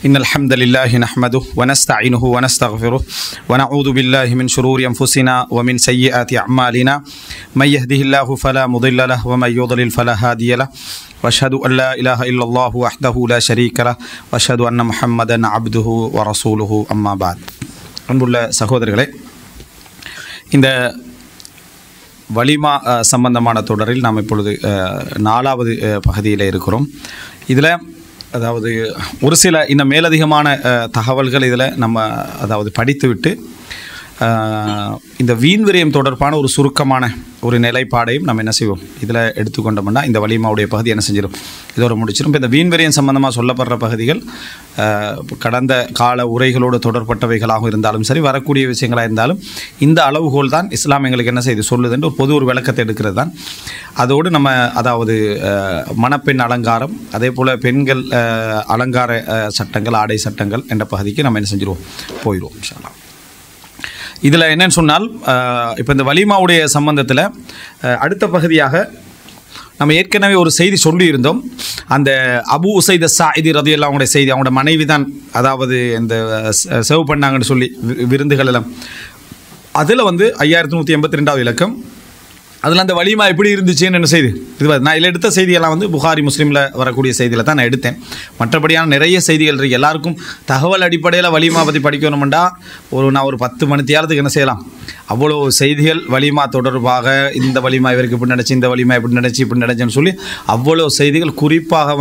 إن الحمد لله نحمده ونستعينه ونستغفره ونعوذ بالله من شرور أنفسنا ومن سيئات أعمالنا من يهده الله فلا مضل له ومن يضلل فلا هادي له وأشهد أن لا إله إلا الله وحده لا شريك له وأشهد أن محمدا عبده ورسوله أما بعد. அன்புள்ள சகோதரர்களே, இந்த வலிமா சம்பந்தமான தொடரில் நாம் இப்பொழுது 4வது பகுதியில் இருக்கிறோம். இதில் அதாவது ஒரு சில இன்னும் மேலதிகமான தகவல்கள் இதில் நம்ம படித்துவிட்டு இந்த வீண் விரயம் தொடர்பான ஒரு சுருக்கமான ஒரு நிலைப்பாடையும் நம்ம என்ன செய்வோம் இதில் எடுத்துக்கொண்டோம்னா இந்த வலிமாவுடைய பகுதி என்ன செஞ்சிடும், இதோட முடிச்சிடும். இப்போ இந்த வீண் விரயம் சம்பந்தமாக சொல்லப்படுற பகுதிகள் கடந்த கால உரைகளோடு தொடர்பட்டவைகளாக இருந்தாலும் சரி, வரக்கூடிய விஷயங்களாக இருந்தாலும் இந்த அளவுகோல் தான் இஸ்லாம் எங்களுக்கு என்ன செய்து சொல்லுதுன்ற ஒரு பொது ஒரு விளக்கத்தை எடுக்கிறது தான். அதோடு நம்ம மணப்பெண் அலங்காரம், அதே போல் பெண்கள் அலங்கார சட்டங்கள், ஆடை சட்டங்கள் என்ற பகுதிக்கு நம்ம என்ன செஞ்சிடுவோம், போயிடுவோம் இன்ஷா அல்லாஹ். இதில் என்னன்னு சொன்னால், இப்போ இந்த வலிமாவுடைய சம்பந்தத்தில் அடுத்த பகுதியாக நம்ம ஏற்கனவே ஒரு செய்தி சொல்லியிருந்தோம். அந்த அபு உசைத் ஸாயிதி ரலியல்லாஹு அவங்களுடைய செய்தி, அவங்களோட மனைவி தான் இந்த சர்வ் பண்ணாங்கன்னு சொல்லி விருந்துகள் எல்லாம். அதில் 5182வது இலக்கம். அதில் அந்த வலிமா எப்படி இருந்துச்சுன்னு என்ன செய்து நான் இதில் எடுத்த செய்தியெல்லாம் புகாரி முஸ்லீமில் வரக்கூடிய செய்தியில் தான் நான் எடுத்தேன். மற்றபடியான நிறைய செய்திகள் இருக்குது. எல்லாருக்கும் தகவல் அடிப்படையில் வலிமா பற்றி படிக்கணுமெண்டா நான் ஒரு 10 மணி நேரத்துக்கு என்ன செய்யலாம், அவ்வளோ செய்திகள் வலிமா தொடர்பாக. இந்த வலிமா இவருக்கு இப்படி நடந்துச்சு, இந்த வலிமா இப்படி நடந்துச்சு, இப்படி நடந்துச்சுன்னு சொல்லி அவ்வளோ செய்திகள். குறிப்பாக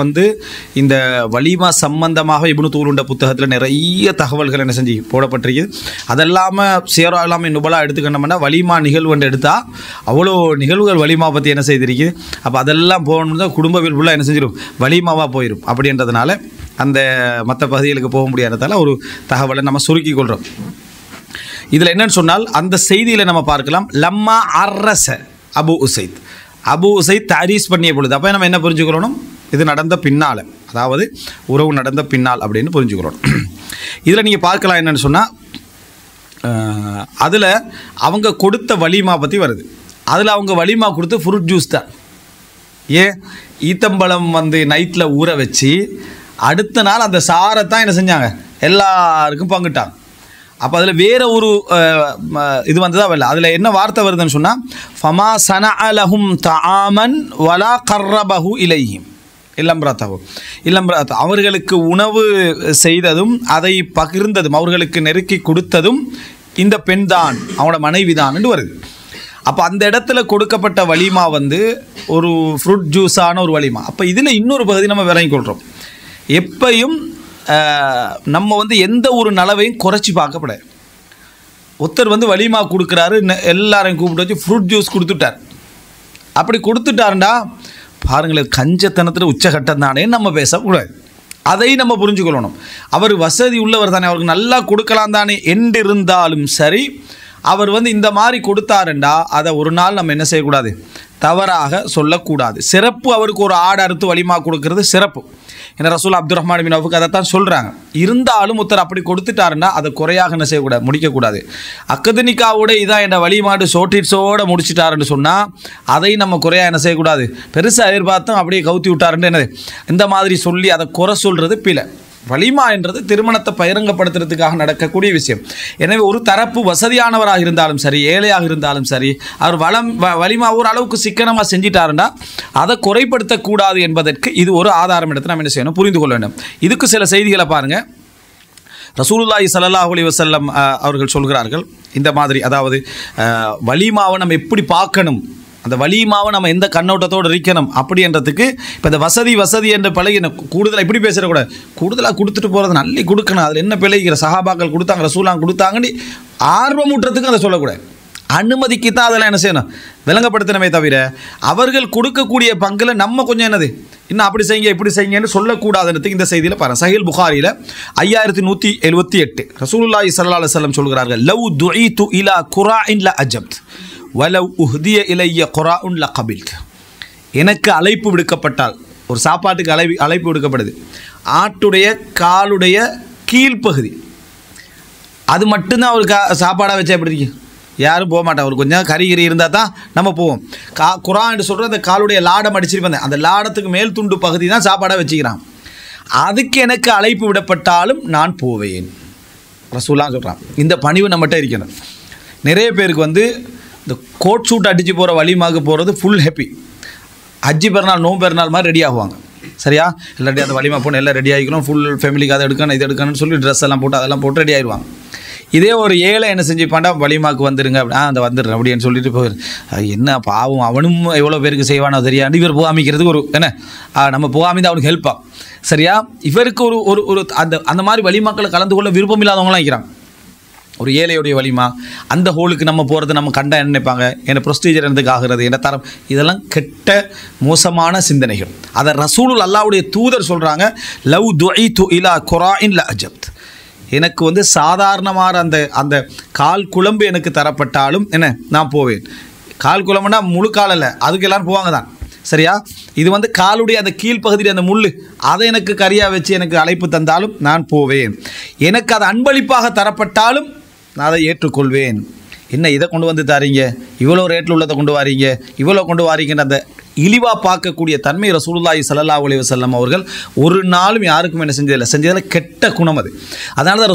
இந்த வலிமா சம்பந்தமாக இப்னு தூலுண்ட புத்தகத்தில் நிறைய தகவல்கள் என்ன செஞ்சு போடப்பட்டிருக்குது. அதெல்லாமல் சேரா இல்லாமல் நுபலா எடுத்துக்கணும்னா வலிமா நிகழ்வு எடுத்தால் அவ்வளோ நிகழ்வுகள் வலிமா பற்றி என்ன செய்திருக்குது. அப்போ அதெல்லாம் போகணும்னு தான் குடும்ப வீழ்வுலாம் என்ன செஞ்சிடும், வலிமாவாக போயிடும். அப்படின்றதுனால அந்த மற்ற பகுதிகளுக்கு போக முடியாததால் ஒரு தகவலை நம்ம சுருக்கி கொள்கிறோம். இதில் என்னன்னு சொன்னால், அந்த செய்தியில் நம்ம பார்க்கலாம், லம்மா அரச அபு உசைத் தாரீஸ் பண்ணிய பொழுது. அப்போ நம்ம என்ன புரிஞ்சுக்கிறோம், இது நடந்த பின்னால், அதாவது உறவு நடந்த பின்னால் அப்படின்னு புரிஞ்சுக்கிறோம். இதில் நீங்கள் பார்க்கலாம் என்னென்னு சொன்னால், அதில் அவங்க கொடுத்த வலிமா பற்றி வருது. அதில் அவங்க வலிமா கொடுத்து ஃப்ரூட் ஜூஸ் தான். ஏன், ஈத்தம்பழம் நைட்டில் ஊற வச்சு அடுத்த நாள் அந்த சாரை தான் என்ன செஞ்சாங்க, எல்லாருக்கும் பங்கிட்டாங்க. அப்போ அதில் வேறு ஒரு இது தான் வரல. அதில் என்ன வார்த்தை வருதுன்னு சொன்னால், ஃபமா சனஅலஹும் தஆமன் வலா கர்ரபஹு இலைஹிம் இல்லம்ராத்தஹு, அவர்களுக்கு உணவு செய்ததும் அதை பகிர்ந்ததும் அவர்களுக்கு நெருக்கி கொடுத்ததும் இந்த பெண் தான், அவனோட மனைவி தான் என்று வருது. அப்போ அந்த இடத்துல கொடுக்கப்பட்ட வலிமா ஒரு ஃப்ரூட் ஜூஸான ஒரு வலிமா. அப்போ இதில் இன்னொரு பகுதி நம்ம விளங்கிக் கொள்கிறோம். எப்பையும் நம்ம எந்த ஒரு நலவையும் குறைச்சி பார்க்கப்படாது. ஒருத்தர் வலிமா கொடுக்குறாரு, எல்லாரையும் கூப்பிட்டு வச்சு ஃப்ரூட் ஜூஸ் கொடுத்துட்டார். அப்படி கொடுத்துட்டாருண்டா பாருங்களேன், கஞ்சத்தனத்தில் உச்சகட்டம் தானே நம்ம பேசக்கூடாது. அதை நம்ம புரிஞ்சுக்கொள்ளணும். அவர் வசதி உள்ளவர் தானே, அவருக்கு நல்லா கொடுக்கலாம் தானே என்றிருந்தாலும் சரி, அவர் இந்த மாதிரி கொடுத்தாருண்டா அதை ஒரு நாள் நம்ம என்ன செய்யக்கூடாது, தவறாக சொல்லக்கூடாது. சிறப்பு, அவருக்கு ஒரு ஆடு அறுத்து வலிமா கொடுக்கறது சிறப்பு. ஏன்னா ரசூல் அப்துல் ரஹ்மான் பின் அவுஃப்க்கு அதைத்தான் சொல்கிறாங்க. இருந்தாலும் ஒருத்தர் அப்படி கொடுத்துட்டாருன்னா அதை குறையாக என்ன செய்யக்கூடாது, முடிக்கக்கூடாது. அக்கதனிக்காவோட இதான் என்ன வலிமாடு ஷோட்டிட்ஸோடு முடிச்சிட்டாருன்னு சொன்னால் அதை நம்ம குறையாக என்ன செய்யக்கூடாது, பெருசாக எதிர்பார்த்தோம் அப்படியே கவுத்தி விட்டாருன்னு என்னது இந்த மாதிரி சொல்லி அதை குறை சொல்கிறது பிழை. வலிமா என்றது திருமணத்தை பகிரங்கப்படுத்துறதுக்காக நடக்கக்கூடிய விஷயம். எனவே ஒரு தரப்பு வசதியானவராக இருந்தாலும் சரி, ஏழையாக இருந்தாலும் சரி, அவர் வலிமா ஒரு அளவுக்கு சிக்கனமாக செஞ்சிட்டாருன்னா அதை குறைப்படுத்தக்கூடாது என்பதற்கு இது ஒரு ஆதாரம் எடுத்து நம்ம என்ன செய்யணும், புரிந்து கொள்ள வேண்டும். இதுக்கு சில செய்திகளை பாருங்கள். ரசூலுல்லாஹி ஸல்லல்லாஹு அலைஹி வஸல்லம் அவர்கள் சொல்கிறார்கள் இந்த மாதிரி, அதாவது வலிமாவை நம்ம எப்படி பார்க்கணும், அந்த வலிமாவை நம்ம எந்த கண்ணோட்டத்தோடு இருக்கணும் அப்படின்றதுக்கு. இப்போ இந்த வசதி என்ற பழகின கூடுதலாக இப்படி பேசுகிறக்கூடாது. கூடுதலாக கொடுத்துட்டு போகிறது நல்லி கொடுக்கணும். அதில் என்ன பிழைக்கிற சஹாபாக்கள் கொடுத்தாங்க, ரசூலாங்க கொடுத்தாங்கன்னு ஆர்வமூட்டுறதுக்கு அதை சொல்லக்கூடாது. அனுமதிக்கு தான் அதெல்லாம் என்ன செய்யணும், விளங்கப்படுத்தணுமே தவிர அவர்கள் கொடுக்கக்கூடிய பங்கில் நம்ம கொஞ்சம் என்னது இன்னும் அப்படி செய்யுங்க இப்படி செய்யுங்கன்னு சொல்லக்கூடாதுன்றதுக்கு இந்த செய்தியில் பாருங்கள். சஹீஹ் புகாரியில் 5178 ரசூலுல்லாஹி ஸல்லல்லாஹு அலைஹி வஸல்லம் சொல்கிறார்கள், லவ் துஈது இலா குராஇன் ல அஜப்த் வலவ் உஹ்திய இலைய குராஉன் ல கபில்த். எனக்கு அழைப்பு விடுக்கப்பட்டால், ஒரு சாப்பாட்டுக்கு அழைப்பு விடுக்கப்படுது, ஆட்டுடைய காலுடைய கீழ்ப்பகுதி அது மட்டும்தான் ஒரு சாப்பாடாக வச்சா எப்படி இருக்கு, யாரும் போக மாட்டான். ஒரு கொஞ்சம் கறிகிரி இருந்தால் தான் நம்ம போவோம். குரான் என்று சொல்கிற அந்த காலுடைய லாடம் அடிச்சிருப்பேன், அந்த லாடத்துக்கு மேல் துண்டு பகுதி தான் சாப்பாடாக வச்சுக்கிறான். அதுக்கு எனக்கு அழைப்பு விடப்பட்டாலும் நான் போவேன். ரசூலுல்லாஹ் சொல்கிறான். இந்த பணிவு நம்மகிட்ட இருக்கணும். நிறைய பேருக்கு வந்து இந்த கோட் சூட் அடித்து போகிற வலிமாவுக்கு போகிறது ஃபுல் ஹாப்பி. ஹஜ்ஜி பெருநாள் நோம்பு பெருநாள் மாதிரி ரெடி ஆகுவாங்க. சரியா, இல்லாட்டி அந்த வலிமா போன எல்லாம் ரெடி ஆகிக்கணும், ஃபுல் ஃபேமிலிக்கு அதை எடுக்கணும் இது எடுக்கணும்னு சொல்லி ட்ரெஸ் எல்லாம் போட்டு அதெல்லாம் போட்டு ரெடி ஆகிடுவாங்க. இதே ஒரு ஏழை என்ன செஞ்சுப்பாண்டா, வலிமாவுக்கு வந்துடுங்க அந்த வந்துடுறேன் அப்படின்னு சொல்லிட்டு போயிரு. என்ன பாவம், அவனும் எவ்வளோ பேருக்கு செய்வானோ தெரியாது, இவர் போகாமிக்கிறதுக்கு ஒரு என்ன நம்ம போகாமி அவனுக்கு ஹெல்ப்பாக. சரியா, இவருக்கு ஒரு ஒரு ஒரு அந்த மாதிரி வலிமாக்களை கலந்து கொள்ள விருப்பம் இல்லாதவங்களாம் இருக்கிறாங்க. ஒரு ஏழையுடைய வலிமா அந்த ஹோலுக்கு நம்ம போகிறது நம்ம கண்டா என்ன நினைப்பாங்க, என்ன ப்ரொசீஜர் எனக்கு ஆகிறது, என்ன தரம், இதெல்லாம் கெட்ட மோசமான சிந்தனைகள். அதை ரசூலுல் அல்லாஹ்வுடைய தூதர் சொல்கிறாங்க, லவ் துஇது இலா குராஇன் ல அஜப்த். எனக்கு வந்து சாதாரணமான அந்த கால் குழம்பு எனக்கு தரப்பட்டாலும் என்ன நான் போவேன். கால் குழம்புனா முழு கால் அல்ல, அதுக்கு எல்லோரும் போவாங்க தான். சரியா, இது வந்து காலுடைய அந்த கீழ்ப்பகுதியில் அந்த முள், அதை எனக்கு கரியாக வச்சு எனக்கு அழைப்பு தந்தாலும் நான் போவேன். எனக்கு அது அன்பளிப்பாக தரப்பட்டாலும் நான் அதை ஏற்றுக்கொள்வேன். என்ன இதை கொண்டு வந்து தாரீங்க, இவ்வளோ ரேட்டில் உள்ளதை கொண்டு வாரீங்க, இவ்வளோ கொண்டு வாரீங்கன்ற அந்த இழிவாக பார்க்கக்கூடிய தன்மை ரசூலுல்லாஹி ஸல்லல்லாஹு அலைஹி வஸல்லம் அவர்கள் ஒரு நாளும் யாருக்கும் என்ன செஞ்சதில்லை கெட்ட குணம் அது. அதனால தான்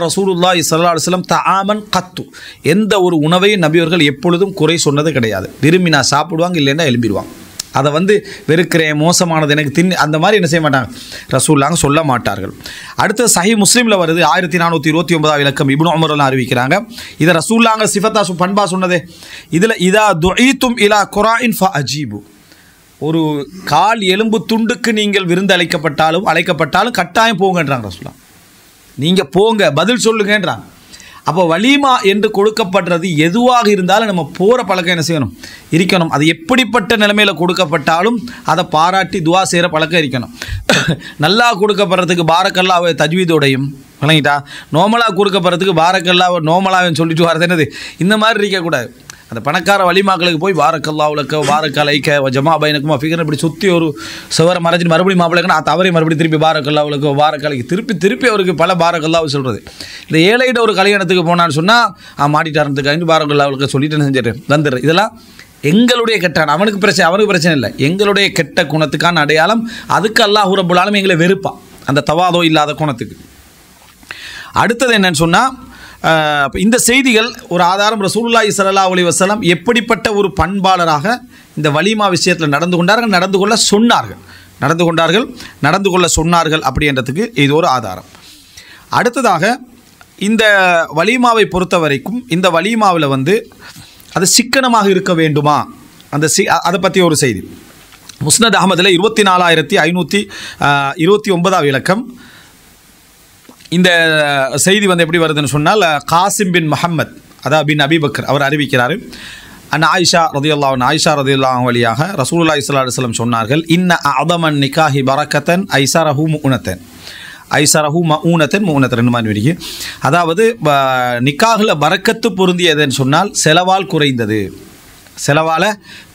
ரசூலுல்லாஹி ஸல்லல்லாஹு அலைஹி வஸல்லம் தஆமன் கத்து, எந்த ஒரு உணவையும் நபியவர்கள் எப்பொழுதும் குறை சொன்னது கிடையாது. விரும்பினா சாப்பிடுவாங்க, இல்லைன்னா எழும்பிடுவாங்க. அதை வந்து வெறுக்கிறேன், மோசமானது எனக்கு அந்த மாதிரி என்ன செய்ய மாட்டாங்க, ரசூலுல்லாஹ் சொல்ல மாட்டார்கள். அடுத்து சஹீஹ் முஸ்லிமில் வருது 1429 இலக்கம், இப்னு உமர் எல்லாம் அறிவிக்கிறாங்க. இதை ரசூலுல்லாஹ் சிஃபத்தா பண்பா சொன்னதே. இதில் இதா துஈத்தும் இலா குராஇன் ஃபஅஜீபு, ஒரு கால் எலும்பு துண்டுக்கு நீங்கள் விருந்து அழைக்கப்பட்டாலும் கட்டாயம் போங்கன்றாங்க ரசூலுல்லாஹ். நீங்கள் போங்க, பதில் சொல்லுங்கன்றாங்க. அப்போ வலிமா என்று கொடுக்கப்படுறது எதுவாக இருந்தாலும் நம்ம போகிற பழக்கம் என்ன செய்யணும், இருக்கணும். அது எப்படிப்பட்ட நிலைமையில் கொடுக்கப்பட்டாலும் அதை பாராட்டி துவா செய்கிற பழக்கம் இருக்கணும். நல்லா கொடுக்கப்படுறதுக்கு பாரக்கல்லாஹ் தஜ்வீதோடையும் விளங்கிட்டா, நோமலாக கொடுக்கப்படுறதுக்கு பாரக்கல்லாஹ் நோமலான்னு சொல்லிட்டு வரது என்னது, இந்த மாதிரி இருக்கக்கூடாது. அந்த பணக்கார வலிமாக்களுக்கு போய் பாரக்கல்லாஹ் உலக்க பாரக்கலைக்க ஜமா பைனக்குமா ஃபிகர் இப்படி சுற்றி ஒரு சுவரை மறைஞ்சிட்டு மறுபடியும் மாப்பிள்ளைக்குன்னா தவறை மறுபடியும் திருப்பி பாரக்கல்லாஹ் உலக்க பாரக்கலைக்கு திருப்பி அவருக்கு பல பாரக்கல்லாஹ் சொல்கிறது. இந்த ஏழையிட ஒரு கல்யாணத்துக்கு போனான்னு சொன்னால் மாட்டிட்டாரத்துக்காக பாரக்கல்லாஹ் உலக்க சொல்லிட்டு என்ன செஞ்சிட்டு வந்துடுற. இதெல்லாம் எங்களுடைய கெட்ட, அவனுக்கு பிரச்சனை இல்லை, எங்களுடைய கெட்ட குணத்துக்கான அடையாளம். அதுக்கு அல்லாஹ் ரப்புல் ஆலமீன் எங்களை வெறுப்பான், அந்த தவாதோ இல்லாத குணத்துக்கு. அடுத்தது என்னன்னு சொன்னால், இந்த செய்திகள் ஒரு ஆதாரம். ரசூலுல்லாஹி ஸல்லல்லாஹு அலைஹி வஸல்லம் எப்படிப்பட்ட ஒரு பண்பாளராக இந்த வலிமா விஷயத்தில் நடந்து கொள்ள சொன்னார்கள் அப்படின்றதுக்கு இது ஒரு ஆதாரம். அடுத்ததாக இந்த வலிமாவை பொறுத்த வரைக்கும் இந்த வலிமாவில் வந்து அது சிக்கனமாக இருக்க வேண்டுமா, அதை பற்றி ஒரு செய்தி. முஸ்னத் அஹ்மதில் 24529 இலக்கம். இந்த செய்தி வந்து எப்படி வருதுன்னு சொன்னால், காசிம் பின் முஹம்மத் அதாவது பின் அபிபக்கர் அவர் அறிவிக்கிறார். ஆயிஷா ரதியல்லாஹு வழியாக ரசூலுல்லாஹி ஸல்லல்லாஹு அலைஹி வஸல்லம் சொன்னார்கள், இன்ன அஅதமன் நிகாஹி பரக்கத்தன் ஐஸரஹு மஊனத்தன் ரெண்டு மாதிரி இருக்கு. அதாவது நிக்காஹில் பரக்கத்து பொருந்தியதுன்னு சொன்னால் செலவால்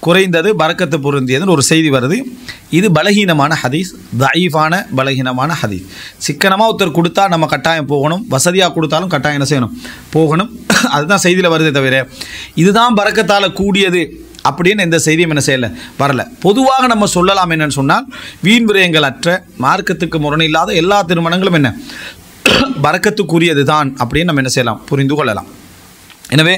குறைந்தது பரக்கத்து பொருந்தியதுன்னு ஒரு செய்தி வருது. இது பலகீனமான ஹதீஸ், பலகீனமான ஹதீஸ். சிக்கனமாக ஒருத்தர் கொடுத்தா நம்ம கட்டாயம் போகணும், வசதியாக கொடுத்தாலும் கட்டாயம் என்ன செய்யணும், போகணும். அதுதான் செய்தியில் வருதே தவிர இதுதான் பரக்கத்தால் கூடியது அப்படின்னு எந்த செய்தியும் என்ன செய்யலை, வரல. பொதுவாக நம்ம சொல்லலாம் என்னன்னு சொன்னால், வீண் விரயங்கள் அற்ற மார்க்கத்துக்கு முரண் இல்லாத எல்லா திருமணங்களும் என்ன பரக்கத்துக்குரியது தான் அப்படின்னு நம்ம என்ன செய்யலாம், புரிந்து கொள்ளலாம். எனவே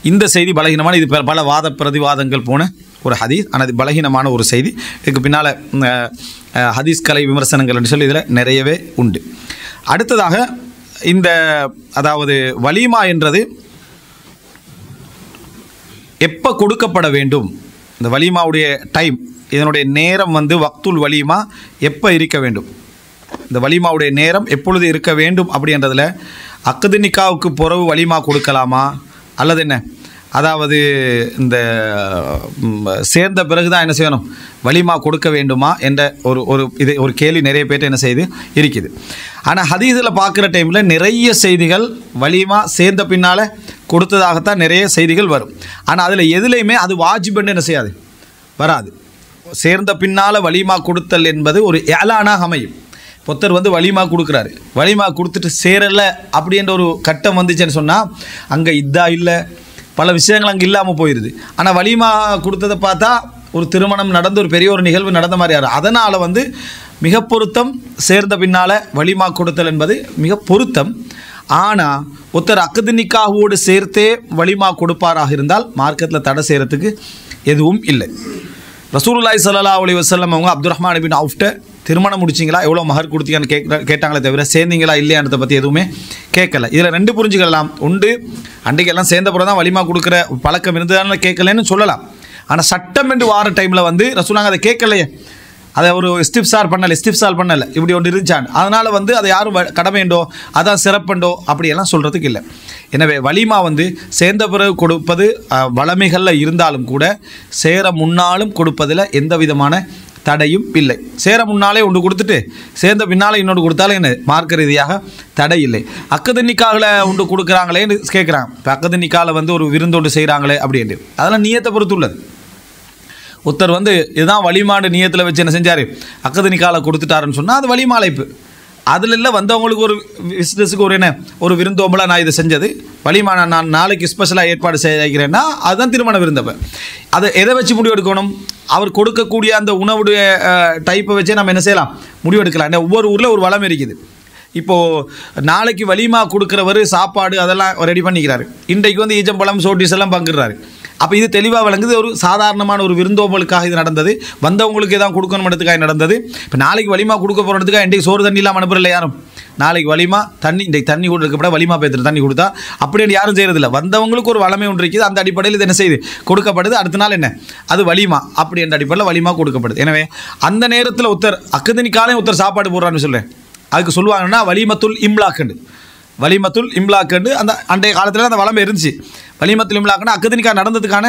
இந்த செய்தி பலகீனமான, இது பல வாத பிரதிவாதங்கள் போன ஒரு ஹதீஸ், ஆனால் இது பலகீனமான ஒரு செய்தி. இதுக்கு பின்னால் ஹதீஸ் கலை விமர்சனங்கள் என்று சொல்லி இதில் நிறையவே உண்டு. அடுத்ததாக அதாவது வலிமா என்றது எப்போ கொடுக்கப்பட வேண்டும், இந்த வலிமாவுடைய டைம், இதனுடைய நேரம் வந்து வக்துல் வலிமா எப்போ இருக்க வேண்டும், இந்த வலிமாவுடைய நேரம் எப்பொழுது இருக்க வேண்டும் அப்படின்றதில் அக்து நிக்காவுக்கு பிறகு வலிமா கொடுக்கலாமா அல்லது என்ன, அதாவது இந்த சேர்ந்த பிறகு தான் என்ன செய்யணும் வலிமா கொடுக்க வேண்டுமா என்ற ஒரு கேள்வி நிறைய பேர்ட்ட என்ன செய்து இருக்குது. ஆனால் ஹதீஸில் பார்க்குற டைமில் நிறைய செய்திகள் வலிமா சேர்ந்த பின்னால் கொடுத்ததாகத்தான் நிறைய செய்திகள் வரும். ஆனால் அதில் எதுலேயுமே அது வாஜிபன்னு என்ன செய்யாது, வராது. சேர்ந்த பின்னால் வலிமா கொடுத்தல் என்பது ஒரு ஏலானாக அமையும். பொத்தர் வந்து வலிமா கொடுக்குறாரு, வலிமா கொடுத்துட்டு சேரலை அப்படின்ற ஒரு கட்டம் வந்துச்சுன்னு சொன்னால் அங்கே இதா இல்லை, பல விஷயங்கள் அங்கே இல்லாமல் போயிடுது. ஆனால் வலிமா கொடுத்ததை பார்த்தா ஒரு திருமணம் நடந்து ஒரு பெரிய ஒரு நிகழ்வு நடந்த மாதிரி யார். அதனால் வந்து மிக பொருத்தம் சேர்ந்த பின்னால் வலிமா கொடுத்தல் என்பது மிக பொருத்தம். ஆனால் ஒருத்தர் அக்து நிக்காஹோடு சேர்த்தே வலிமா கொடுப்பாராக இருந்தால் மார்க்கத்தில் தடை செய்கிறதுக்கு எதுவும் இல்லை. ரசூலுல்லாஹி ஸல்லல்லாஹு அலைஹி வஸல்லம் அவங்க அப்துர்ரஹ்மான் இப்னு அவுஃப்ட்ட திருமணம் முடிச்சிங்களா, எவ்வளோ மஹர் கொடுத்தீங்கன்னு கேட்டாங்களே தவிர சேர்ந்தீங்களா இல்லையான்றதை பற்றி எதுவுமே கேட்கல. இதில் 2 புரிஞ்சுக்கலாம். ஒன்று, அன்றைக்கெல்லாம் சேர்ந்த பிறகு தான் வலிமா கொடுக்குற பழக்கம் இருந்ததுனால கேட்கலன்னு சொல்லலாம். ஆனால் சட்டம் என்று வார டைமில் வந்து ரசூலுல்லாஹ் அதை கேட்கலையே, அதை ஒரு இஸ்திஃப்சால் பண்ணலை இப்படி ஒன்று இருந்துச்சான். அதனால் வந்து அதை யாரும் கடமைண்டோ அதான் சிறப்புண்டோ அப்படியெல்லாம் சொல்கிறதுக்கு இல்லை. எனவே வலிமா வந்து சேர்ந்த பிறகு கொடுப்பது வளமைகளில் இருந்தாலும் கூட சேர முன்னாலும் கொடுப்பதில் எந்த விதமான தடையும் இல்லை. சேர முன்னாலே ஒன்று கொடுத்துட்டு சேர்ந்த பின்னாலே இன்னொன்று கொடுத்தாலும் என்ன மார்க்க ரீதியாக தடை இல்லை. அக்கது நிக்காவில் ஒன்று கொடுக்குறாங்களேன்னு கேட்குறாங்க. இப்போ அக்கது நிக்காவில் வந்து ஒரு விருந்தொன்று செய்கிறாங்களே அப்படின்ட்டு அதெல்லாம் நியத்தை பொறுத்து உள்ளது. ஒருத்தர் வந்து இதுதான் வலிமாண்டு நியத்தில் வச்சு என்ன செஞ்சார், அக்கது நிக்கால கொடுத்துட்டாருன்னு சொன்னால் அது வலிமா அழைப்பு. அதில் இல்லை வந்தவங்களுக்கு ஒரு விசிட்டர்ஸுக்கு ஒரு என்ன ஒரு விருந்தோம்பலாக நான் இதை செஞ்சது வலிமா, நான் நாளைக்கு ஸ்பெஷலாக ஏற்பாடு செய்கிறேன்னா அதுதான் திருமண விருந்தப்ப. அதை எதை வச்சு முடிவெடுக்கணும், அவர் கொடுக்கக்கூடிய அந்த உணவுடைய டைப்பை வச்சே நம்ம என்ன செய்யலாம் முடிவெடுக்கலாம். ஒவ்வொரு ஊரில் ஒரு வளம் இருக்குது. இப்போது நாளைக்கு வலிமா கொடுக்குறவர் சாப்பாடு அதெல்லாம் ரெடி பண்ணிக்கிறாரு, இன்றைக்கு வந்து ஈச்சம்பழம் சோட்டிஸ் எல்லாம் பங்குறாரு. அப்போ இது தெளிவாக விளங்குது, ஒரு சாதாரணமான ஒரு விருந்தோம்பலுக்காக இது நடந்தது, வந்தவங்களுக்கு எதாவது கொடுக்கணுன்றதுக்காக நடந்தது. இப்போ நாளைக்கு வலிமா கொடுக்க போகிறதுக்காக இன்றைக்கு சோறு தண்ணி இல்லாமல் அனுப்புறல யாரும். நாளைக்கு வலிமா தண்ணி, இன்றைக்கு தண்ணி கொடுக்கப்பட வலிமா பேத்துட்டு தண்ணி கொடுத்தா அப்படின்னு யாரும் செய்கிறதில்ல. வந்தவங்களுக்கு ஒரு வளமை ஒன்று இருக்குது, அந்த அடிப்படையில் இது என்ன செய்யுது கொடுக்கப்படுது. அடுத்த நாள் என்ன அது வலிமா அப்படி என்ற அடிப்படையில் வலிமா கொடுக்கப்படுது. எனவே அந்த நேரத்தில் ஒருத்தர் அக்கதனிக்காலே ஒருத்தர் சாப்பாடு போடுறான்னு சொல்கிறேன், அதுக்கு சொல்லுவாங்கன்னா வலிமத்துல் இம்லாக்கண்டு அந்த அன்றைய காலத்தில் அந்த வளமை இருந்துச்சு. வலிமத்துல் இம்லாக்குன்னா அக்கதனிக்கா நடந்ததுக்கான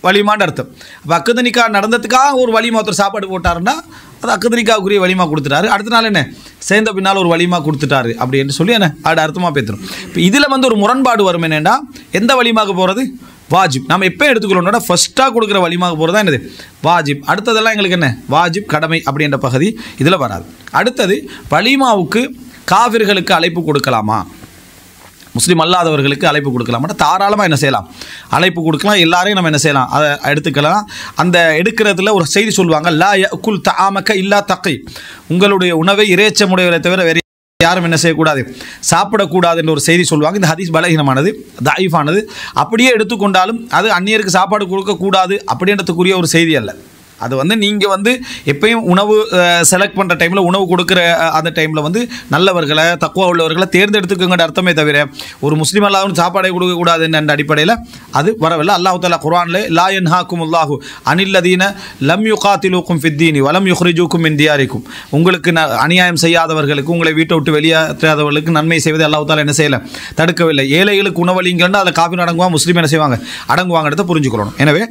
வலிமான்னு அர்த்தம். அப்போ அக்கதனிக்கா நடந்ததுக்காக ஒரு வலிமா ஒருத்தர் சாப்பாடு போட்டாருன்னா அது அக்கதனிக்காவுக்குரிய வலிமா கொடுத்துட்டாரு. அடுத்த நாள் என்ன சேர்ந்த பின்னால் ஒரு வலிமா கொடுத்துட்டாரு அப்படின்னு சொல்லி என்ன அது அர்த்தமாக பேத்துரும். இப்போ இதில் வந்து ஒரு முரண்பாடு வரும். என்னென்னா எந்த வலிமாவுக்கு போகிறது வாஜிப், நம்ம எப்போ எடுத்துக்கணும்னா ஃபஸ்ட்டாக கொடுக்குற வலிமாவுக்கு போகிறது தான் என்னது வாஜிப். அடுத்ததெல்லாம் எங்களுக்கு என்ன வாஜிப் கடமை அப்படின்ற பகுதி இதில் வராது. அடுத்தது வலிமாவுக்கு காவிர்களுக்கு அழைப்பு கொடுக்கலாமா, முஸ்லீம் அல்லாதவர்களுக்கு அழைப்பு கொடுக்கலாமா? தாராளமாக என்ன செய்யலாம், அழைப்பு கொடுக்கலாம். எல்லாரையும் நம்ம என்ன செய்யலாம், அதை எடுத்துக்கலாம். அந்த எடுக்கிறதுல ஒரு செய்தி சொல்லுவாங்க, லா யகுல் தஆமக இல்லா தகி, உங்களுடைய உணவை இறைச்சமுடையவரை தவிர வேறு யாரும் என்ன செய்யக்கூடாது சாப்பிடக்கூடாது என்ற ஒரு செய்தி சொல்லுவாங்க. இந்த ஹதீஸ் பலகீனமானது, தாயிஃபானது. அப்படியே எடுத்துக்கொண்டாலும் அது அந்நியருக்கு சாப்பாடு கொடுக்கக்கூடாது அப்படின்றதுக்குரிய ஒரு செய்தி அல்ல. அது வந்து நீங்கள் வந்து எப்பயும் உணவு செலக்ட் பண்ணுற டைமில், உணவு கொடுக்குற அந்த டைமில் வந்து நல்லவர்களை தக்வா உள்ளவர்களை தேர்ந்தெடுத்துக்குங்கிற அர்த்தமே தவிர ஒரு முஸ்லீம் அல்லாஹ்வும் சாப்பாடை கொடுக்கக்கூடாது என்ற அடிப்படையில் அது வரவில்லை. அல்லாஹ் தஆலா குர்ஆனில் லா யன்ஹாக்குமுல்லாஹு அனில்லதீன லம் யுகாத்திலூக்கும் ஃபித்தீனி வலம் யுஹ்ரிஜூக்கும் மின் தியாரிக்கும், உங்களுக்கு அநியாயம் செய்யாதவர்களுக்கு, உங்களை வீட்டை விட்டு வெளியேற்றாதவர்களுக்கு நன்மை செய்வது அல்லாஹ் தஆலா என்ன செய்யலை, தடுக்கவில்லை. ஏழைகளுக்கு உணவளிங்கன்னா அதில் காஃபிர் அடங்குவாங்க, முஸ்லீம் என்ன செய்வாங்க அடங்குவாங்கிறத புரிஞ்சுக்கணும். எனவே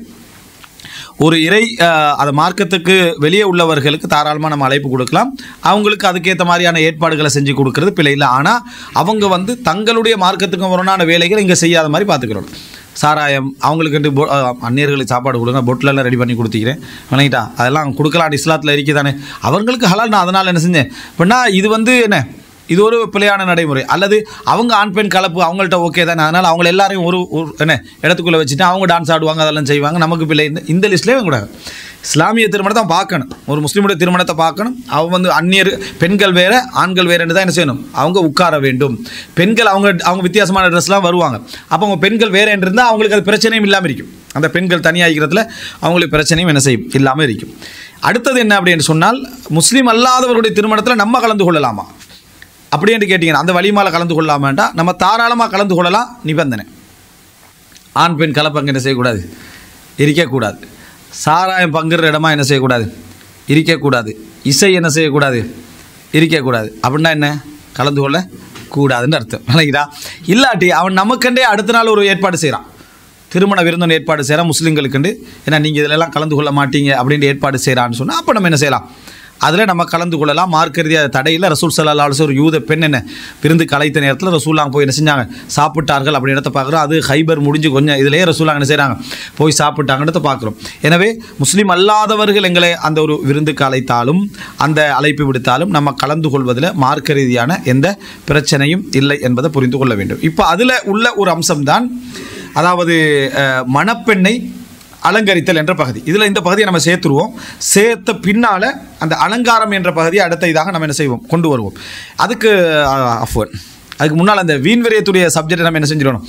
ஒரு இறை அதை மார்க்கத்துக்கு வெளியே உள்ளவர்களுக்கு தாராளமாக நம்ம அழைப்பு கொடுக்கலாம். அவங்களுக்கு அதுக்கேற்ற மாதிரியான ஏற்பாடுகளை செஞ்சு கொடுக்கறது பிழை இல்லை. ஆனால் அவங்க வந்து தங்களுடைய மார்க்கத்துக்கு முரணான வேலைகளை இங்கே செய்யாத மாதிரி பார்த்துக்கிறோம். சாராயம் அவங்களுக்கு அந்நியர்களுக்கு சாப்பாடு கொடுங்க, பொட்டிலெல்லாம் ரெடி பண்ணி கொடுத்துக்கிறேன் வணங்கிட்டா, அதெல்லாம் கொடுக்கலாம் இஸ்லாத்தில் இருக்குதானே, அவங்களுக்கு ஹலால். நான் அதனால் என்ன செஞ்சேன் அப்படின்னா இது வந்து என்ன இது ஒரு பிழையான நடைமுறை. அல்லது அவங்க ஆண் பெண் கலப்பு அவங்கள்ட்ட ஓகே தானே, அதனால் அவங்க எல்லாரையும் ஒரு என்ன இடத்துக்குள்ளே வச்சுட்டு அவங்க டான்ஸ் ஆடுவாங்க, அதெல்லாம் செய்வாங்க, நமக்கு பிள்ளை இந்த லிஸ்ட்லேயே கூடாது. இஸ்லாமிய திருமணத்தை பார்க்கணும், ஒரு முஸ்லீமுடைய திருமணத்தை பார்க்கணும். அவங்க வந்து அந்நியர் பெண்கள் வேறு ஆண்கள் வேறுன்னு தான் என்ன செய்யணும், அவங்க உட்கார வேண்டும். பெண்கள் அவங்க வித்தியாசமான ட்ரெஸ்லாம் வருவாங்க. அப்போ அவங்க பெண்கள் வேறு இருந்தால் அவங்களுக்கு அது பிரச்சனையும் இல்லாமல் இருக்கும். அந்த பெண்கள் தனியாகிறதுல அவங்களுக்கு பிரச்சனையும் என்ன செய்யும் இல்லாமல் இருக்கும். அடுத்தது என்ன அப்படின்னு சொன்னால், முஸ்லீம் அல்லாதவர்களுடைய திருமணத்தில் நம்ம கலந்து கொள்ளலாமா அப்படின்னு கேட்டிங்கன்னா, அந்த வலிமால கலந்து கொள்ளாமட்டா நம்ம தாராளமாக கலந்து கொள்ளலாம். நிபந்தனை ஆண் பெண் கலப்பங்கு என்ன செய்யக்கூடாது, இருக்கக்கூடாது. சாராயம் பங்குற இடமா என்ன செய்யக்கூடாது, இருக்கக்கூடாது. இசை என்ன செய்யக்கூடாது, இருக்கக்கூடாது. அப்படின்னா என்ன கலந்து கொள்ள கூடாதுன்னு அர்த்தம் நினைக்கிறா. இல்லாட்டி அவன் நமக்கண்டே அடுத்த நாள் ஒரு ஏற்பாடு செய்கிறான், திருமண விருந்தன் ஏற்பாடு செய்கிறான் முஸ்லீம்களுக்குண்டு, ஏன்னா நீங்கள் இதிலெல்லாம் கலந்து கொள்ள மாட்டீங்க அப்படின்ட்டு ஏற்பாடு செய்கிறான்னு சொன்னால் அப்போ நம்ம என்ன செய்யலாம், அதில் நம்ம கலந்து கொள்ளலாம். மார்க்க ரீதியாக தடையில் ரசூல் ஸல்லல்லாஹு அலைஹி வஸல்லம் ஒரு யூத பெண் என்ன விருந்து கலைத்த நேரத்தில் ரசூலுல்லாஹ் போய் என்ன செஞ்சாங்க சாப்பிட்டார்கள் அப்படி இடத்த பார்க்குறோம். அது ஹைபர் முடிஞ்சு கொஞ்சம் இதிலேயே ரசூலுல்லாஹ் என்ன செய்கிறாங்க போய் சாப்பிட்டாங்கன்றத பார்க்குறோம். எனவே முஸ்லீம் அல்லாதவர்கள் எங்களை அந்த ஒரு விருந்துக்கு அழைத்தாலும் அந்த அழைப்பு விடுத்தாலும் நம்ம கலந்து கொள்வதில் மார்க்க ரீதியான எந்த பிரச்சனையும் இல்லை என்பதை புரிந்து கொள்ள வேண்டும். இப்போ அதில் உள்ள ஒரு அம்சம்தான், அதாவது மணப்பெண்ணை அலங்கரித்தல் என்ற பகுதி. இதில் இந்த பகுதியை நம்ம சேர்த்துருவோம். சேர்த்த பின்னால் அந்த அலங்காரம் என்ற பகுதியை அடுத்த இதாக நம்ம என்ன செய்வோம், கொண்டு வருவோம். அதுக்கு அதுக்கு முன்னால் அந்த வீண் விரயத்துடைய சப்ஜெக்டை நம்ம என்ன செஞ்சிடணும்,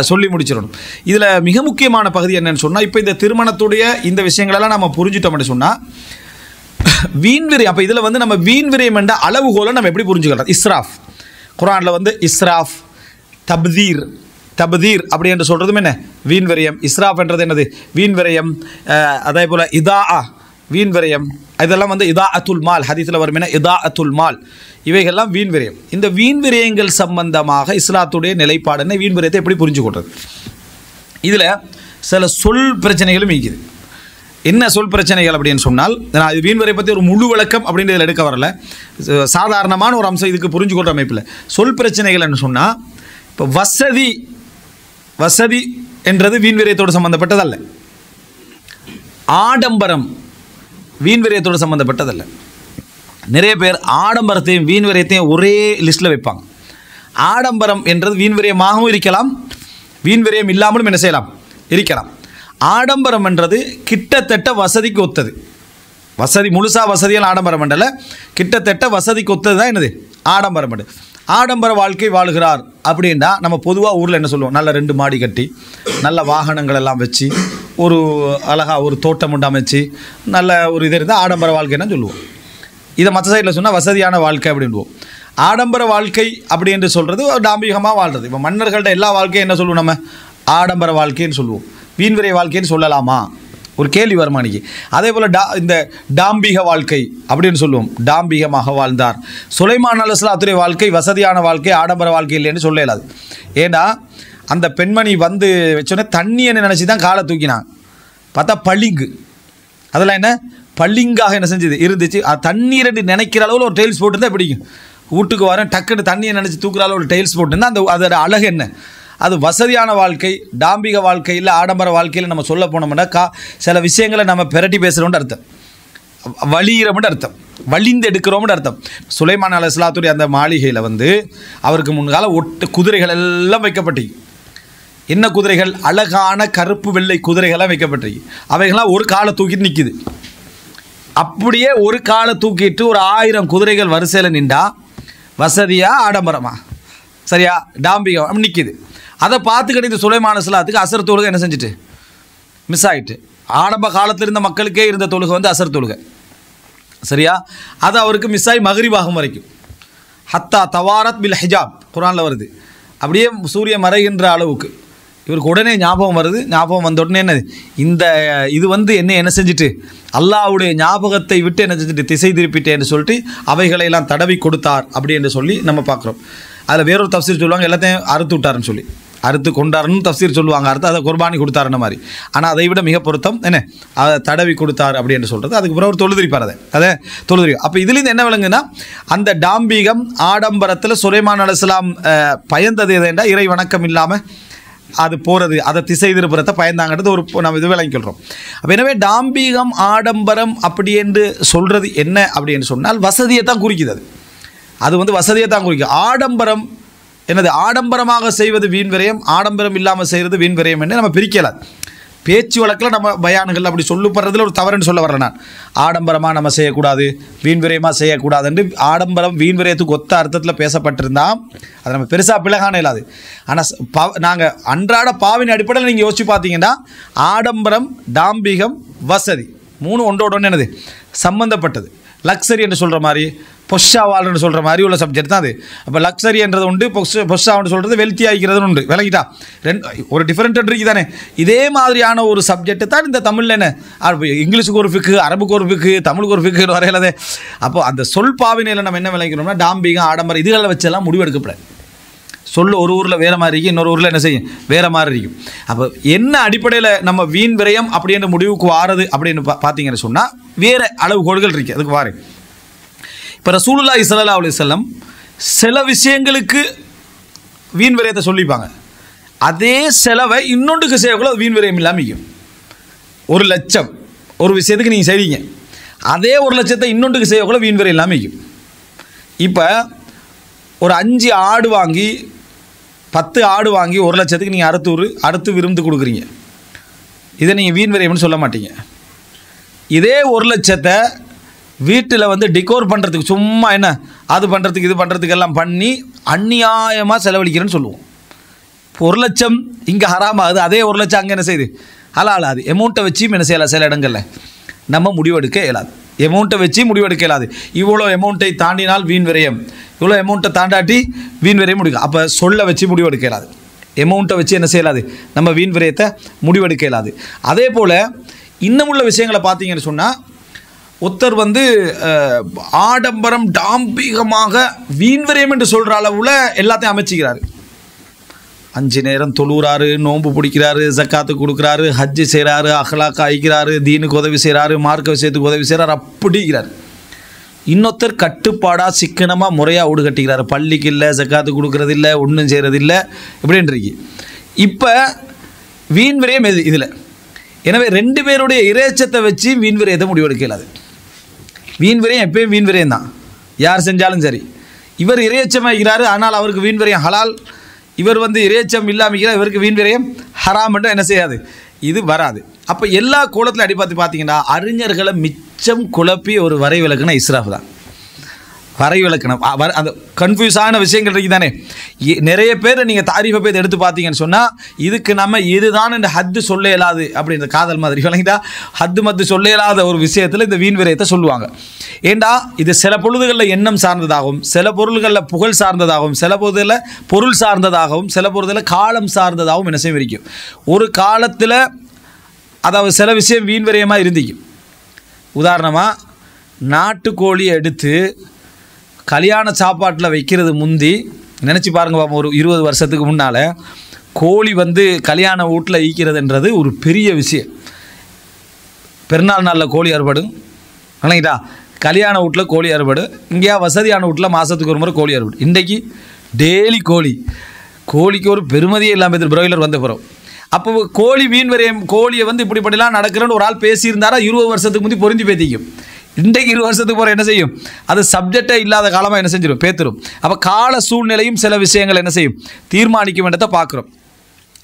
சொல்லி முடிச்சிடணும். இதில் மிக முக்கியமான பகுதி என்னன்னு சொன்னால், இப்போ இந்த திருமணத்துடைய இந்த விஷயங்களெல்லாம் நம்ம புரிஞ்சுட்டோம்னு சொன்னால் வீண் விரயம். அப்போ இதில் வந்து நம்ம வீண் விரயம் என்ற அளவுகோலை நம்ம எப்படி புரிஞ்சுக்கலாம்? இஸ்ராஃப், குர்ஆனில் வந்து இஸ்ராஃப், தப்தீர் அப்படி என்று சொல்கிறதும் என்ன, வீண் விரயம். இஸ்ராஃப் என்றது என்னது, வீண் விரயம். அதே போல் வீண் விரயம், இதெல்லாம் வந்து இதாஅத்துல் மால், ஹதீஸில் வரும் என்ன, இதாஅத்துல் மால், இவைகள்லாம் வீண் விரயம். இந்த வீண் விரயங்கள் சம்பந்தமாக இஸ்லாத்துடைய நிலைப்பாடு என்ன, வீண் விரயத்தை எப்படி புரிஞ்சு கொள்வது? இதில் சில சொல் பிரச்சனைகளும் இருக்குது. என்ன சொல் பிரச்சனைகள் அப்படின்னு சொன்னால், நான் இது வீண் விரயம் பற்றி ஒரு முழு விளக்கம் அப்படின்னு இதில் எடுக்க வரல, சாதாரணமான ஒரு அம்சம் இதுக்கு புரிஞ்சு கொள்கிற அமைப்பில். சொல் பிரச்சனைகள் என்று சொன்னால், இப்போ வசதி என்றது வீண் விரயத்தோடு சம்பந்தப்பட்டதல்ல. ஆடம்பரம் வீண் விரயத்தோடு சம்பந்தப்பட்டதல்ல. நிறைய பேர் ஆடம்பரத்தையும் வீண் விரயத்தையும் ஒரே லிஸ்ட்டில் வைப்பாங்க. ஆடம்பரம் என்றது வீண் விரயமாகவும் இருக்கலாம், வீண் விரயம் இல்லாமலும் என்ன செய்யலாம், இருக்கலாம். ஆடம்பரம் என்றது கிட்டத்தட்ட வசதிக்கு ஒத்தது. வசதி முழுசாக வசதியால் ஆடம்பரம் என்றல, கிட்டத்தட்ட வசதிக்கு ஒத்தது தான் என்னது ஆடம்பரம் என்று. ஆடம்பர வாழ்க்கை வாழ்கிறார் அப்படின்னா நம்ம பொதுவாக ஊரில் என்ன சொல்லுவோம், நல்ல 2 மாடி கட்டி நல்ல வாகனங்கள் எல்லாம் வச்சு ஒரு அழகாக ஒரு தோட்டம் உண்டாமச்சு நல்ல ஒரு இது இருந்தால் ஆடம்பர வாழ்க்கைன்னு சொல்லுவோம். இதை மற்ற சைடில் சொன்னால் வசதியான வாழ்க்கை அப்படின்வோம். ஆடம்பர வாழ்க்கை அப்படி என்று சொல்கிறது டாம்பிகமாக வாழ்கிறது. இப்போ மன்னர்கள்ட்ட எல்லா வாழ்க்கையும் என்ன சொல்லுவோம், நம்ம ஆடம்பர வாழ்க்கைன்னு சொல்லுவோம். வீண் விரை வாழ்க்கைன்னு சொல்லலாமா, ஒரு கேள்வி வருமானிக்கு. அதே போல் இந்த டாம்பிக வாழ்க்கை அப்படின்னு சொல்லுவோம். டாம்பிகமாக வாழ்ந்தார். சுலைமான் அலைஹிஸ்ஸலாத்துடைய வாழ்க்கை வசதியான வாழ்க்கை, ஆடம்பர வாழ்க்கை இல்லைன்னு சொல்ல இயலாது. ஏன்னா அந்த பெண்மணி வந்து வச்சோன்னே தண்ணியை நினச்சி தான் காலை தூக்கினாங்க. பார்த்தா பளிங்கு, அதெல்லாம் என்ன பளிங்காக என்ன செஞ்சது இருந்துச்சு. தண்ணீரை நினைக்கிற அளவில் ஒரு டைல்ஸ் போட்டுருந்தா பிடிக்கும். வீட்டுக்கு வரேன் டக்குன்னு தண்ணியை நினச்சி தூக்குற அளவு ஒரு டைல்ஸ் போட்டுருந்தா அந்த அதோட அழகு என்ன, அது வசதியான வாழ்க்கை. டாம்பிக வாழ்க்கையில் ஆடம்பர வாழ்க்கையில் நம்ம சொல்ல போனோம்னா சில விஷயங்களை நம்ம பெரட்டி பேசுகிறோம்னு அர்த்தம், வலிகிறோம்னு அர்த்தம், வலிந்து எடுக்கிறோம்னு அர்த்தம். சுலைமான் அலைஹிஸ்ஸலாத்துடைய அந்த மாளிகையில் வந்து அவருக்கு முன்கால குதிரைகள் எல்லாம் வைக்கப்பட்டு, என்ன குதிரைகள், அழகான கருப்பு வெள்ளை குதிரைகள்லாம் வைக்கப்பட்டு, அவைகள்லாம் ஒரு காலை தூக்கிட்டு நிற்கிது. அப்படியே ஒரு காலை தூக்கிட்டு ஒரு 1000 குதிரைகள் வரிசையில் நின்றா வசதியா ஆடம்பரமா, சரியா டாம்பிகம் நிற்கிது. அதை பார்த்துக்கிட்டு இந்த சுலைமான் அலைஹிஸ்ஸலாத்துக்கு அசர் தொழுகை என்ன செஞ்சுட்டு மிஸ் ஆகிட்டு. ஆடம்ப காலத்தில் இருந்த மக்களுக்கே இருந்த தொழுகை வந்து அசர் தொழுகை, சரியா, அது அவருக்கு மிஸ் ஆகி மக்ரிபாகும் வரைக்கும். ஹத்தா தவாரத் பில் ஹிஜாப் குர்ஆனில் வருது. அப்படியே சூரியன் மறைகின்ற அளவுக்கு இவருக்கு உடனே ஞாபகம் வருது. ஞாபகம் வந்த உடனே என்னது, இந்த இது வந்து என்ன செஞ்சுட்டு அல்லாஹ்வுடைய ஞாபகத்தை விட்டு என்ன செஞ்சுட்டு திசை திருப்பிட்டேன்னு சொல்லிட்டு அவைகளையெல்லாம் தடவி கொடுத்தார் அப்படி என்று சொல்லி நம்ம பார்க்குறோம். அதில் வேறொரு தஃப்சீர் சொல்லுவாங்க, எல்லாத்தையும் அறுத்து விட்டாருன்னு சொல்லி, அறுத்து கொண்டாருன்னு தஃப்சீர் சொல்லுவாங்க, அறுத்து அதை குர்பானி கொடுத்தாருன்ற மாதிரி. ஆனால் அதை விட மிக பொருத்தம் என்ன, அதை தடவி கொடுத்தார் அப்படி என்று சொல்கிறது. அதுக்கு பிறகு ஒரு தொழுதிரிப்பார், அதை தொழுதிரி. அப்போ இதுலேருந்து என்ன விளங்குன்னா, அந்த டாம்பிகம் ஆடம்பரத்தில் சுலைமான் அலைஹிஸ்ஸலாம் பயந்தது எதுண்டா இறை வணக்கம் இல்லாமல் அது போகிறது, அதை திசை திருப்புறத்தை பயந்தாங்கிறது ஒரு நம்ம இது விளங்கிக்கிறோம். அப்போ எனவே டாம்பிகம் ஆடம்பரம் அப்படி என்று சொல்கிறது என்ன அப்படின்னு சொன்னால் வசதியை தான் குறிக்குது. அது வந்து வசதியை தான் குறிக்கும். ஆடம்பரம் என்னது, ஆடம்பரமாக செய்வது வீண் விரயம், ஆடம்பரம் இல்லாமல் செய்கிறது வீண் விரயம் என்று நம்ம பிரிக்கலாம். பேச்சு வழக்கில் நம்ம பயானுகள் அப்படி சொல்லப்படுறதுல ஒரு தவறுன்னு சொல்ல வரல நான். ஆடம்பரமாக நம்ம செய்யக்கூடாது, வீண் விரயமாக செய்யக்கூடாது என்று ஆடம்பரம் வீண் விரயத்துக்கு ஒத்த அர்த்தத்தில் பேசப்பட்டிருந்தால் அது நம்ம பெருசாக பிளகான இல்லாது. ஆனால் நாங்கள் அன்றாட பாவின் அடிப்படையில் நீங்கள் யோசிச்சு பார்த்தீங்கன்னா ஆடம்பரம், டாம்பிகம், வசதி 3 ஒன்றோட ஒன்று என்னது சம்பந்தப்பட்டது. லக்ஸரி என்று சொல்கிற மாதிரி, பொஷா வாழ்ன்னு சொல்கிற மாதிரி உள்ள சப்ஜெக்ட் தான் அது. அப்போ லக்ஸரி என்றது உண்டு, பொஷான்னு சொல்கிறது வெல்த்தி ஆகிக்கிறதுன்னு உண்டு. விளங்கிட்டா, ஒரு டிஃப்ரெண்ட் இருக்குது தானே. இதே மாதிரியான ஒரு சப்ஜெக்ட் தான் இந்த தமிழில் என்ன, இங்கிலீஷுக்கு ஒரு ஃபிக்கு, அரபுக்கு ஒரு ஃபிக்கு, தமிழுக்கு ஒரு ஃபிக்கு வரையிலதே. அப்போது அந்த சொல் பாவினையில் நம்ம என்ன விளங்கிறோம்னா டாம்பிகம், ஆடம்பரம் இதுகளை வச்செல்லாம் முடிவெடுக்கப்படாது. சொல் ஒரு ஊரில் வேறு மாதிரி இருக்கும், இன்னொரு ஊரில் என்ன செய்யும் வேறு மாதிரி இருக்கும். அப்போ என்ன அடிப்படையில் நம்ம வீண் விரயம் அப்படின்ற முடிவுக்கு வாரது அப்படின்னு பார்த்தீங்கன்னு சொன்னால் வேறு அளவுகோல்கள் இருக்குது. அதுக்கு வாரு இப்போ ரசூலுல்லாஹி ஸல்லல்லாஹு அலைஹி வஸல்லம் சில விஷயங்களுக்கு வீண் விரயத்தை சொல்லிப்பாங்க. அதே செலவை இன்னொன்றுக்கு செய்யக்குள்ள வீண் விரயம் இல்லாமல் இருக்கும். 1 லட்சம் ஒரு விஷயத்துக்கு நீங்கள் செய்வீங்க, அதே 1 லட்சத்தை இன்னொன்றுக்கு செய்யக்குள்ள வீண் விரயம் இல்லாமல் இருக்கும். இப்போ ஒரு 5 ஆடு வாங்கி 10 ஆடு வாங்கி 1 லட்சத்துக்கு நீங்கள் அறுத்து விருந்து கொடுக்குறீங்க. இதை நீங்கள் வீண் விரயம்னு சொல்ல மாட்டீங்க. இதே 1 லட்சத்தை வீட்டில் வந்து டிகோர் பண்ணுறதுக்கு சும்மா என்ன அது பண்ணுறதுக்கு இது பண்ணுறதுக்கு எல்லாம் பண்ணி அநியாயமாக செலவழிக்கிறேன்னு சொல்லுவோம். 1 லட்சம் இங்கே ஹராமாகுது, அதே 1 லட்சம் அங்கே என்ன செய்யுது ஹலாலாது. எமௌண்ட்டை வச்சும் என்ன செய்யலாம், சில இடங்களில் நம்ம முடிவெடுக்க இயலாது. எமௌண்ட்டை வச்சு முடிவெடுக்க இயலாது. இவ்வளோ எமௌண்ட்டை தாண்டினால் வீண் விரயம், இவ்வளோ எமௌண்ட்டை தாண்டாட்டி வீண் விரயம் முடிக்கும். அப்போ சொல்ல வச்சு முடிவெடுக்க இயலாது, எமௌண்ட்டை வச்சு என்ன செய்யலாது, நம்ம வீண் விரயத்தை முடிவெடுக்க இயலாது. அதே போல் இன்னமுள்ள விஷயங்களை பார்த்தீங்கன்னு சொன்னால், ஒருத்தர் வந்து ஆடம்பரம் டாம்பிகமாக வீண் விரயம் என்று சொல்கிற அளவில் எல்லாத்தையும் அமைச்சிக்கிறாரு. 5 நேரம் தொழுகிறாரு, நோன்பு பிடிக்கிறாரு, ஜக்காத்து கொடுக்குறாரு, ஹஜ்ஜு செய்கிறாரு, அஹ்லாக்கா அழிக்கிறாரு, தீனுக்கு உதவி செய்கிறாரு, மார்க்க விஷயத்துக்கு உதவி செய்கிறாரு, அப்படிங்கிறார். இன்னொருத்தர் கட்டுப்பாடாக சிக்கனமாக முறையாக வீடு கட்டிக்கிறாரு, பள்ளிக்கு இல்லை, ஜக்காத்து கொடுக்குறது இல்லை, ஒன்றும் செய்கிறது இல்லை, இப்படின்றிருக்கு. இப்போ வீண் விரயம் எது இதில்? எனவே 2 பேருடைய இறைச்சத்தை வச்சு வீண் விரயத்தை முடிவெடுக்கலாது. வீண் விரயம் எப்பயும் வீண் விரயம் தான், யார் செஞ்சாலும் சரி. இவர் இறைச்சமாகிறாரு, ஆனால் அவருக்கு வீண் விரயம் ஹலால். இவர் வந்து இறைச்சம் இல்லாமல் இவருக்கு வீண் விரயம் ஹராம் என்று என்ன செய்யாது, இது வராது. அப்போ எல்லா கோலத்தில் அடிப்பாத்து பார்த்தீங்கன்னா அறிஞர்களை மிச்சம் குழப்பி ஒரு வரை விளக்குனா இஸ்ராஃப் தான். வரை விளக்கணும் அந்த கன்ஃபியூஸான விஷயங்கள் இருக்குது தானே. நிறைய பேர் நீங்கள் தாரீஃபை போய் எடுத்து பார்த்தீங்கன்னு சொன்னால், இதுக்கு நம்ம இதுதான் இந்த ஹத்து சொல்ல இயலாது அப்படின்ற காதல் மாதிரி விளங்கிட்டா, ஹத்து மத்து சொல்ல இயலாத ஒரு விஷயத்தில் இந்த வீண் விரயத்தை சொல்லுவாங்க. ஏண்டா இது சில பொழுதுகளில் எண்ணம் சார்ந்ததாகவும், சில பொருள்களில் புகழ் சார்ந்ததாகவும், சில பொழுதுகளில் பொருள் சார்ந்ததாகவும், சில பொழுதுகளில் காலம் சார்ந்ததாகவும் என்ன செய்ய இருக்கும். ஒரு காலத்தில் அதாவது சில விஷயம் வீண் விரயமாக இருந்திக்கும். உதாரணமாக நாட்டுக்கோழியை எடுத்து கல்யாண சாப்பாட்டில் வைக்கிறது முந்தி நினச்சி பாருங்க, ஒரு 20 வருஷத்துக்கு முன்னால் கோழி வந்து கல்யாண வீட்டில் ஈக்கிறதுன்றது ஒரு பெரிய விஷயம். பெருநாள் நாளில் கோழி அறுபடும் இல்லைங்களா, கல்யாண வீட்டில் கோழி அறுபடு, இங்கேயா வசதியான வீட்டில் மாதத்துக்கு ஒரு முறை கோழி அறுபடு. இன்றைக்கி டெய்லி கோழிக்கு ஒரு பெருமதியே இல்லாமல் இது பிராய்லர் வந்த பிறகு. அப்போ கோழி வீண் விரயம், கோழியை வந்து இப்படிப்படிலாம் நடக்கிறேன்னு ஒரு ஆள் பேசியிருந்தாரா 20 வருஷத்துக்கு முந்தி பொருந்தி பேத்திக்கும். இன்றைக்கு 20 வருஷத்துக்கு போகிற என்ன செய்யும், அது சப்ஜெக்டே இல்லாத காலமாக என்ன செஞ்சிடும், பேத்துரும். அப்போ கால சூழ்நிலையும் சில விஷயங்கள் என்ன செய்யும் தீர்மானிக்கும் என்றதை பார்க்குறோம்.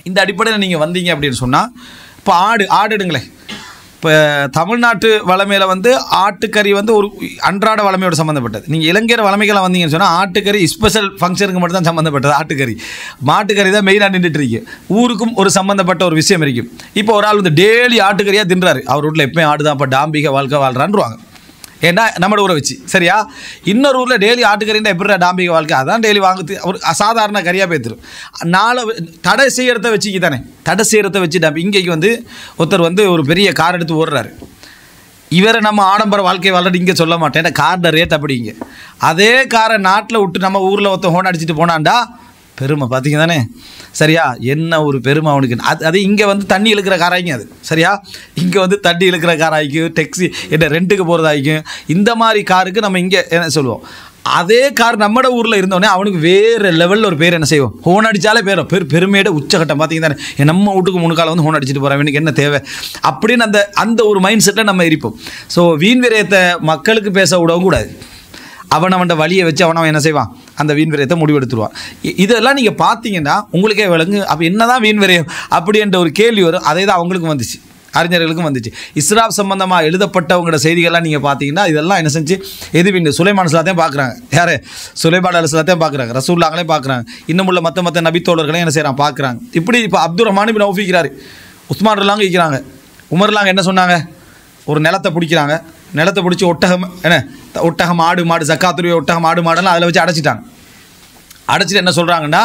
இந்த அடிப்படையில் நீங்கள் வந்தீங்க அப்படின்னு சொன்னால், இப்போ ஆடு எடுங்களேன். இப்போ தமிழ்நாட்டு வளமையில் வந்து ஆட்டுக்கறி வந்து ஒரு அன்றாட வளமையோடு சம்மந்தப்பட்டது. நீங்கள் இலங்கையர் வளமைக்கெல்லாம் வந்தீங்கன்னு சொன்னால் ஆட்டுக்கறி ஸ்பெஷல் ஃபங்க்ஷனுக்கு மட்டும் தான் சம்மந்தப்பட்டது. ஆட்டுக்கறி மாட்டுக்கறி தான் மெயினாக நின்றுட்டு இருக்கு. ஊருக்கும் ஒரு சம்மந்தப்பட்ட ஒரு விஷயம் இருக்கும். இப்போ ஒரு ஆள் வந்து டெய்லி ஆட்டுக்கறியாக தின்றாரு, அவர் வீட்டில் எப்பயும் ஆடு தான், இப்போ டாம்பிக வாழ்க்கை வாழ்கிறான்ருவாங்க. ஏன்னா நம்மளோட ஊரை வச்சு சரியா. இன்னொரு ஊரில் டெய்லி ஆட்டுக்கறின்னா எப்படி டாம்பிக வாழ்க்கை, அதான் டெய்லி வாங்குறது ஒரு அசாதாரண கறியாக பேத்துரும். நாளை தடை செய்கிறத வச்சுக்கி தானே, தடை செய்கிறத வச்சு டாம்பி. இங்கேக்கு வந்து ஒருத்தர் வந்து ஒரு பெரிய கார் எடுத்து ஓடுறாரு, இவரை நம்ம ஆடம்பர வாழ்க்கை வாழ்றது இங்கே சொல்ல மாட்டேன், ஏன்னா காரோட ரேட் அப்படிங்க. அதே காரை நாட்டில் விட்டு நம்ம ஊரில் ஒருத்தர் ஹோன் அடிச்சுட்டு போனான்டா பெருமை பார்த்தீங்க தானே சரியா. என்ன ஒரு பெருமை அவனுக்கு. அது இங்கே வந்து தண்ணி இழுக்கிற காராய்க்கும், அது சரியா. இங்கே வந்து தண்ணி இழுக்கிற காராய்க்கும், டெக்ஸி என்ன ரெண்ட்டுக்கு போகிறதாய்க்கும், இந்த மாதிரி காருக்கு நம்ம இங்கே என்ன சொல்லுவோம். அதே கார் நம்மட ஊரில் இருந்தோடனே அவனுக்கு வேறு லெவலில் ஒரு பேர் என்ன செய்வோம், ஹோன் அடித்தாலே பெருமையோட உச்சகட்டம் பார்த்தீங்க தானே. நம்ம வீட்டுக்கு முன்கால வந்து ஹோன் அடிச்சுட்டு போகிறேன், இவனுக்கு என்ன தேவை அப்படின்னு அந்த ஒரு மைண்ட் செட்டில் நம்ம இருப்போம். ஸோ வீண் விரயத்தை மக்களுக்கு பேச விடவும் கூடாது. அவன் வழியை வச்சு அவன் என்ன செய்வான், அந்த வீண் விரயத்தை முடிவெடுத்துருவான். இதெல்லாம் நீங்கள் பார்த்தீங்கன்னா உங்களுக்கே விளங்கு. அப்போ என்ன தான் வீண் விரயம் அப்படின்ற ஒரு கேள்வி வரும். அதே தான் அவங்களுக்கும் வந்துச்சு, அறிஞர்களுக்கும் வந்துச்சு. இஸ்ராப் சம்பந்தமாக எழுதப்பட்டவங்களோட செய்திகள்லாம் நீங்கள் பார்த்தீங்கன்னா இதெல்லாம் என்ன செஞ்சு எது சுலைமான் எல்லாத்தையும் பார்க்குறாங்க. யார் சுலைமான் எல்லாத்தையும் பார்க்குறாங்க, ரசூல்லாங்களையும் பார்க்குறாங்க, இன்னும் உள்ள மற்ற நபித்தோழர்களையும் என்ன செய்கிறாங்க பார்க்குறாங்க. இப்படி இப்போ அப்துல் ரஹ்மான் பின் அவுஃப் இருக்கிறாரு, உஸ்மான் ரல்லாங்க இருக்கிறாங்க, உமர்லாங்க என்ன சொன்னாங்க, ஒரு நிலத்தை பிடிக்கிறாங்க, நிலத்தை பிடிச்சி ஒட்டகம் ஆடு ஜக்காத்துடைய ஒட்டகம் ஆடுமாடெல்லாம் அதில் வச்சு அடைச்சிட்டாங்க. அடைச்சிட்டு என்ன சொல்கிறாங்கன்னா,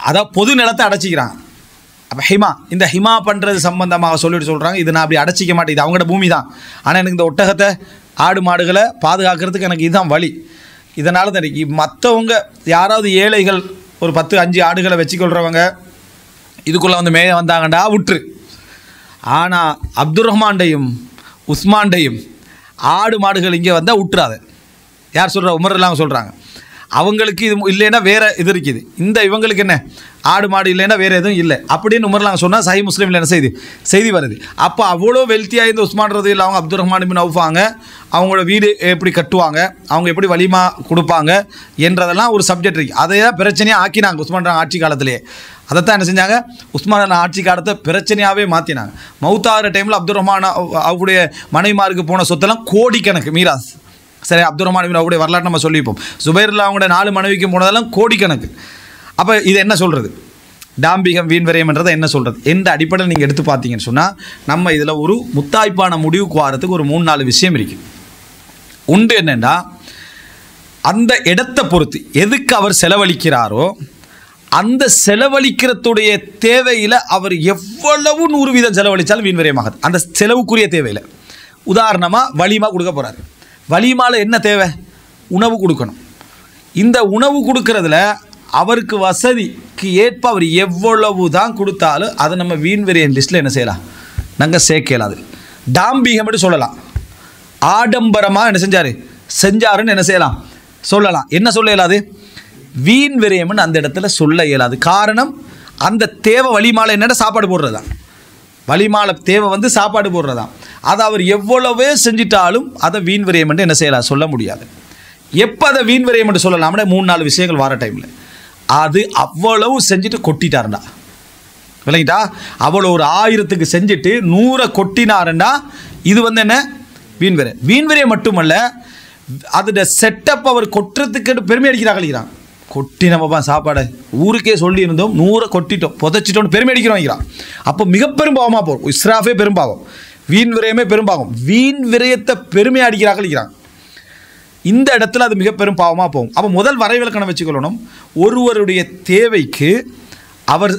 அதான் பொது நிலத்தை அடைச்சிக்கிறாங்க. அப்போ இந்த ஹிமா பண்ணுறது சம்பந்தமாக சொல்கிறாங்க, இது நான் அப்படி அடைச்சிக்க மாட்டேன், இது அவங்களோட பூமி தான், ஆனால் எனக்கு இந்த ஒட்டகத்தை ஆடு மாடுகளை பாதுகாக்கிறதுக்கு எனக்கு இதுதான் வழி. இதனால் தான் மற்றவங்க யாராவது ஏழைகள் ஒரு 10-5 ஆடுகளை வச்சுக்கொள்கிறவங்க இதுக்குள்ளே வந்து மேய வந்தாங்கண்டா விட்டுரு. ஆனால் அப்துல் ரஹ்மான்டையும் உஸ்மான்டையும் ஆடு மாடுகள் இங்கே வந்தால் விட்டுறாது. யார் சொல்கிறா, உமர்லாம் சொல்கிறாங்க. அவங்களுக்கு இது இல்லைன்னா வேறு இது இருக்குது, இவங்களுக்கு என்ன ஆடு மாடு இல்லைன்னா வேறு எதுவும் இல்லை அப்படின்னு உமர்லாம் சொன்னால் சஹீஹ் முஸ்லிமில் என்ன செய்தி வருது. அப்போ அவ்வளோ வெல்த்தியாக இந்த உஸ்மான் ரதி இல்லை, அவங்க அப்துல் ரஹ்மான் பின் அவுஃபாங்க, அவங்களோட வீடு எப்படி கட்டுவாங்க, அவங்க எப்படி வலிமா கொடுப்பாங்க என்றதெல்லாம் ஒரு சப்ஜெக்ட் இருக்குது. அதை தான் பிரச்சனையாக ஆக்கினாங்க உஸ்மான் ஆட்சி காலத்திலே. அதைத்தான் என்ன செஞ்சாங்க, உஸ்மான் ஆட்சி காலத்தை பிரச்சனையாகவே மாற்றினாங்க. மௌத்தாகிற டைமில் அப்துல் ரஹ்மான் அவருடைய மனைவிமாருக்கு போன சொத்தெல்லாம் கோடிக்கணக்கு மீராஸ். சரி, அப்துல் ரஹ்மான் அவருடைய வரலாற்று நம்ம சொல்லிப்போம். சுபைரில் அவங்களோட 4 மனைவிக்கு போனதெல்லாம் கோடிக்கணக்கு. அப்போ இது என்ன சொல்கிறது, டாம்பிகம் வீண் விரயம்ன்றதை என்ன சொல்கிறது எந்த அடிப்படையில் நீங்கள் எடுத்து பார்த்தீங்கன்னு சொன்னால், நம்ம இதில் ஒரு முத்தாய்ப்பான முடிவுக்கு வரத்துக்கு ஒரு 3-4 விஷயம் இருக்குது. உண்டு என்னென்னா, அந்த இடத்தை பொறுத்து எதுக்கு அவர் செலவழிக்கிறாரோ அந்த செலவழிக்கிறதுடைய தேவையில் அவர் எவ்வளவு 100% செலவழித்தாலும் வீண் விரயமாகாது. அந்த செலவுக்குரிய தேவையில் உதாரணமாக வலிமா கொடுக்க போகிறாரு. வலிமாவில் என்ன தேவை, உணவு கொடுக்கணும். இந்த உணவு கொடுக்கறதுல அவருக்கு வசதிக்கு ஏற்ப அவர் எவ்வளவு தான் கொடுத்தாலும் அதை நம்ம வீண் விரயம் லிஸ்ட்டில் என்ன செய்யலாம், நாங்கள் சேர்க்கலாது. டாம்பிகம் சொல்லலாம். ஆடம்பரமாக என்ன செஞ்சாருன்னு என்ன செய்யலாம் சொல்லலாம். என்ன சொல்ல இயலாது, வீண் விரயம்னு அந்த இடத்துல சொல்ல இயலாது. காரணம், அந்த தேவை வலிமாலை என்னென்ன சாப்பாடு போடுறது தான். வலிமாலை தேவை சாப்பாடு போடுறது தான். அதை அவர் எவ்வளவே செஞ்சிட்டாலும் அதை வீண் விரயம் என்ன செய்யலாம் சொல்ல முடியாது. எப்போ அதை வீண் விரயம் என்று சொல்லலாம்னா 3-4 விஷயங்கள் வர டைமில் அது அவ்வளவு செஞ்சுட்டு கொட்டிட்டாருண்டா, விளங்கிட்டா, அவ்வளோ ஒரு 1000க்கு செஞ்சுட்டு 100 கொட்டினாருண்டா இது என்ன வீண் விரயம். வீண் விரயம் மட்டுமல்ல, அதோட செட்டப் அவர் கொட்டுறதுக்கு பெருமை அடிக்கிறாங்க. கொட்டி நம்ம சாப்பாடை ஊருக்கே சொல்லி இருந்தோம், 100 கொட்டிட்டோம் புதைச்சிட்டோம்னு பெருமை அடிக்கிறோம். அப்போ மிக பெரும்பாவமாக போகும். இஸ்ராஃபே பெரும்பாவம், வீண் விரயமே பெரும்பாகும். வீண் விரயத்தை பெருமை அடிக்கிறாங்க. இந்த இடத்துல அது மிக பெரும் பாவமாக போகும். அப்போ முதல் வரைவிலக்கணம் வச்சுக்கொள்ளணும், ஒருவருடைய தேவைக்கு அவர்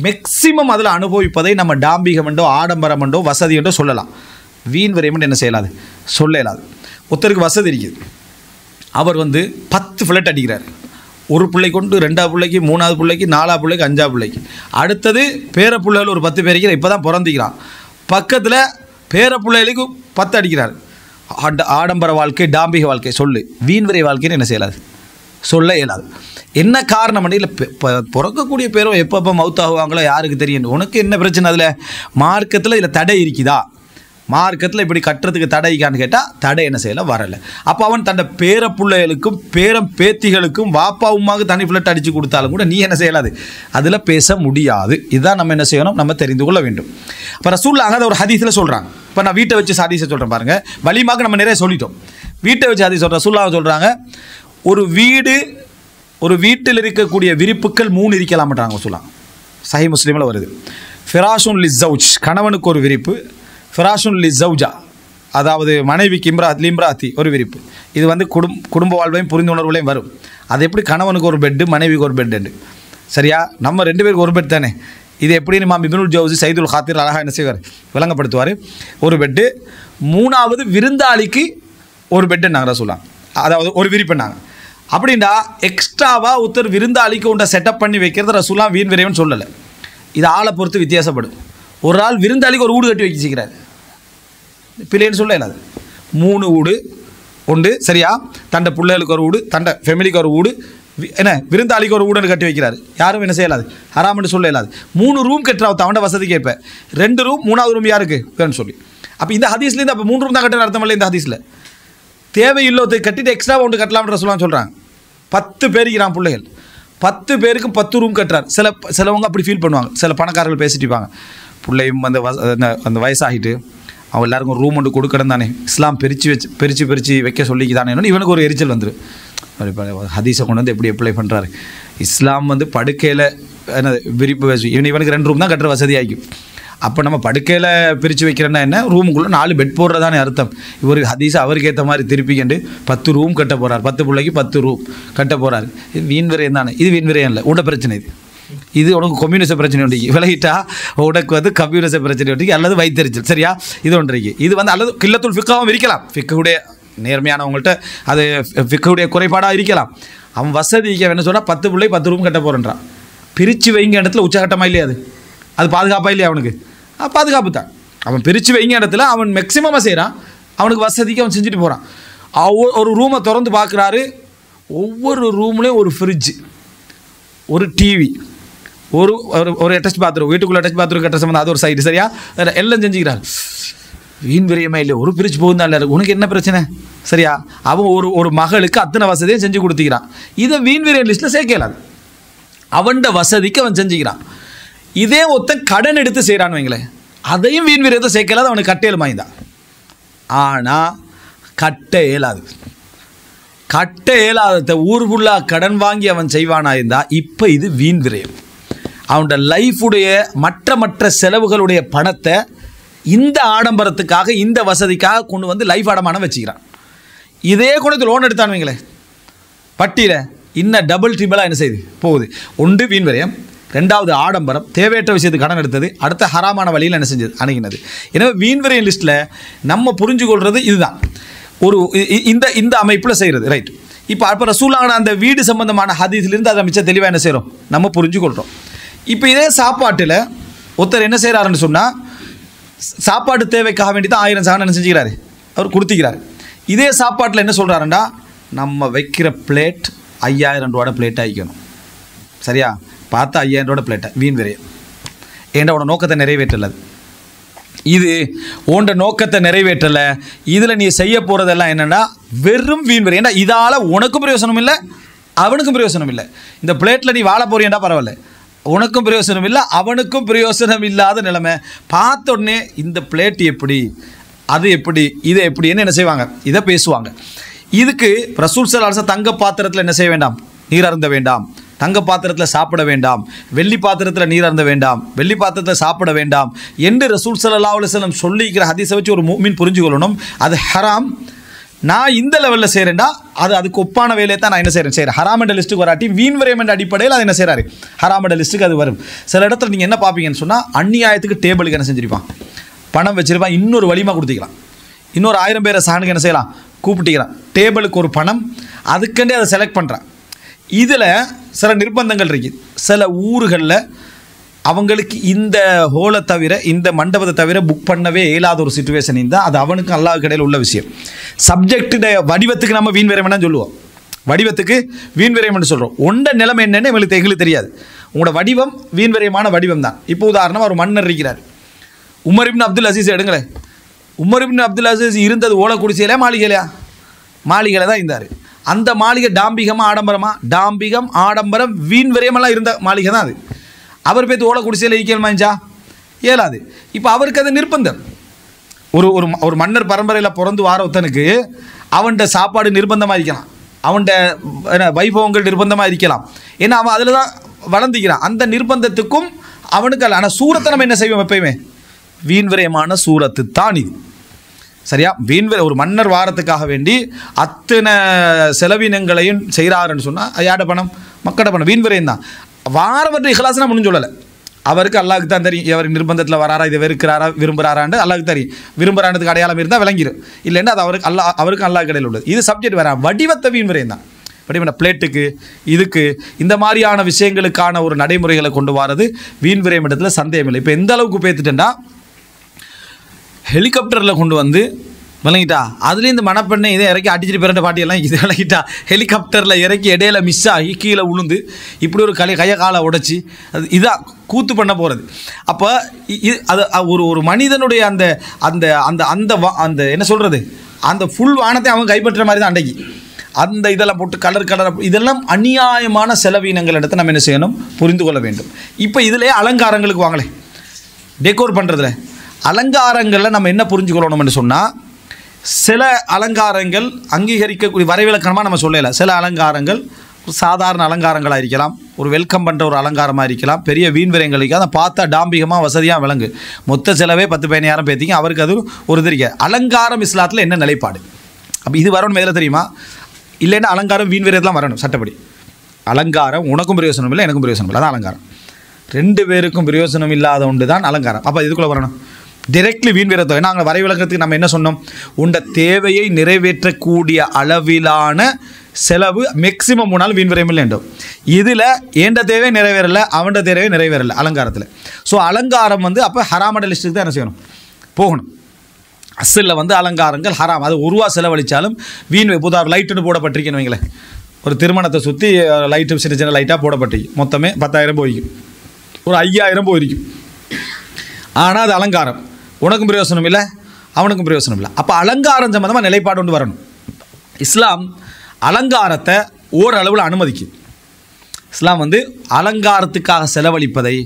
மேக்சிமம் அதில் அனுபவிப்பதை நம்ம டாம்பிகமெண்டோ ஆடம்பரமெண்டோ வசதியென்றோ சொல்லலாம். வீண் விரயமென்று என்ன செய்யலாது சொல்ல இயலாது. ஒருத்தருக்கு வசதி இருக்குது, அவர் 10 ஃப்ளட் அடிக்கிறார். ஒரு பிள்ளைக்கு கொண்டு 2வது பிள்ளைக்கு 3வது பிள்ளைக்கு 4வது பிள்ளைக்கு 5வது பிள்ளைக்கு, அடுத்தது பேர பிள்ளைகள் ஒரு 10 பேருக்கு இப்போ தான் பிறந்திக்கிறான். பக்கத்தில் பேர பிள்ளைகளுக்கு 10 அடிக்கிறார். ஆடம்பர வாழ்க்கை, டாம்பிக வாழ்க்கை சொல்லு, வீண் விரை வாழ்க்கைன்னு என்ன செய்யலாது சொல்ல இயலாது. என்ன காரணம் இல்லை, பிறக்கக்கூடிய பேரும் எப்போ மவுத்தாகுவாங்களோ யாருக்கு தெரியும். உனக்கு என்ன பிரச்சனை, அதில் மார்க்கத்தில் இதில் தடை இருக்குதா, மார்க்கத்தில் இப்படி கட்டுறதுக்கு தடைக்கான்னு கேட்டால் தடை என்ன செய்யலை வரலை. அப்போ அவன் தன்னை பேர பிள்ளைகளுக்கும் பேரம் பேத்திகளுக்கும் வாப்பாவுமாக தனி ஃப்ளட் அடித்து கொடுத்தாலும் கூட நீ என்ன செய்யலாது அதில் பேச முடியாது. இதுதான் நம்ம என்ன செய்யணும், நம்ம தெரிந்து கொள்ள வேண்டும். இப்போ ரசூலுல்லாஹ் அதை ஒரு ஹதீஸில் சொல்கிறாங்க. இப்போ நான் வீட்டை வச்சு ஹதீஸை சொல்கிறேன் பாருங்கள். வலிமாக்கு நம்ம நிறைய சொல்லிட்டோம், வீட்டை வச்சு ஹதீஸ் சொல்கிறேன். ரசூலுல்லாஹ் சொல்கிறாங்க, ஒரு வீட்டில் இருக்கக்கூடிய விரிப்புக்கள் 3 இருக்கலாம்ன்றாங்க ரசூலுல்லாஹ். சஹீஹ் முஸ்லிமில் வருது. ஃபிராஷுன் லிஸ்ஸௌஜ், கணவனுக்கு ஒரு விரிப்பு. ஃபிராஷுன் லிஸ்ஸௌஜா, அதாவது மனைவிக்கு இம்ராத்தி ஒரு விரிப்பு. இது குடும்ப வாழ்வையும் புரிந்துணர்வுலையும் வரும். அது எப்படி கணவனுக்கு ஒரு பெட்டு மனைவிக்கு ஒரு பெட்டு, சரியா, நம்ம 2 பேருக்கு ஒரு பெட் தானே. இது எப்படின்னு இமாம் இப்னுல் ஜௌஸி சைதுல் ஹாத்திர் அழகாக என்ன செய்வார் விளங்கப்படுத்துவார். ஒரு பெட்டு, 3வது விருந்தாளிக்கு ஒரு பெட்டு நாங்கள் சொல்லலாம், அதாவது ஒரு விரிப்புனாங்க. அப்படின்னா எக்ஸ்ட்ராவாக ஒருத்தர் விருந்தாளிக்கு ஒன்றை செட்டப் பண்ணி வைக்கிறது ரசூலுல்லாஹ் வீண் விரைவுன்னு சொல்லலை. இது ஆளை பொறுத்து வித்தியாசப்படும். ஒரு ஆள் விருந்தாளிக்கு ஒரு வீடு கட்டி வச்சுக்கிறார், பிள்ளைன்னு சொல்ல இல்லாது. 3 வீடு உண்டு, சரியா, தண்டை பிள்ளைகளுக்கு ஒரு வீடு, தண்டை ஃபேமிலிக்கு ஒரு வீடு, என்ன விருந்தாளிக்கு ஒரு வீடுன்னு கட்டி வைக்கிறார். யாரும் என்ன செய்யலாது ஹராம்னு சொல்ல இல்லாது. 3 ரூம் கட்டுறான் அவனோட வசதி கேட்பேன். 2 ரூம், 3வது ரூம் யாருக்கு வேணும்னு சொல்லி. அப்போ இந்த ஹதீஸ்லேருந்து அப்போ 3 ரூம் தான் கட்டுற அர்த்தம் இல்லை. இந்த ஹதீஸில் தேவையில்லாத கட்டிட்டு எக்ஸ்ட்ரா ஒன்று கட்டலாம்ன்ற சொல்கிறாங்க. 10 பேருக்கிறான் பிள்ளைகள், 10 பேருக்கு 10 ரூம் கட்டுறாரு. சிலவங்க அப்படி ஃபீல் பண்ணுவாங்க. சில பணக்காரர்கள் பேசிட்டு இருப்பாங்க, பிள்ளையும் அந்த வயசாகிட்டு அவன் எல்லாருக்கும் ரூம் ஒன்று கொடுக்கணும் தானே, இஸ்லாம் பிரித்து வைக்க சொல்லிக்குதானே, இவனுக்கு ஒரு எரிச்சல் வந்துடும். ஹதீஸை கொண்டு எப்படி அப்ளை பண்ணுறாரு. இஸ்லாம் படுக்கையில் விரிப்பு வச்சு இவனுக்கு 2 ரூம் தான் கட்டுற வசதி ஆகிக்கும். அப்போ நம்ம படுக்கையில் பிரித்து வைக்கிறேன்னா என்ன, ரூமுக்குள்ளே 4 பெட் போடுறதானே அர்த்தம். இவருக்கு ஹதீஸை அவருக்கு ஏற்ற மாதிரி திருப்பிக்கிண்டு 10 ரூம் கட்ட போகிறார், 10 பிள்ளைக்கு 10 ரூம் கட்ட போகிறார். இது வீண் விரயம் தானே. இது வீண் விரயம் இல்லை, உட பிரச்சனை. இது உனக்கு கம்யூனிச பிரச்சனை ஒன்றைக்கு விலகிட்டா, உனக்கு கம்யூனிச பிரச்சனை ஒன்றைக்கு, அல்லது வைத்தறிச்சல், சரியா, இது ஒன்றைக்கு. இது அல்லது கில்லத்துல் ஃபிக்காவும் இருக்கலாம். ஃபிக்குடைய நேர்மையானவங்கள்ட்ட அது ஃபிக்குடைய குறைபாடாக இருக்கலாம். அவன் வசதிக்கு என்ன சொன்னால் 10 பிள்ளை 10 ரூம் கட்ட போகிறன்றான். பிரித்து வைங்க இடத்துல உச்சகட்டமாக இல்லையா, அது பாதுகாப்பாக இல்லையா அவனுக்கு? பாதுகாப்பு தான். அவன் பிரித்து வைங்க இடத்துல அவன் மேக்சிமமாக செய்கிறான், அவனுக்கு வசதிக்கு அவன் செஞ்சுட்டு போகிறான். ஒரு ரூமை திறந்து பார்க்குறாரு, ஒவ்வொரு ரூம்லேயும் ஒரு ஃப்ரிட்ஜு, ஒரு டிவி, ஒரு ஒரு அட்டாச் பாத்ரூம், வீட்டுக்குள்ளே அட்டாச் பாத்ரூம் கட்டுற சம்பந்தம் அது ஒரு சைடு, சரியா, எல்லாம் செஞ்சுக்கிறார். வீண் விரயமே இல்லை, ஒரு ஃப்ரிட்ஜ் போகுதான் இல்லை, உனக்கு என்ன பிரச்சனை, சரியா. அவன் ஒரு மகளுக்கு அத்தனை வசதியும் செஞ்சு கொடுத்துக்கிறான். இதை வீண் விரயம் லிஸ்ட்டில் சேர்க்கலாது. அவன்ட வசதிக்கு அவன் செஞ்சுக்கிறான். இதே ஒருத்தன் கடன் எடுத்து செய்கிறான்னு வைங்களேன், அதையும் வீண் விரயத்தை சேர்க்கலாது, அவனுக்கு கட்டையில் வாங்கிதான். ஆனால் கட்ட இயலாது. கட்ட இயலாததை ஊர் ஃபுல்லாக கடன் வாங்கி அவன் செய்வானா இருந்தால் இப்போ இது வீண் விரயம். அவனோட லைஃபுடைய மற்ற செலவுகளுடைய பணத்தை இந்த ஆடம்பரத்துக்காக இந்த வசதிக்காக கொண்டு வந்து லைஃப் அடமானம் வச்சுக்கிறான். இதே கொண்டு லோன் எடுத்தான்னு வைங்களேன், பட்டியில் இன்னும் டபுள் ட்ரிபிளாக என்ன செய்யுது போகுது. ஒன்று வீண் விரயம், ரெண்டாவது ஆடம்பரம், தேவையற்ற விஷயத்துக்கு கடன் எடுத்தது, அடுத்த ஹராமான வழியில் என்ன செஞ்சது அணுகினது. எனவே வீண் விரயம் லிஸ்ட்டில் நம்ம புரிஞ்சு கொள்வது இதுதான், ஒரு இந்த அமைப்பில் செய்கிறது. ரைட். இப்போ ரசூலுல்லாஹ் அந்த வீடு சம்பந்தமான ஹதீஸ்லேருந்து அதை மிச்சம் தெளிவாக என்ன செய்கிறோம் நம்ம புரிஞ்சு கொள்கிறோம். இப்போ இதே சாப்பாட்டில் ஒருத்தர் என்ன செய்கிறாருன்னு சொன்னால், சாப்பாடு தேவைக்காக வேண்டி தான் 1000 சாணம் என்ன செஞ்சுக்கிறாரு, அவர் கொடுத்துக்கிறாரு. இதே சாப்பாட்டில் என்ன சொல்கிறாருண்டா, நம்ம வைக்கிற பிளேட் 5000 ரூபாயோட பிளேட்டாக ஆகிக்கணும். சரியா? பார்த்தா 5000 ரூபாயோட பிளேட்டை வீண் விரயம். ஏன்டா உன்னோட நோக்கத்தை நிறைவேற்றலை, இது உன்னோட நோக்கத்தை நிறைவேற்றலை, இதில் நீ செய்ய போகிறதெல்லாம் என்னென்னா வெறும் வீண் விரயம். ஏன்டா இதால் உனக்கும் பிரயோசனம் இல்லை, அவனுக்கும் பிரயோசனம் இல்லை. இந்த பிளேட்டில் நீ வாழ போறியண்டா பரவாயில்ல, உனக்கும் பிரயோசனம் இல்லை, அவனுக்கும் பிரயோசனம் இல்லாத நிலைமை. பார்த்த உடனே இந்த பிளேட் எப்படி, அது எப்படி, இதை எப்படின்னு என்ன செய்வாங்க, இதை பேசுவாங்க. இதுக்கு ரசூல் ஸல்லல்லாஹு அலைஹி வஸல்லம் தங்க பாத்திரத்தில் என்ன செய்ய வேண்டாம், நீர் அருந்த வேண்டாம், தங்க பாத்திரத்தில் சாப்பிட வேண்டாம், வெள்ளி பாத்திரத்தில் நீர் அருந்த வேண்டாம், வெள்ளி பாத்திரத்தில் சாப்பிட வேண்டாம் என்று ரசூல் ஸல்லல்லாஹு அலைஹி வஸல்லம் சொல்லிக்கிற ஹதீஸை வச்சு ஒரு முஃமின் புரிஞ்சு கொள்ளணும். அது ஹராம். நான் இந்த லெவலில் செய்கிறேன்டா, அதுக்கு ஒப்பான வேலையை தான் நான் என்ன செய்கிறேன். ஹராம் என்ற லிஸ்ட்டுக்கு வராட்டி வீண் விரயம் என்ற அடிப்படையில் அது என்ன செய்கிறாரு, ஹராம் என்ற லிஸ்ட்டுக்கு அது வரும். சில இடத்துல நீங்கள் என்ன பார்ப்பீங்கன்னு சொன்னால், அந்நியாயத்துக்கு டேபிளுக்கு என்ன செஞ்சிருப்பான், பணம் வச்சிருப்பான், இன்னொரு வலிமா கொடுத்துக்கலாம், இன்னொரு 1000 பேரை சாணுக்கு என்ன செய்யலாம் கூப்பிட்டுக்கிறான், டேபிளுக்கு ஒரு பணம், அதுக்கண்டே அதை செலக்ட் பண்ணுறான். இதில் சில நிர்பந்தங்கள் இருக்குது. சில ஊர்களில் அவங்களுக்கு இந்த ஹோலை தவிர, இந்த மண்டபத்தை தவிர புக் பண்ணவே இயலாத ஒரு சிச்சுவேஷன் இருந்தால் அது அவனுக்கு அல்லாஹ் கடையில் உள்ள விஷயம். சப்ஜெக்டுடைய வடிவத்துக்கு நம்ம வீண் விரயம்னா சொல்லுவோம், வடிவத்துக்கு வீண் விரயம்னு சொல்கிறோம். ஒன்ற நிலைமை என்னென்னு எங்களுக்கு தெரியாது. உங்களோட வடிவம் வீண் விரயமான வடிவம் தான். இப்போ உதாரணமாக ஒரு மன்னர் இருக்கிறார், Umar ibn Abdul Azeez எடுங்களேன். Umar ibn Abdul Azeez இருந்தது ஓலை குடிசையிலையா மாளிகையிலையா? மாளிகையில் தான் இருந்தார். அந்த மாளிகை டாம்பிகமாக ஆடம்பரமாக, டாம்பிகம் ஆடம்பரம் வீண் விரயமெல்லாம் இருந்த மாளிகை தான் அது. அவர் பேத்து ஓலை குடிசையில் ஈக்கல்மாஞ்சா இயலாது. இப்போ அவருக்கு அது நிர்பந்தம். ஒரு மன்னர் பரம்பரையில் பிறந்து வார ஒருத்தனுக்கு அவன்கிட்ட சாப்பாடு நிர்பந்தமாக இருக்கலாம், அவன்கிட்ட வைபவங்கள் நிர்பந்தமாக இருக்கலாம். ஏன்னா அவன் அதில் தான் வளர்ந்துக்கிறான். அந்த நிர்பந்தத்துக்கும் அவனுக்கு அல்ல. ஆனால் சூரத்தை நம்ம என்ன செய்வோம் எப்பயுமே, வீண் விரயமான சூரத்து தான் இது. சரியா? வீண் ஒரு மன்னர் வாரத்துக்காக வேண்டி அத்தனை செலவினங்களையும் செய்கிறாருன்னு சொன்னால் யாட பணம், மக்கட பணம், வீண் விரயம் தான். வாரவற்ற இஹ்லாஸ்னா முடிஞ்சு சொல்லலை. அவருக்கு அல்லாஹ்க்கு தான் தெரியும், எவர் நிர்பந்தத்தில் வராரா, இதை வெறுக்கிறாரா விரும்புகிறாரான்னு அல்லாஹ்க்கு தெரியும். விரும்புகிறானதுக்கு அடையாளம் இருந்தால் விளங்கிடும், இல்லைன்னா அது அவருக்கு அல்லாஹ் கடையில் உள்ளது. இது சப்ஜெக்ட் வேற, வடிவத்தை வீண் விரயம் தான். வடிவன பிளேட்டுக்கு இதுக்கு இந்த மாதிரியான விஷயங்களுக்கான ஒரு நடைமுறைகளை கொண்டு வரது வீண் விரயம் இடத்துல சந்தேகம் இல்லை. இப்போ எந்த அளவுக்கு பேத்துட்டேன்டா, ஹெலிகாப்டரில் கொண்டு வந்து விளங்கிட்டா, அதுலேயும் இந்த மணப்பெண்ணை இதை இறக்கி அடிச்சுட்டு பிறந்த பாட்டியெல்லாம் இது விளங்கிட்டா, ஹெலிகாப்டரில் இறக்கி இடையில மிஸ் ஆகி கீழே உளுந்து இப்படி ஒரு கையை காலை உடைச்சி அது இதாக கூத்து பண்ண போகிறது. அப்போ அது ஒரு மனிதனுடைய அந்த அந்த அந்த அந்த அந்த என்ன சொல்கிறது, அந்த ஃபுல் வானத்தை அவங்க கைப்பற்ற மாதிரி தான் அன்றைக்கி அந்த இதெல்லாம் போட்டு கலர் இதெல்லாம் அநியாயமான செலவீனங்கள் எடுத்து நம்ம என்ன செய்யணும், புரிந்து கொள்ள வேண்டும். இப்போ இதிலே அலங்காரங்களுக்கு வாங்களே, டெக்கோர் பண்ணுறதுல அலங்காரங்களில் நம்ம என்ன புரிஞ்சுக்கொள்ளணும்னு சொன்னால், சில அலங்காரங்கள் அங்கீகரிக்கக்கூடிய வரைவிலக்கணமாக நம்ம சொல்லலை. சில அலங்காரங்கள் சாதாரண அலங்காரங்களாக இருக்கலாம், ஒரு வெல்கம் பண்ணுற ஒரு அலங்காரமாக இருக்கலாம், பெரிய வீண் விரயங்களுக்கு அதை பார்த்தா டாம்பிகமாக வசதியாக விளங்கு, மொத்த செலவே 10-15 பேத்திங்க, அவருக்கு அது ஒரு தெரிக்க. அலங்காரம் இஸ்லாத்தில் என்ன நிலைப்பாடு, அப்போ இது வரணும் எதில் தெரியுமா? இல்லைன்னா அலங்காரம் வீண் விரயத்தெலாம் வரணும் சட்டப்படி. அலங்காரம் உனக்கும் பிரயோசனம் இல்லை, எனக்கும் பிரயோசனம் இல்லை, அதான் அலங்காரம். 2 பேருக்கும் பிரயோசனம் இல்லாத ஒன்று தான் அலங்காரம். அப்போ இதுக்குள்ளே வரணும் டிரெக்ட்லி வீண் விரயத்தை. நாங்கள் வரைவிலக்கத்துக்கு நம்ம என்ன சொன்னோம், உண்ட தேவையை நிறைவேற்றக்கூடிய அளவிலான செலவு மேக்சிமம் போனாலும் வீண் விரயம் இல்லை என்றோம். இதில் ஏண்ட தேவை நிறைவேறலை, அவன்ட தேவை நிறைவேறலை அலங்காரத்தில். ஸோ அலங்காரம் அப்போ ஹராமட லிஸ்ட்டுக்கு தான் என்ன செய்யணும், போகணும். அசலில் அலங்காரங்கள் ஹராம். அது ரூபா செலவழித்தாலும் வீண். புதாக லைட்டுன்னு போடப்பட்டிருக்கேன்னு வைங்களேன், ஒரு திருமணத்தை சுற்றி லைட்டு சின்ன சின்ன லைட்டாக போடப்பட்டிருக்கு, மொத்தமே 10,000 போயிருக்கும், ஒரு 5,000 போயிருக்கும். ஆனால் அது அலங்காரம், உனக்கும் பிரயோசனம் இல்லை, அவனுக்கும் பிரயோசனம் இல்லை. அப்போ அலங்காரம் சம்மந்தமாக நிலைப்பாடு கொண்டு வரணும். இஸ்லாம் அலங்காரத்தை ஓரளவில் அனுமதிக்குது. இஸ்லாம் வந்து அலங்காரத்துக்காக செலவழிப்பதை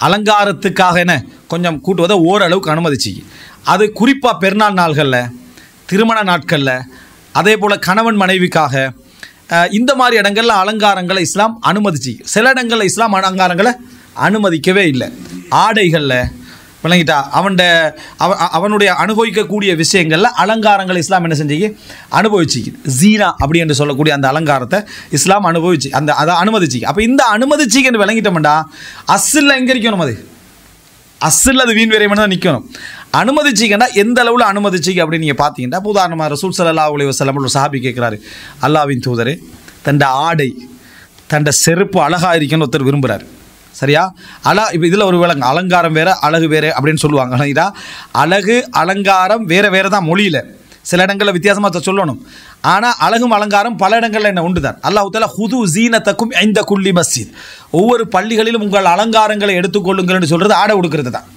அலங்காரத்துக்காக என்ன கொஞ்சம் கூட்டுவதை ஓரளவுக்கு அனுமதிச்சு. அது குறிப்பாக பெருநாள் நாள்களில், திருமண நாட்களில், அதே போல் கணவன் மனைவிக்காக இந்த மாதிரி இடங்களில் அலங்காரங்களை இஸ்லாம் அனுமதிச்சு. சில இடங்களில் இஸ்லாம் அலங்காரங்களை அனுமதிக்கவே இல்லை. ஆடைகளில் விளங்கிட்டா அவனுடைய அனுபவிக்கக்கூடிய விஷயங்களில் அலங்காரங்களை இஸ்லாம் என்ன செஞ்சு அனுபவிச்சு. ஜீனா அப்படி என்று சொல்லக்கூடிய அந்த அலங்காரத்தை இஸ்லாம் அனுபவிச்சு அதை அனுமதிச்சு. அப்போ இந்த அனுமதிச்சு என்று விளங்கிட்டோம்டா அஸ்ஸில் எங்கே இருக்கணும்? அது அஸ்ஸில் அது வீண் விரைமன்னு தான் நிற்கணும். அனுமதிச்சிங்கன்னா எந்த அளவில் அனுமதிச்சிங்க அப்படின்னு நீங்கள் பார்த்தீங்கன்னா, உதாரணமாக ரசூல் ஸல்லல்லாஹு அலைஹி வஸல்லம் ஒரு சஹாபி கேட்குறாரு, அல்லாஹ்வின் தூதரே, தண்ட ஆடை தண்ட செருப்பு அழகாக இருக்குன்னு ஒருத்தர் விரும்புகிறார். சரியா? இப்போ இதில் ஒரு விலங்கு அலங்காரம் வேறு அழகு வேறு அப்படின்னு சொல்லுவாங்க. அழகு அலங்காரம் வேறு வேறு தான் மொழியில், சில இடங்களில் வித்தியாசமாக சொல்லணும். ஆனால் அழகும் அலங்காரம் பல இடங்களில் என்ன உண்டு தான். அல்லாஹ் தஆலா ஹுது ஜீனத்தக்கும் இன்த குல்லி மஸ்ஜித், ஒவ்வொரு பள்ளிகளிலும் உங்கள் அலங்காரங்களை எடுத்துக்கொள்ளுங்கள்னு சொல்கிறது ஆடை உடுக்கிறது தான்,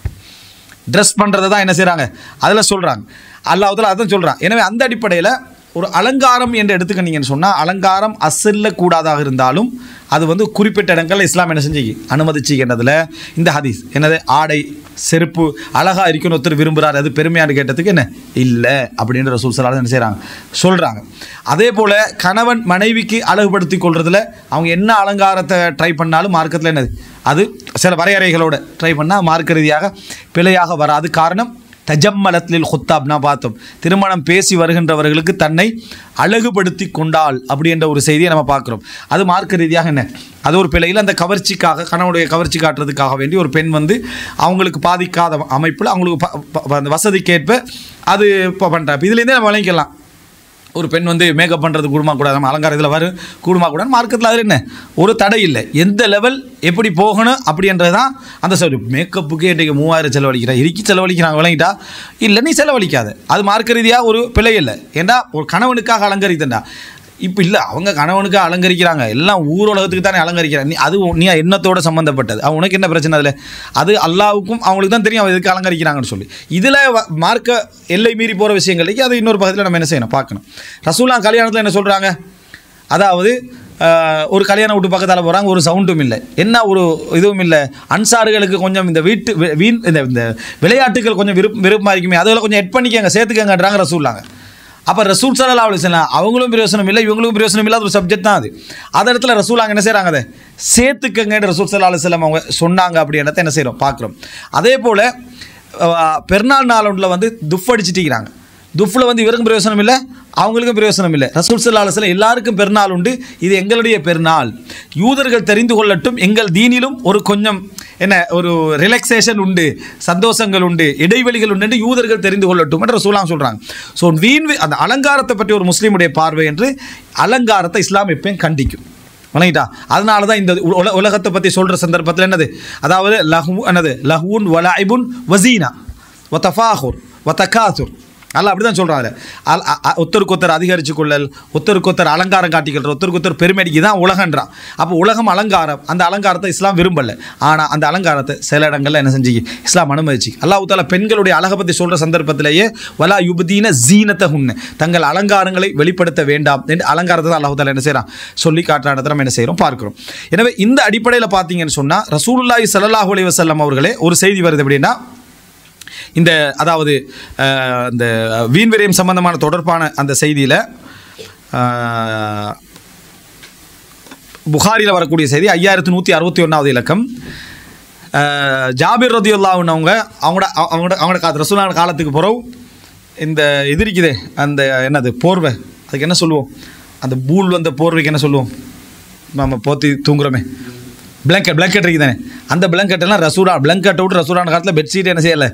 ட்ரெஸ் பண்ணுறது தான் என்ன செய்கிறாங்க அதில் சொல்கிறாங்க. அல்லாஹ் தஆலா அதான் சொல்கிறான். எனவே அந்த அடிப்படையில் ஒரு அலங்காரம் என்று எடுத்துக்கிட்டீங்கன்னு சொன்னால், அலங்காரம் அசல்ல கூடாதாக இருந்தாலும் அது வந்து குறிப்பிட்ட இடங்களில் இஸ்லாம் என்ன செஞ்சு அனுமதிச்சுக்கிறதுல இந்த ஹதீஸ் என்னது, ஆடை செருப்பு அழகாக இருக்குன்னு ஒருத்தர் விரும்புகிறார், அது பெருமையான கேட்டதுக்கு என்ன இல்லை அப்படின்ற ரசூல் ஸல்லல்லாஹு அலைஹி வஸல்லம் என்ன செய்கிறாங்க சொல்கிறாங்க. அதே போல் கணவன் மனைவிக்கு அழகுபடுத்தி கொள்றதுல அவங்க என்ன அலங்காரத்தை ட்ரை பண்ணாலும் மார்க்கத்தில் என்னது அது சில வரையறைகளோடு ட்ரை பண்ணால் மார்க்க ரீதியாக பிழையாக வராது. காரணம் தஜம்மலத்லில் ஹுத்தாப்னா பார்த்தோம், திருமணம் பேசி வருகின்றவர்களுக்கு தன்னை அழகுபடுத்தி கொண்டாள் அப்படி என்ற ஒரு செய்தியை நம்ம பார்க்குறோம். அது மார்க்க ரீதியாக என்ன அது ஒரு பிழையில் அந்த கவர்ச்சிக்காக கணவனுடைய கவர்ச்சி காட்டுறதுக்காக வேண்டி ஒரு பெண் வந்து அவங்களுக்கு பாதிக்காத அமைப்பில் அவங்களுக்கு அந்த வசதிக்கேற்ப அது இப்போ பண்ணுறாங்க. இதுலேருந்தே நம்ம விளங்கிக்கலாம், ஒரு பெண் வந்து மேக்கப் பண்ணுறது கூடுமாக்கூடாது, நம்ம அலங்காரம் இதில் வரும் கூடுமாக்கூடாது, மார்க்கெட்டில் அது என்ன ஒரு தடை இல்லை. எந்த லெவல் எப்படி போகணும் அப்படின்றது தான் அந்த சொல்லி. மேக்கப்புக்கே இன்றைக்கு 3000 செலவழிக்கிறா, இறுக்கி செலவழிக்கிறாங்க, விளங்கிட்டா இல்லை நீ செலவழிக்காது, அது மார்க்க ரீதியாக ஒரு பிழை இல்லை. ஏண்டா ஒரு கணவனுக்காக அலங்கரித்தண்டா, இப்போ இல்லை அவங்க கணவனுக்கு அலங்கரிக்கிறாங்க, எல்லாம் ஊரோலகத்துக்கு தானே அலங்கரிக்கிறாங்க. நீ எண்ணத்தோடு சம்மந்தப்பட்டது, உனக்கு என்ன பிரச்சனை அதில்? அது அல்லாவுக்கும் அவங்களுக்கு தான் தெரியும் அவன் எதுக்கு அலங்கரிக்கிறாங்கன்னு சொல்லி. இதில் மார்க்க எல்லை மீறி போகிற விஷயங்களுக்கு அது இன்னொரு பக்கத்தில் நம்ம என்ன செய்யணும் பார்க்கணும். ரசூலுல்லாஹ் கல்யாணத்தில் என்ன சொல்கிறாங்க, அதாவது ஒரு கல்யாணம் விட்டு பக்கத்தால் போகிறாங்க, ஒரு சவுண்டும் இல்லை, என்ன ஒரு இதுவும் இல்லை. அன்சார்களுக்கு கொஞ்சம் இந்த இந்த விளையாட்டுகள் கொஞ்சம் விருப்பமாக இருக்குமே, அதில் கொஞ்சம் எட் பண்ணிக்கங்க சேர்த்துக்கங்கன்றாங்க ரசூலுல்லாஹ். அப்போ ரசூல் ஸல்லல்லாஹு அலைஹி வஸல்லம் அவங்களும் பிரயோசனம் இல்லை இவங்களும் பிரயோசனம் இல்லாத ஒரு சப்ஜெக்ட் தான் அது. அந்த இடத்துல ரசூல் என்ன செய்கிறாங்க, அதை சேர்த்துக்கங்கன்னு ரசூல் ஸல்லல்லாஹு அலைஹி வஸல்லம் அவங்க சொன்னாங்க அப்படின்றத என்ன செய்கிறோம் பார்க்குறோம். அதே போல் பெருநாள் நாள் ஒன்றில் வந்து துஃப் அடிச்சுட்டிக்கிறாங்க, துஃபில் வந்து இவருக்கும் பிரயோசனம் இல்லை அவங்களுக்கும் பிரயோசனம் இல்லை. ரசூல் ஸல்லல்லாஹு அலைஹி வஸல்லம் எல்லாருக்கும் பெருநாள் உண்டு, இது எங்களுடைய பெருநாள், யூதர்கள் தெரிந்து கொள்ளட்டும் எங்கள் தீனிலும் ஒரு கொஞ்சம் என்ன ஒரு ரிலாக்ஸேஷன் உண்டு, சந்தோஷங்கள் உண்டு, இடைவெளிகள் உண்டு என்று யூதர்கள் தெரிந்து கொள்ளட்டும் என்று ரசூலுல்லாஹ் சொல்கிறாங்க. ஸோ அந்த அலங்காரத்தை பற்றி ஒரு முஸ்லீமுடைய பார்வை என்று அலங்காரத்தை இஸ்லாம் எப்பயும் கண்டிக்கும், வணங்கிட்டா. அதனால தான் இந்த உலகத்தை பற்றி சொல்கிற சந்தர்ப்பத்தில் என்னது, அதாவது லஹூன் வலாயிபுன் வசீனா வதஃபாஹுர் வதகாசுர், அல்ல அப்படி தான் சொல்கிறாங்க. ஒருத்தருக்கு அதிகரித்து கொள்ளல், ஒருத்தருக்கு அலங்காரம் காட்டிக்கொள்கிற, ஒருத்தருக்கு பெருமைக்கு தான் உலகன்றான். அப்போ உலகம் அலங்காரம், அந்த அலங்காரத்தை இஸ்லாம் விரும்பலை. ஆனால் அந்த அலங்காரத்தை சில இடங்களில் என்ன செஞ்சு இஸ்லாம் அனுமதிச்சு. அல்லாஹ் தஆலா பெண்களுடைய அழகை பற்றி சொல்கிற சந்தர்ப்பத்திலேயே வலா யுப்தீன ஜீனத்தஹுன்ன, தங்கள் அலங்காரங்களை வெளிப்படுத்த வேண்டாம் என்று அலங்காரத்தை தான் அல்லாஹ் தஆலா என்ன செய்கிறான் சொல்லி காட்டுறான்றதை நம்ம என்ன செய்கிறோம் பார்க்குறோம். எனவே இந்த அடிப்படையில் பார்த்தீங்கன்னு சொன்னால் ரசூலுல்லாஹி ஸல்லல்லாஹு அலைஹி வஸல்லம் அவர்களே ஒரு செய்தி வருது அப்படின்னா, இந்த அதாவது இந்த வீண் விரயம் சம்பந்தமான தொடர்பான அந்த செய்தியில் புகாரியில் வரக்கூடிய செய்தி 5161வது இலக்கம். ஜாபிர் ரலியல்லாஹு அன்ஹு அவங்களோட ரசூலுல்லாஹ் காலத்துக்கு பிறகு இந்த எதிரிக்குதே அந்த என்னது போர்வை, அதுக்கு என்ன சொல்லுவோம், அந்த பூல் வந்த போர்வைக்கு என்ன சொல்லுவோம், நம்ம போத்தி தூங்குறோமே பிளாங்கெட் இருக்குது தானே, அந்த பிளாங்கெட்டெல்லாம் பிளாங்கெட்டை விட்டு ரசூலான காலத்தில் பெட்ஷீட் என்ன செய்யலை,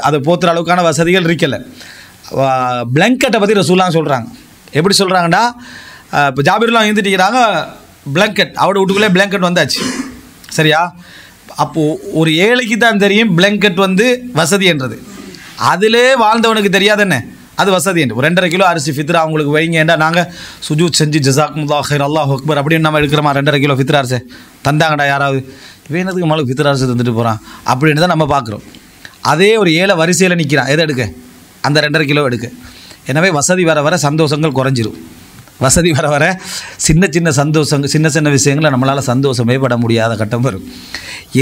அதை போத்துற அளவுக்கான வசதிகள் இருக்கலை. பிளாங்கெட்டை பற்றி ரசூலாங்க சொல்கிறாங்க. எப்படி சொல்கிறாங்கடா, இப்போ ஜாபிர்லாம் எழுந்துட்டிக்கிறாங்க, பிளாங்கெட் அவட வீட்டுக்குள்ளே பிளாங்கெட் வந்தாச்சு, சரியா? அப்போது ஒரு ஏழைக்கு தான் தெரியும் பிளாங்கெட் வந்து வசதி என்றது, அதிலே வாழ்ந்தவனுக்கு தெரியாது என்ன அது வசதி என்று. 2.5 கிலோ அரிசி ஃபித்ரா அவங்களுக்கு வைங்க, ஏண்டா நாங்கள் சுஜூத் செஞ்சு ஜஸாக்குமுல்லாஹ் ஹைர் அல்லாஹ் அக்பர் அப்படின்னு நம்ம எடுக்கிறோமா, 2.5 கிலோ ஃபித்ரா அரிசி தந்தாங்கடா யாராவது, வேணதுக்கு மழை ஃபித்ரா அரிசி தந்துட்டு போகிறான் அப்படின்னு தான் நம்ம பார்க்குறோம். அதே ஒரு ஏழை வரிசையில் நிற்கிறான், எதை எடுக்க, அந்த 2.5 கிலோ எடுக்க. எனவே வசதி வர வர சந்தோஷங்கள் குறைஞ்சிரும், வசதி வர வர சின்ன சின்ன சந்தோஷங்கள், சின்ன சின்ன விஷயங்களை நம்மளால் சந்தோஷமே பட முடியாத கட்டம் வரும்.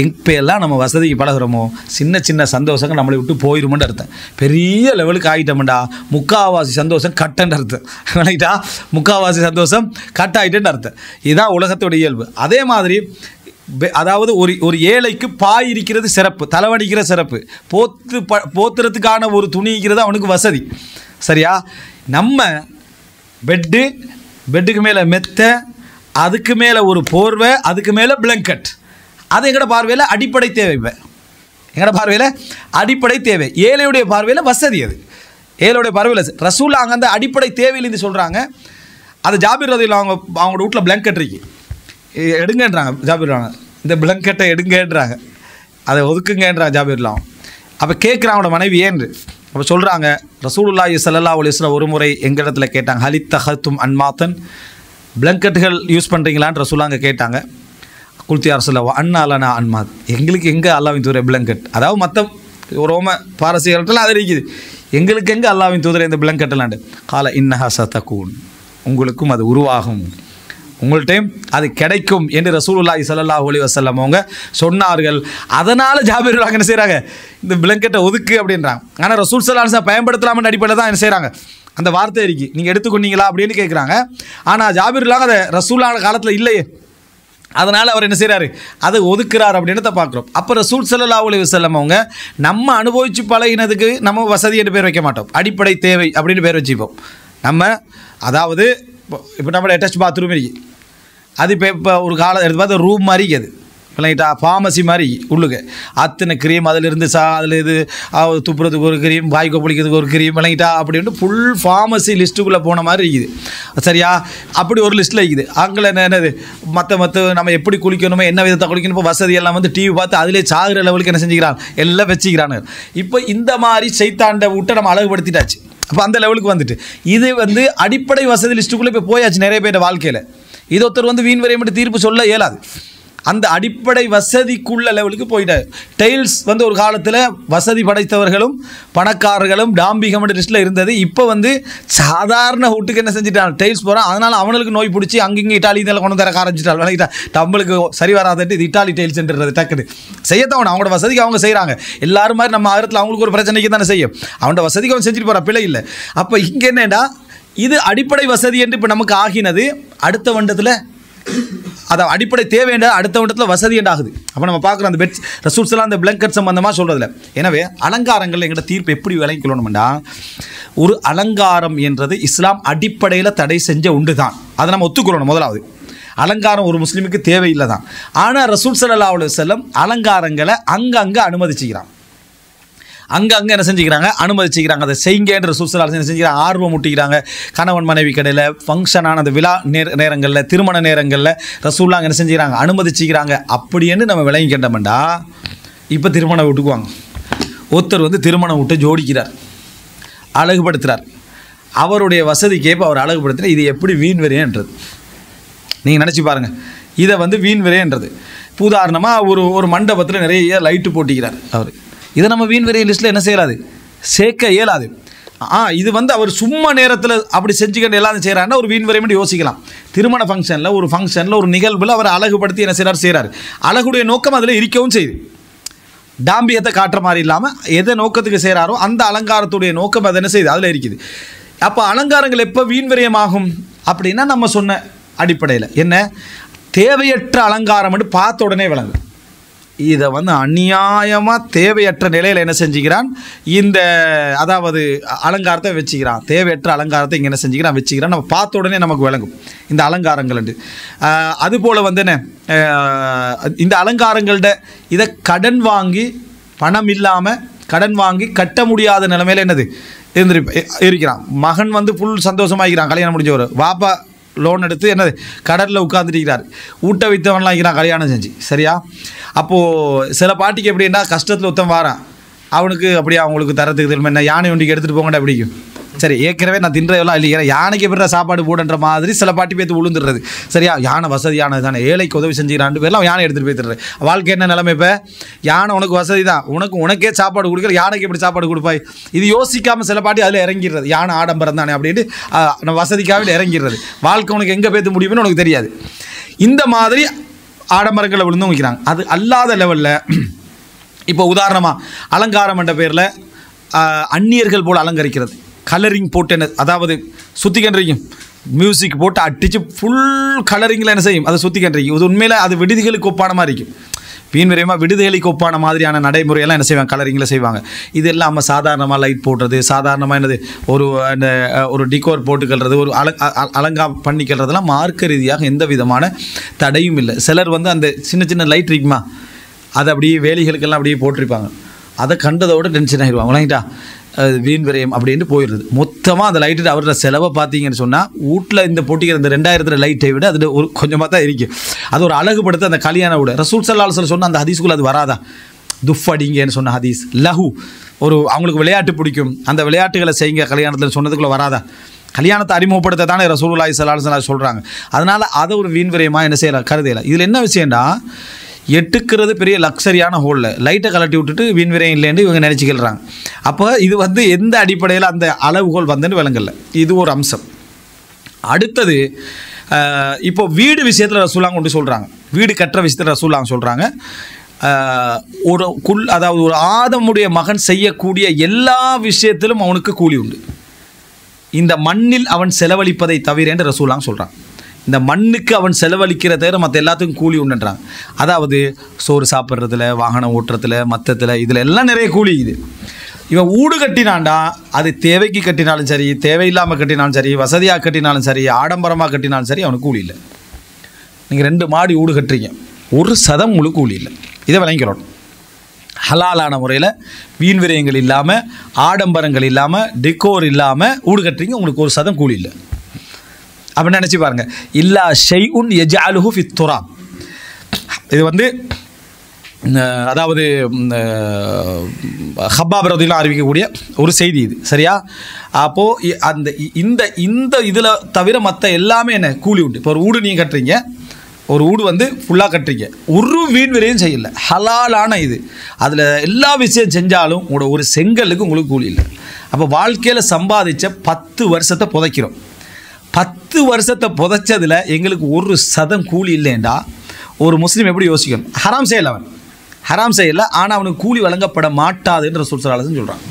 எப்பெல்லாம் நம்ம வசதிக்கு பழகிறோமோ சின்ன சின்ன சந்தோஷங்கள் நம்மளை விட்டு போயிடுமென்னு அர்த்தம். பெரிய லெவலுக்கு ஆகிட்டோம்டா முக்கால்வாசி சந்தோஷம் கட்டன்னு அர்த்தம். விளங்கிட்டா? முக்கால்வாசி சந்தோஷம் கட் ஆகிட்டேன்னு அர்த்தம். இதுதான் உலகத்தோட இயல்பு. அதே மாதிரி அதாவது ஒரு ஏழைக்கு பாய் இருக்கிறது சிறப்பு, தலைவணிக்கிற சிறப்பு, போத்துறதுக்கான ஒரு துணிக்கிறது அவனுக்கு வசதி. சரியா? நம்ம பெட்டுக்கு மேலே மெத்த, அதுக்கு மேலே ஒரு போர்வை, அதுக்கு மேலே பிளங்கெட். அது எங்களோட பார்வையில் அடிப்படை தேவை. எங்களோட பார்வையில் அடிப்படை தேவை. ஏழையுடைய பார்வையில் வசதி. அது ஏழையுடைய பார்வையில் ரசூல் அங்கே அந்த அடிப்படை தேவையிலேருந்து சொல்கிறாங்க. அது ஜாபிர் ரதியில் அவங்களோட வீட்டில் பிளங்கெட் இருக்கு, எடுங்கன்றாங்க. ஜாபிர்லாங்க இந்த பிளங்கெட்டை எடுங்கன்றாங்க, அதை ஒதுக்குங்கன்றாங்க ஜாபிர்லாம். அப்போ கேட்குறாங்க அவனோட மனைவி ஏன்று. அப்போ சொல்கிறாங்க, ரசூலுல்லாஹி ஸல்லல்லாஹு அலைஹி வஸல்லம் ஒரு முறை எங்கள் இடத்துல கேட்டாங்க, ஹலித் தஹத்தும் அன்மாத்தன், பிளங்கெட்டுகள் யூஸ் பண்ணுறீங்களான்னு ரசூலாங்க கேட்டாங்க. குல்தியார் சொல்ல அண்ணாலனா அன்மாத், எங்களுக்கு எங்கே அல்லாவின் தூதரை பிளங்கெட், அதாவது மற்ற ரோம பாரசீகர்கள்லாம் அது இருக்குது, எங்களுக்கு எங்கே அல்லாவின் தூதரை இந்த பிளங்கெட்டலாண்டு. கால இன்னஹா சதகூன், உங்களுக்கும் அது உருவாகும், உங்கள்கிட்டையும் அது கிடைக்கும் என்று ரசூலுல்லாஹி ஸல்லல்லாஹு அலைஹி வஸல்லம் அவங்க சொன்னார்கள். அதனால் ஜாபிர் என்ன செய்கிறாங்க, இந்த பிளங்கெட்டை ஒதுக்கு அப்படின்றாங்க. ஆனால் ரசூல் ஸல்லல்லாஹு அலைஹி வஸல்லம் பயன்படுத்தலாம்னு அடிப்படையில் தான் என்ன செய்கிறாங்க, அந்த வார்த்தை இருக்கு, நீங்கள் எடுத்துக்கொண்டீங்களா அப்படின்னு கேட்குறாங்க. ஆனால் ஜாபிர்லாம் அதை ரசூலான காலத்தில் இல்லையே, அதனால் அவர் என்ன செய்கிறாரு, அதை ஒதுக்குறார் அப்படின்றத பார்க்குறோம். அப்போ ரசூல் ஸல்லல்லாஹு அலைஹி வஸல்லம் அவங்க நம்ம அனுபவித்து பழகினதுக்கு நம்ம வசதி என்று பேர் வைக்க மாட்டோம், அடிப்படை தேவை அப்படின்னு பேர் வச்சுப்போம். நம்ம அதாவது இப்போ நம்மளோட அட்டாச் பாத்ரூம் இருக்கு, அது இப்போ ஒரு காலம் எடுத்து பார்த்தா ரூம் மாதிரி அது இல்லைட்டா, ஃபார்மசி மாதிரி உள்ளுக்கு அத்தனை க்ரீம், அதிலிருந்து அதில் இது துப்புறதுக்கு ஒரு க்ரீம், வாய் கொப்பளிக்கிறதுக்கு ஒரு க்ரீம் இல்லைட்டா, அப்படின்ட்டு ஃபுல் ஃபார்மசி லிஸ்ட்டுக்குள்ளே போன மாதிரி இருக்குது. சரியா? அப்படி ஒரு லிஸ்ட்டில் இருக்குது. அங்கே என்னது மற்ற நம்ம எப்படி குளிக்கணுமோ என்ன விதத்தை குளிக்கணும், இப்போ வசதியெல்லாம் வந்து டிவி பார்த்து அதிலே சாகுற லெவலுக்கு என்ன செஞ்சுக்கிறான், எல்லாம் வச்சுக்கிறானு. இப்போ இந்த மாதிரி சைத்தாண்ட விட்ட நம்ம அழகுபடுத்திட்டாச்சு. அப்போ அந்த லெவலுக்கு வந்துட்டு இது வந்து அடிப்படை வசதி லிஸ்ட்டுக்குள்ளே இப்போ போயாச்சு நிறைய பேர் வாழ்க்கையில். இது ஒருத்தர் வந்து வீண் வரையும் தீர்ப்பு சொல்ல இயலாது. அந்த அடிப்படை வசதிக்குள்ள லெவலுக்கு போயிட்டார். டைல்ஸ் வந்து ஒரு காலத்தில் வசதி படைத்தவர்களும் பணக்காரர்களும் டாம்பிகம் லிஸ்ட்டில் இருந்தது. இப்போ வந்து சாதாரண வீட்டுக்கு என்ன செஞ்சுட்டான், டைல்ஸ் போகிறான். அதனால் அவனுக்கு நோய் பிடிச்சி அங்கங்கே இட்டாலி இதெல்லாம் கொண்டு தர ஆரம்பிச்சிட்டாள். விளக்கிட்டா? நம்மளுக்கு சரி வராதட்டு இது இட்டாலி டைல்ஸ்ன்றது டக்குன்னு செய்யத்தான் அவங்களோட வசதிக்கு அவங்க செய்கிறாங்க. எல்லாரும் மாதிரி நம்ம ஆயிரத்தில் அவங்களுக்கு ஒரு பிரச்சனைக்கு தானே செய்யும், அவனோட வசதிக்கு அவன் செஞ்சுட்டு போகிறான், பிழை இல்லை. அப்போ இங்கே என்னடா, இது அடிப்படை வசதி என்று இப்போ நமக்கு ஆகினது. அடுத்த வண்டத்தில் அதான் அடிப்படை தேவைன்ற அடுத்த வண்டத்தில் வசதி என்றாகுது. அப்போ நம்ம பார்க்குறோம் அந்த பெட்ஸ் ரசூல்ஸ்லாம் அந்த பிளங்கெட் சம்பந்தமாக சொல்கிறதில்ல. எனவே அலங்காரங்கள் எங்கள்கிட்ட தீர்ப்பு எப்படி விளங்கிக்கொள்ளணும்னா, ஒரு அலங்காரம் என்றது இஸ்லாம் அடிப்படையில் தடை செஞ்ச உண்டு தான், அதை நம்ம ஒத்துக்கொள்ளணும். முதலாவது அலங்காரம் ஒரு முஸ்லீமுக்கு தேவையில்லை தான். ஆனால் ரசூல் ஸல்லல்லாஹு அலைஹி வஸல்லம் அலங்காரங்களை அங்கங்கே அனுமதிச்சுக்கிறான், அங்கங்கே என்ன செஞ்சுக்கிறாங்க, அனுமதிச்சுக்கிறாங்க. அதை செய்யுங்கன்ற ரசூல் ஸல்லல்லாஹு அலைஹி வஸல்லம் என்ன செஞ்சுக்கிறாங்க, ஆர்வம் முட்டிக்கிறாங்க. கணவன் மனைவி கடையில் ஃபங்க்ஷனான அந்த விழா நேரங்களில், திருமண நேரங்களில் ரசூல்லாம் என்ன செஞ்சுக்கிறாங்க, அனுமதிச்சுக்கிறாங்க. அப்படின்னு நம்ம விளங்கிக்கிட்டோம்டா, இப்போ திருமணம் விட்டுக்குவாங்க. ஒருத்தர் வந்து திருமணம் விட்டு ஜோடிக்கிறார், அழகுபடுத்துகிறார், அவருடைய வசதிக்கேற்ப அவர் அழகுபடுத்துகிறார். இது எப்படி வீண் விரயன்றது நீங்கள் நினச்சி பாருங்கள். இதை வந்து வீண் விரயன்றது உதாரணமாக ஒரு மண்டபத்தில் நிறைய லைட்டு போட்டிக்கிறார் அவர். இதை நம்ம வீண் விரைய லிஸ்ட்டில் என்ன செய்யலாது, சேர்க்க இயலாது. இது வந்து அவர் சும்மா நேரத்தில் அப்படி செஞ்சுக்கிட்டு எல்லாரும் செய்கிறாருன்னா ஒரு வீண் விரையும் யோசிக்கலாம். திருமண ஃபங்க்ஷனில் ஒரு நிகழ்வில் அவர் அழகுபடுத்தி என்ன செய்கிறார். அழகுடைய நோக்கம் அதில் இருக்கவும் செய்யுது. டாம்பியத்தை காட்டுற மாதிரி இல்லாமல் எதை நோக்கத்துக்கு செய்கிறாரோ அந்த அலங்காரத்துடைய நோக்கம் அது என்ன செய்யுது, அதில் இருக்குது. அப்போ அலங்காரங்கள் எப்போ வீண் விரயமாகும் அப்படின்னா, நம்ம சொன்ன அடிப்படையில் என்ன, தேவையற்ற அலங்காரம் என்று பார்த்த உடனே விளங்கு. இதை வந்து அநியாயமாக தேவையற்ற நிலையில் என்ன செஞ்சுக்கிறான், இந்த அதாவது அலங்காரத்தை வச்சுக்கிறான். தேவையற்ற அலங்காரத்தை இங்கே என்ன செஞ்சுக்கிறான், வச்சுக்கிறான். நம்ம பார்த்த உடனே நமக்கு விளங்கும் இந்த அலங்காரங்கள். அதுபோல் வந்து என்ன, இந்த அலங்காரங்கள்ட இதை கடன் வாங்கி, பணம் இல்லாமல் கடன் வாங்கி கட்ட முடியாத நிலைமையில் என்னது இருக்கிறான். மகன் வந்து ஃபுல் சந்தோஷமாகிறான், கல்யாணம் முடிஞ்சவர். வாப்பா லோன் எடுத்து என்னது கடலில் உட்காந்துருக்கிறார், ஊட்ட வைத்தவன்லாம் இருக்கிறான் கல்யாணம் செஞ்சு. சரியா? அப்போது சில பாட்டிக்கு எப்படின்னா, கஷ்டத்தில் ஒருத்தன் வாரான், அவனுக்கு அப்படியே அவங்களுக்கு தரத்துக்கு தெரியுமா, என்ன யானை வண்டிக்கு எடுத்துகிட்டு போங்கடா பிடிக்கும், சரி ஏற்கனவே நான் தின்றதெல்லாம் இல்லையா, யானைக்கு பிற சாப்பாடு போடுன்ற மாதிரி சில பாட்டி பேத்து விழுந்துடுறது. சரியா, யானை வசதியானது தானே, ஏழைக்கு உதவி செஞ்சுக்கிறான் பேர்லாம் யானை எடுத்துகிட்டு போய்த்துறது. வாழ்க்கை என்ன நிலைமை? இப்போ யானை உனக்கு வசதி தான், உனக்கே சாப்பாடு கொடுக்குற யானைக்கு எப்படி சாப்பாடு கொடுப்பாய்? இது யோசிக்காமல் சில பாட்டி அதில் இறங்கிடுறது. யானை ஆடம்பரம் தானே அப்படின்ட்டு நம்ம வசதிக்காக இறங்கிடுறது. வாழ்க்கை உனக்கு எங்கே பேத்து முடியும்னு உனக்கு தெரியாது. இந்த மாதிரி ஆடம்பரங்களை விழுந்து வைக்கிறாங்க. அது அல்லாத லெவலில் இப்போ உதாரணமாக அலங்காரம் என்ற பேரில் அந்நியர்கள் போல் அலங்கரிக்கிறது, கலரிங் போட்டு என்ன, அதாவது சுத்திகன்றிக்கும் மியூசிக் போட்டு அடித்து ஃபுல் கலரிங்கில் என்ன செய்யும், அதை சுத்திகன்றிக்கும். இது உண்மையில் அது விடுதிகளுக்கு ஒப்பான மாதிரி இருக்கும். வீண் விரைவாக விடுதிகளுக்கு ஒப்பான மாதிரியான நடைமுறையெல்லாம் என்ன செய்வாங்க, கலரிங்கில் செய்வாங்க. இது இல்லாமல் சாதாரணமாக லைட் போடுறது, சாதாரணமாக என்னது ஒரு டிகோர் போட்டுக்கிறது, ஒரு அலங்கா பண்ணிக்கிறதுலாம் மார்க்க ரீதியாக எந்த விதமான தடையும் இல்லை. சிலர் வந்து அந்த சின்ன சின்ன லைட் இருக்குமா, அதை அப்படியே வேலிகளுக்கெல்லாம் அப்படியே போட்டிருப்பாங்க. அதை கண்டதோட டென்ஷன் ஆகிடுவாங்க. வழங்கிட்டா வீண் விரயம் அப்படின்ட்டு போயிடுறது. மொத்தமாக அந்த லைட்டு அவரோட செலவை பார்த்தீங்கன்னு சொன்னால் வீட்டில் இந்த போட்டிக்கிற இந்த 2000 லைட்டை விட அது ஒரு கொஞ்சமாக தான் இருக்கும். அது ஒரு அழகுபடுத்த அந்த கல்யாண விட ரசூல் ஸல்லல்லாஹு அலைஹி வஸல்லம் சொன்ன அந்த ஹதீஸ்குள்ளே அது வராதா? துஃப் அடிங்கன்னு சொன்ன ஹதீஸ், லஹு ஒரு அவங்களுக்கு விளையாட்டு பிடிக்கும், அந்த விளையாட்டுகளை செய்யுங்க கல்யாணத்தில் சொன்னதுக்குள்ளே வராதா? கல்யாணத்தை அறிமுகப்படுத்த தானே ரசூலுல்லாஹி ஸல்லல்லாஹு அலைஹி வஸல்லம் சொல்கிறாங்க. அதனால் அதை ஒரு வீண் விரயமாக என்ன செய்யலாம், கருதையில. இதில் என்ன விஷயம்டா, எட்டுக்கிறது பெரிய லக்ஸரியான ஹோலில் லைட்டை கலட்டி விட்டுட்டு வீண் விரயம் இல்லைன்னு இவங்க நினச்சிக்கிறாங்க. அப்போ இது வந்து எந்த அடிப்படையில் அந்த அளவுகோல் வந்துன்னு விளங்கல. இது ஒரு அம்சம். அடுத்தது இப்போ வீடு விஷயத்தில் ரசூலுல்லாஹ் கொண்டு சொல்கிறாங்க, வீடு கட்டுற விஷயத்தில் ரசூலுல்லாஹ் சொல்கிறாங்க, அதாவது ஒரு ஆதமுடைய மகன் செய்யக்கூடிய எல்லா விஷயத்திலும் அவனுக்கு கூலி உண்டு, இந்த மண்ணில் அவன் செலவழிப்பதை தவிர என்று ரசூலுல்லாஹ் சொல்கிறான். இந்த மண்ணுக்கு அவன் செலவழிக்கிற தவிர மற்ற எல்லாத்துக்கும் கூலி உண்டுன்றாங்க. அதாவது சோறு சாப்பிட்றதுல, வாகனம் ஓட்டுறதுல, மற்றத்தில் இதில் எல்லாம் நிறைய கூலி. இவன் வீடு கட்டினான்டா, அது தேவைக்கு கட்டினாலும் சரி, தேவையில்லாமல் கட்டினாலும் சரி, வசதியாக கட்டினாலும் சரி, ஆடம்பரமாக கட்டினாலும் சரி, அவனுக்கு கூலி இல்லை. நீங்கள் 2 மாடி வீடு கட்டுறீங்க, ஒரு சதம் உங்களுக்கு கூலி இல்லை. இதை விளங்கிக்கிறோம். ஹலாலான முறையில் வீண் விரயங்கள் இல்லாமல், ஆடம்பரங்கள் இல்லாமல், டிகோர் இல்லாமல் வீடு கட்டுறீங்க, உங்களுக்கு ஒரு சதம் கூலி இல்லை. அப்படின்னு நினச்சி பாருங்கள். இல்லா ஷைஉன் யஜஅலுஹு ஃபித் துராப். இது வந்து அதாவது ஹப்பாப் ரலியல்லாஹு அறிவிக்கக்கூடிய ஒரு செய்தி இது. சரியா? அப்போது இந்த இதில் தவிர மற்ற எல்லாமே என்ன கூலி உண்டு. இப்போ ஒரு வீடு நீங்கள் கட்டுறீங்க, ஒரு வீடு வந்து ஃபுல்லாக கட்டுறீங்க, ஒரு வீண் விரையும் செய்யலை, ஹலாலான இது, அதில் எல்லா விஷயம் செஞ்சாலும் உங்களோட ஒரு செங்கலுக்கு உங்களுக்கு கூலி இல்லை. அப்போ வாழ்க்கையில் சம்பாதிச்ச 10 வருஷத்தை புதைக்கிறோம். 10 வருஷத்தை புதைச்சதில் எங்களுக்கு ஒரு சதம் கூலி இல்லைண்டா ஒரு முஸ்லீம் எப்படி யோசிக்கணும்? ஹராம் செய்யலை, அவன் ஹராம் செய்யலை, ஆனால் அவனுக்கு கூலி வழங்கப்பட மாட்டாதுன்ற ரசூல் ஸல்லல்லாஹு அலைஹி வஸல்லம் சொல்கிறான்.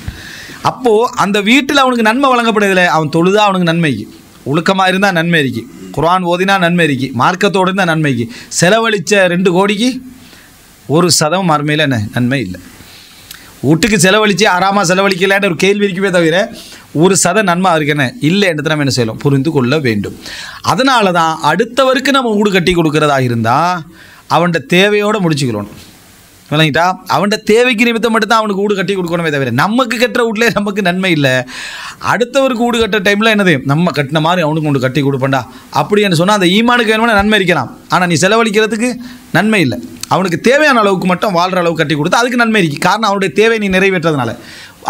அப்போது அந்த வீட்டில் அவனுக்கு நன்மை வழங்கப்படுதில்லை. அவன் தொழுதா அவனுக்கு நன்மைக்கு, ஒழுக்கமாக இருந்தால் நன்மை இருக்கு, குர்ஆன் ஓதினா நன்மை இருக்கு, மார்க்கத்தோடு இருந்தால் நன்மைக்கு, செலவழித்த 2 கோடிக்கு ஒரு சதம் மறுமையில் என்ன நன்மை இல்லை. வீட்டுக்கு செலவழித்து ஆறாமல் செலவழிக்கலான்ற ஒரு கேள்வி இருக்குமே தவிர ஒரு சத நன்மை இருக்குன்னு இல்லை என்றதை நம்ம என்ன செய்யலாம், புரிந்து கொள்ள வேண்டும். அதனால தான் அடுத்தவருக்கு நம்ம வீடு கட்டி கொடுக்குறதா இருந்தால் அவன்கிட்ட தேவையோடு முடிச்சுக்கிறோம். விளங்கிட்டா? அவன்கிட்ட தேவைக்கு நிமித்தம் மட்டும்தான் அவனுக்கு வீடு கட்டி கொடுக்கணுமே தவிர நமக்கு கட்டுற வீட்டிலே நமக்கு நன்மை இல்லை. அடுத்தவருக்கு வீடு கட்டுற டைமில் என்னது, நம்ம கட்டின மாதிரி அவனுக்கு ஒன்று கட்டி கொடுப்பேன்டா அப்படின்னு சொன்னால் அந்த ஈமானுக்கு வேணும்னா நன்மை இருக்கலாம், ஆனால் நீ செலவழிக்கிறதுக்கு நன்மை இல்லை. அவனுக்கு தேவையான அளவுக்கு மட்டும் வாழ்கிற அளவுக்கு கட்டி கொடுத்தா அதுக்கு நன்மை இருக்குது. காரணம் அவனுடைய தேவை நீ நிறைவேற்றதுனால.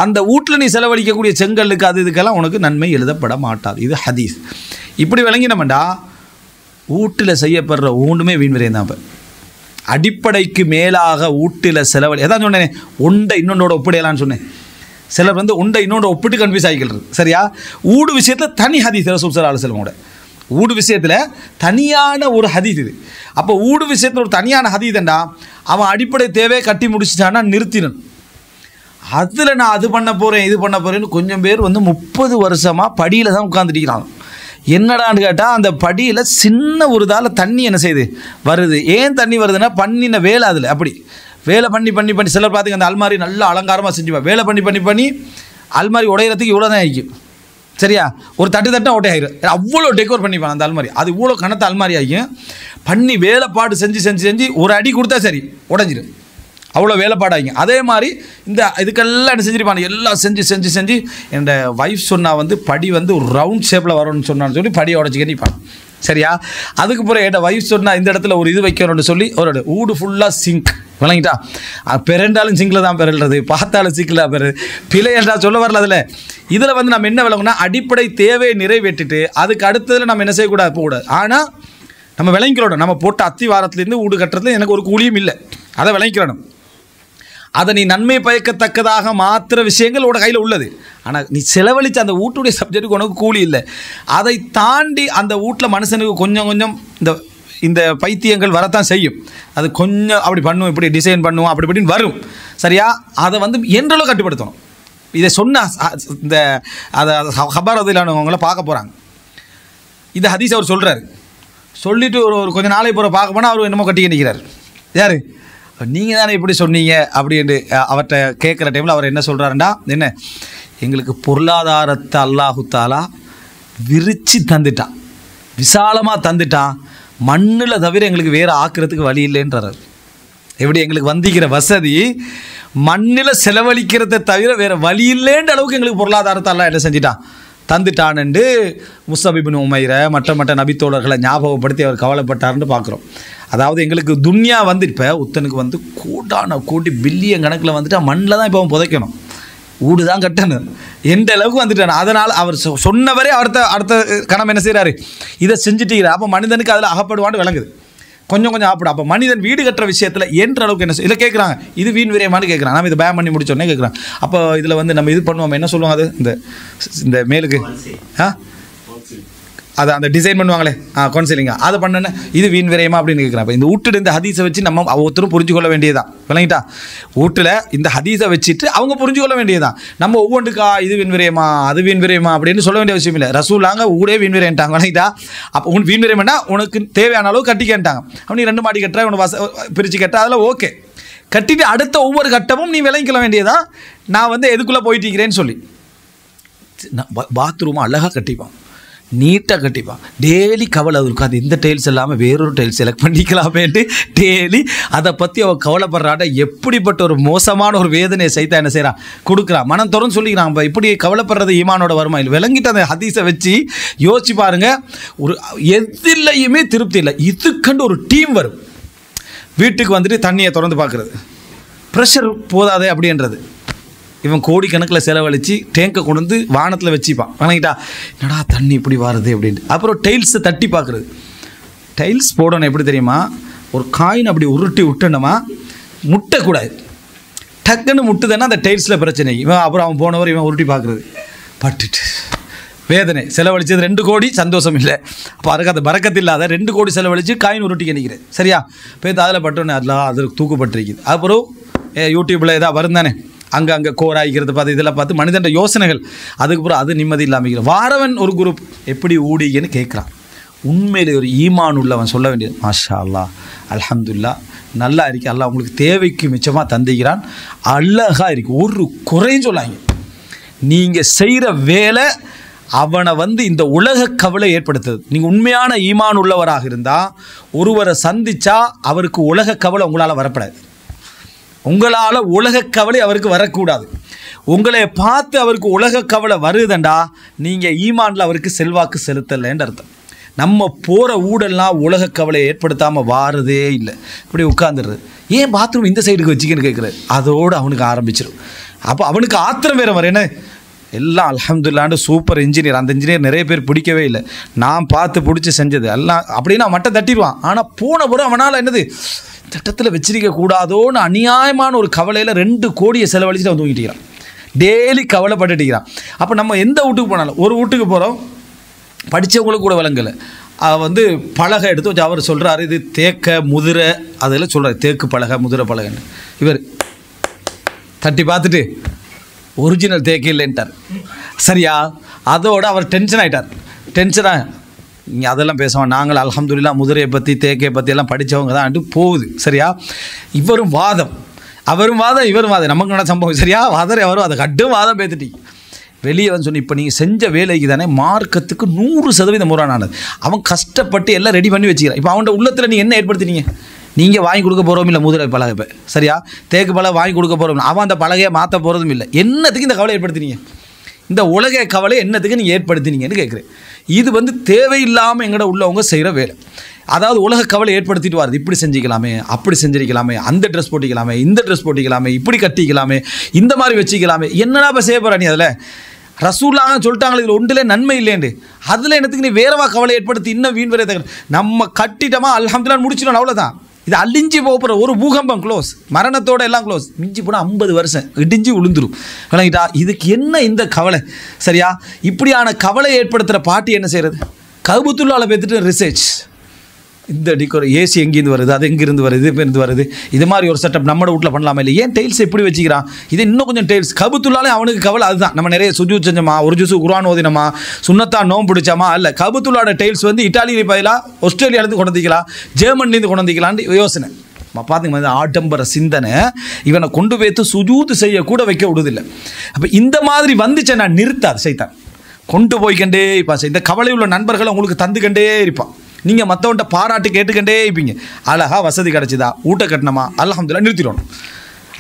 அந்த வீட்டில் நீ செலவழிக்கக்கூடிய செங்கலுக்கு அது இதுக்கெல்லாம் உனக்கு நன்மை எழுதப்பட மாட்டாது. இது ஹதீஸ். இப்படி விளங்கினோம்டா வீட்டில் செய்யப்படுற ஒன்றுமே வீண் விரயம் தான். இப்போ அடிப்படைக்கு மேலாக வீட்டில் செலவழி எதான் சொன்னேன், ஒன்றை இன்னொன்றோட ஒப்பிடையலான்னு சொன்னேன். சிலர் வந்து ஒன்றை இன்னொன்று ஒப்பிட்டு கன்ஃபியூஸ் ஆகிக்கிறது. சரியா? ஊடு விஷயத்தில் தனி ஹதீஸ் ரசூல் ஸல்லல்லாஹு அலைஹி வஸல்லம் கூட ஊடு விஷயத்தில் தனியான ஒரு ஹதீஸ் இது. அப்போ ஊடு விஷயத்தில் ஒரு தனியான ஹதீஸ்ண்டா அவன் அடிப்படை தேவையை கட்டி முடிச்சுட்டான்னா நிறுத்தினன். அதில் நான் அது பண்ண போகிறேன் இது பண்ண போகிறேன்னு கொஞ்சம் பேர் வந்து 30 வருஷமாக படியில் தான் உட்காந்துட்டிக்கிறாங்க. என்னடான்னு கேட்டால் அந்த படியில் சின்ன ஒரு தால் தண்ணி என்ன செய்யுது வருது. ஏன் தண்ணி வருதுன்னா பண்ணின வேலை, அதில் அப்படி வேலை பண்ணி பண்ணி பண்ணி சிலர் பார்த்துங்க அந்த அல்மாரி நல்லா அலங்காரமாக செஞ்சுப்பா, வேலை பண்ணி பண்ணி பண்ணி அல்மாரி உடையிறதுக்கு இவ்வளோ தான் ஆகிக்கும். சரியா? ஒரு தட்டு ஓட்டை ஆகிடும். அவ்வளோ டெக்கோர் பண்ணிப்பான் அந்த அல்மாரி. அது இவ்வளோ கனத்த அல்மாரி ஆகியும் பண்ணி வேலைப்பாடு செஞ்சு செஞ்சு செஞ்சு ஒரு அடி கொடுத்தா சரி உடஞ்சிடும், அவ்வளோ வேலைப்பாடாகிங்க. அதே மாதிரி இந்த இதுக்கெல்லாம் என்ன செஞ்சுருப்பாங்க, எல்லாம் செஞ்சு செஞ்சு செஞ்சு என்னோட ஒய்ஃப் சொன்னால் வந்து படி வந்து ஒரு ரவுண்ட் ஷேப்பில் வரணும்னு சொன்னான்னு சொல்லி படியை உடச்சிக்க நிற்பான். சரியா? அதுக்கு பிறகு என்னோட ஒய்ஃப் சொன்னால் இந்த இடத்துல ஒரு இது வைக்கணும்னு சொல்லி ஒரு வீடு ஃபுல்லாக சிங்க் விளங்கிட்டா? பிறண்டாலும் சிங்கில் தான் பிறல்றது, பார்த்தாலும் சிங்கிளாக பிறகு பிழை என்றா சொல்ல வரல. இதில் வந்து நம்ம என்ன விளங்குனா, அடிப்படை தேவையை நிறைவேற்றிட்டு அதுக்கு அடுத்ததில் நம்ம என்ன செய்யக்கூடாது, போகக்கூடாது. ஆனால் நம்ம விளங்கிக்கிறோம், நம்ம போட்ட அத்திவாரத்துலேருந்து வீடு கட்டுறதுல எனக்கு ஒரு கூலியும் இல்லை, அதை விளங்கிக்கிறோம். அதை நீ நன்மை பயக்கத்தக்கதாக மாத்திர விஷயங்கள் உட கையில் உள்ளது. ஆனால் நீ செலவழித்த அந்த வீட்டுடைய சப்ஜெக்ட்டுக்கு உனக்கு கூலி இல்லை. அதை தாண்டி அந்த வீட்டில் மனுஷனுக்கு கொஞ்சம் கொஞ்சம் இந்த பைத்தியங்கள் வரத்தான் செய்யும். அது கொஞ்சம் அப்படி பண்ணுவோம், இப்படி டிசைன் பண்ணுவோம், அப்படி இப்படின்னு வரும். சரியா? அதை வந்து என்றளவு கட்டுப்படுத்தணும். இதை சொன்ன இந்த அதை ஹபார் அதிலானவங்கள பார்க்க போகிறாங்க. இந்த ஹதீஸ் அவர் சொல்கிறார். சொல்லிவிட்டு ஒரு கொஞ்சம் நாளை போகிற பார்க்க போனால் அவர் என்னமோ கட்டிக்க நிற்கிறார். யார்? நீங்கள் தானே இப்படி சொன்னீங்க அப்படின்னு அவர்கிட்ட கேட்குற டைமில் அவர் என்ன சொல்கிறாருண்டா, என்ன எங்களுக்கு பொருளாதாரத்தை அல்லாஹு தாலா விரித்து தந்துட்டான், விசாலமாக தந்துட்டான், மண்ணில் தவிர எங்களுக்கு வேறு ஆக்கிறதுக்கு வழி இல்லைன்றார். எப்படி எங்களுக்கு வந்திக்கிற வசதி மண்ணில் செலவழிக்கிறத தவிர வேறு வழி இல்லைன்ற அளவுக்கு எங்களுக்கு பொருளாதாரத்தை எல்லாம் என்ன செஞ்சிட்டான், தந்துட்டான்னு முஸ்அப் இப்னு உமைர மற்ற நபித்தோழர்களை ஞாபகப்படுத்தி அவர் கவலைப்பட்டார்னு பார்க்குறோம். அதாவது எங்களுக்கு துன்யா வந்து இப்போ உத்தனுக்கு வந்து கோடி பில்லியன் கணக்கில் வந்துட்டு மண்ணில் தான் இப்போ அவன் புதைக்கணும், வீடு தான் கட்டணும் எந்த அளவுக்கு வந்துட்டான். அதனால் அவர் சொன்னவரே அடுத்த கணம் என்ன செய்கிறாரு, இதை செஞ்சுட்டீங்க. அப்போ மனிதனுக்கு அதில் அகப்படுவான்னு விளங்குது, கொஞ்சம் ஆப்பிடும். அப்போ மனிதன் வீடு கட்டுற விஷயத்தில் என்ற அளவுக்கு என்ன இதில் கேட்குறாங்க, இது வீண் விரயமானு கேட்குறாங்க. நம்ம இதை பேன் பண்ணி முடிச்சோடனே கேட்குறாங்க. அப்போ இதில் வந்து நம்ம இது பண்ணுவோம், என்ன சொல்லுவோம், அது இந்த மேலுக்கு அதை அந்த டிசைன் பண்ணுவாங்களே கவுன்சிலிங்க, அதை பண்ணேன்னு இது வீண் விரயமா அப்படின்னு கேட்குறாங்க. இந்த வீட்டில் இந்த ஹதீஸை வச்சு நம்ம ஒவ்வொருத்தரும் புரிஞ்சு கொள்ள வேண்டியதான். விளங்கிட்டா? வீட்டில் இந்த ஹதீஸை வச்சுட்டு அவங்க புரிஞ்சு கொள்ள வேண்டியதான். நம்ம ஒவ்வொன்றுக்கா இது வீண் விரயமா அது வீண் விரயமா அப்படின்னு சொல்ல வேண்டிய விஷயம் இல்லை. ரசூலாங்க ஊரே வீண் விரயன்ட்டாங்க. விளங்கிட்டா? அப்போ உன் வீண் விரயம்னா உனக்கு தேவையான அளவு கட்டிக்கேன்ட்டாங்க. அப்போ நீ 2 மாடி கட்டுற, உனக்கு பிரித்து கட்ட, அதில் ஓகே. கட்டிட்டு அடுத்த ஒவ்வொரு கட்டமும் நீ விளங்கிக்கொள்ள வேண்டியதான். நான் வந்து எதுக்குள்ளே போயிட்டிருக்கிறேன்னு சொல்லி பாத்ரூமை அழகாக கட்டிப்பான், நீட்டாக கட்டிப்பான். டெய்லி கவலை அது இருக்கும், அது இந்த டைல்ஸ் இல்லாமல் வேறொரு டைல்ஸ் செலக்ட் பண்ணிக்கலாமேட்டு டெய்லி அதை பற்றி அவள் கவலைப்படுறாட்ட. எப்படிப்பட்ட ஒரு மோசமான ஒரு வேதனையை சைத்தா என்ன செய்கிறான், கொடுக்குறான். மனம் தொடர்ந்து சொல்லிக்கிறான். இப்போ இப்படி கவலைப்படுறது ஈமானோட வருமா இல்லை? விளங்கிட்டு அந்த ஹதீஸை வச்சு யோசிச்சு பாருங்கள். ஒரு எதிலையுமே திருப்தி இல்லை. இதுக்கண்டு ஒரு டீம் வரும். வீட்டுக்கு வந்துட்டு தண்ணியை திறந்து பார்க்குறது, ப்ரெஷர் போதாதே அப்படின்றது. இவன் கோடிக்கணக்கில் செலவழித்து டேங்கை கொண்டு வந்து வானத்தில் வச்சுப்பான். வணங்கிட்டா, என்னடா தண்ணி இப்படி வருது அப்படின்ட்டு. அப்புறம் டைல்ஸை தட்டி பார்க்குறது. டைல்ஸ் போடணும் எப்படி தெரியுமா, ஒரு காயின் அப்படி உருட்டி விட்டணுமா முட்டக்கூடாது. டக்குன்னு முட்டுதுன்னா அந்த டைல்ஸில் பிரச்சனை. இவன் அப்புறம் அவன் போனவர் இவன் உருட்டி பார்க்குறது, பட்டுட்டு வேதனை. செலவழிச்சது 2 கோடி, சந்தோஷம் இல்லை. அப்போ அதுக்கு அந்த பறக்கத்து இல்லாத 2 கோடி செலவழித்து காயின் உருட்டி நினைக்கிறேன். சரியா? இப்போ அதில் பட்டோன்னே அதெல்லாம் அதில் தூக்கப்பட்டிருக்குது. அப்புறம் யூடியூப்பில் ஏதாவது வரும் தானே, அங்கே கோராய்க்கிறது பார்த்து இதெல்லாம் பார்த்து மனிதன் யோசனைகள். அதுக்கப்புறம் அது நிம்மதி இல்லாமல் வாரவன் ஒரு குரூப் எப்படி ஊடிங்கன்னு கேட்குறான். உண்மையிலே ஒரு ஈமான் உள்ளவன் சொல்ல வேண்டியது, மாஷா அல்லாஹ் அல்ஹம்துலில்லாஹ், நல்லா இருக்கு, அல்லாஹ் உங்களுக்கு தேவைக்கு மிச்சமாக தந்துகிறான், அழகாக இருக்கு, ஒரு குறையும் சொல்லாங்க. நீங்கள் செய்கிற வேலை அவனை வந்து இந்த உலக கவலை ஏற்படுத்துது. நீங்கள் உண்மையான ஈமான் உள்ளவராக இருந்தால் ஒருவரை சந்தித்தா அவருக்கு உலக கவலை உங்களால் வரப்படாது. உங்களால் உலக கவலை அவருக்கு வரக்கூடாது. உங்களை பார்த்து அவருக்கு உலக கவலை வருதுண்டா நீங்கள் ஈமானில் அவருக்கு செல்வாக்கு செலுத்தலைன்னு அர்த்தம். நம்ம போகிற ஊடெல்லாம் உலக கவலையை ஏற்படுத்தாமல் வாரதே இல்லை. இப்படி உட்காந்துடுறது. ஏன் பாத்ரூம் இந்த சைடுக்கு வச்சுக்கின்னு கேட்குறது, அதோடு அவனுக்கு ஆரம்பிச்சிடும். அப்போ அவனுக்கு ஆத்திரம் வேறு வர என்ன, எல்லாம் அல்ஹம்துலில்லாஹ்னு சூப்பர் இன்ஜினியர். அந்த இன்ஜினியர் நிறைய பேர் பிடிக்கவே இல்லை, நான் பார்த்து பிடிச்சி செஞ்சது எல்லாம் அப்படின்னா மட்டை தட்டிடுவான். ஆனால் போன பிறகு அவனால் என்னது திட்டத்தில் வச்சிருக்க கூடாதோன்னு அநியாயமான ஒரு கவலையில் 2 கோடியை செலவழிச்சுட்டு அவன் தூங்கிட்டுக்கிறான். டெய்லி கவலைப்பட்டுட்டுக்கிறான். அப்போ நம்ம எந்த வீட்டுக்கு போனாலும், ஒரு வீட்டுக்கு போகிறோம், படித்தவங்களுக்கு கூட விளங்கலை, வந்து பலகை எடுத்து வச்சு அவர் சொல்கிறாரு இது தேக்க முதிரை அதெல்லாம் சொல்கிறார், தேக்கு பலகை முதிரை பலகைன்னு. இவர் தட்டி பார்த்துட்டு ஒரிஜினல் தேக்கு இல்லைன்ட்டார். சரியா? அதோடு அவர் டென்ஷன் ஆகிட்டார். டென்ஷனாக இங்கே அதெல்லாம் பேசுவோம், நாங்கள் அல்ஹம்துலில்லாஹ் முதிரையை பற்றி தேக்கையை பற்றி எல்லாம் படித்தவங்க தான் போகுது. சரியா? இவரும் வாதம், அவரும் வாதம், இவரும் வாதம், நமக்கு என்ன சம்பவம். சரியா? வாதரை அவரும் அதை கட்டும் வாதம் பேத்துட்டி வெளியே வந்து சொன்னி, இப்போ நீங்கள் செஞ்ச வேலைக்கு தானே மார்க்கத்துக்கு 100% முரணானது. அவன் கஷ்டப்பட்டு எல்லாம் ரெடி பண்ணி வச்சுக்கிறான். இப்போ அவனோட உள்ளத்தில் நீங்கள் என்ன ஏற்படுத்தினீங்க, நீங்கள் வாங்கி கொடுக்க போகிறோம் இல்லை முதிரை பலகை. இப்போ சரியா? தேக்கு பலகை வாங்கி கொடுக்க போகிறோம், அவன் அந்த பலகையை மாற்ற போகிறதும் இல்லை. என்னத்துக்கு இந்த கவலை ஏற்படுத்தினீங்க, இந்த உலக கவலை என்னத்துக்கு நீங்கள் ஏற்படுத்தினீங்கன்னு கேட்குறேன். இது வந்து தேவையில்லாமல் எங்கள்ட உள்ளவங்க செய்கிற வேலை. அதாவது உலக கவலை ஏற்படுத்திட்டு வருது. இப்படி செஞ்சுக்கலாமே, அப்படி செஞ்சிருக்கலாமே, அந்த ட்ரெஸ் போட்டிக்கலாமே, இந்த ட்ரெஸ் போட்டிக்கலாமே, இப்படி கட்டிக்கலாமே, இந்த மாதிரி வச்சுக்கலாமே. என்னடா இப்போ செய்ய போகிற நீ? அதில் ரசூலுல்லாஹ் சொல்லிட்டாங்களே இதில் ஒன்றிலே நன்மை இல்லைண்டு, அதில் என்னத்துக்கு நீ வேறவா கவலை ஏற்படுத்தி இன்னும் வீண் வரை நம்ம கட்டிட்டோமா அல்ஹம்துலில்லாஹ் முடிச்சிடணும், அவ்வளோதான். இது அழிஞ்சு போகிற ஒரு பூகம்பம் க்ளோஸ், மரணத்தோடு எல்லாம் க்ளோஸ். மிஞ்சி போனால் 50 வருஷம் இடிஞ்சு விழுந்துடும். விளங்கிட்டா? இதுக்கு என்ன இந்த கவலை? சரியா? இப்படியான கவலை ஏற்படுத்துகிற பாட்டி என்ன செய்கிறது? கஅபத்துல்லாஹ்ல பேத்துட்டு ரிசர்ச், இந்த ஏசி எங்கேருந்து வருது, அது எங்கேருந்து வருது, இப்போ இருந்து வருது, இது மாதிரி ஒரு செட்டப் நம்ம வீட்டில் பண்ணலாமா இல்லை? ஏன் டைல்ஸ் எப்படி வச்சுக்கிறான்? இது இன்னும் கொஞ்சம் டைல்ஸ். கஅபத்துல்லாஹ்ல அவனுக்கு கவலை அதுதான். நம்ம நிறைய சுஜூத் செஞ்சோமா, ஒரு ஜூஸு குர்ஆன் ஓதினமா, சுன்னத்தா நோம்பு பிடிச்சாமா? இல்லை, கஅபத்துல்லாஹ்ல டைல்ஸ் வந்து இட்டாலியில் பதிலாக ஆஸ்திரேலியாவிலேருந்து கொண்டு வந்துக்கலாம், ஜெர்மன்லேருந்து கொண்டு வந்துக்கலான்னு யோசனை. பார்த்திங்க, ஆடம்பர சிந்தனை இவனை கொண்டு வைத்து சுஜூத் செய்யக்கூட வைக்க விடுதில்லை. அப்போ இந்த மாதிரி வந்துச்சு நான் நிறுத்தாது சைத்தான், கொண்டு போய்கண்டே இருப்பான். இந்த கவலை உள்ள நண்பர்களை உங்களுக்கு தந்துக்கண்டே இருப்பான். நீங்கள் மற்றவன்ட்ட பாராட்டு கேட்டுக்கண்டே இருப்பீங்க. அழகாக வசதி கிடச்சிதா, ஊட்ட கட்டணமா, அல்ஹம்துலில்லாஹ் நிறுத்திடணும்.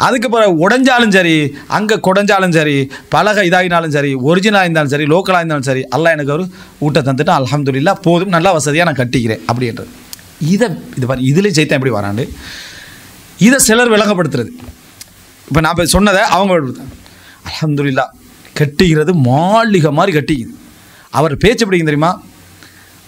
அதுக்கு பிறகு உடஞ்சாலும் சரி, அங்கே குடஞ்சாலும் சரி, பலகை இதாகினாலும் சரி, ஒரிஜினலாக இருந்தாலும் சரி, லோக்கலாக இருந்தாலும் சரி, அல்லாஹ் எனக்கு ஒரு ஊட்ட தந்துட்டு அல்ஹம்துலில்லாஹ் போதும், நல்லா வசதியாக நான் கட்டிக்கிறேன் அப்படின்றது. இது பாரு, இதில் சைத்தான் எப்படி வராண்டு இதை சிலர் விளங்கப்படுத்துறது. இப்போ நான் இப்போ சொன்னதை அவங்க அல்ஹம்துலில்லாஹ் கட்டிக்கிறது மாளிகை மாதிரி கட்டிக்குது. அவர் பேச்சு பிடிக்கும் தெரியுமா?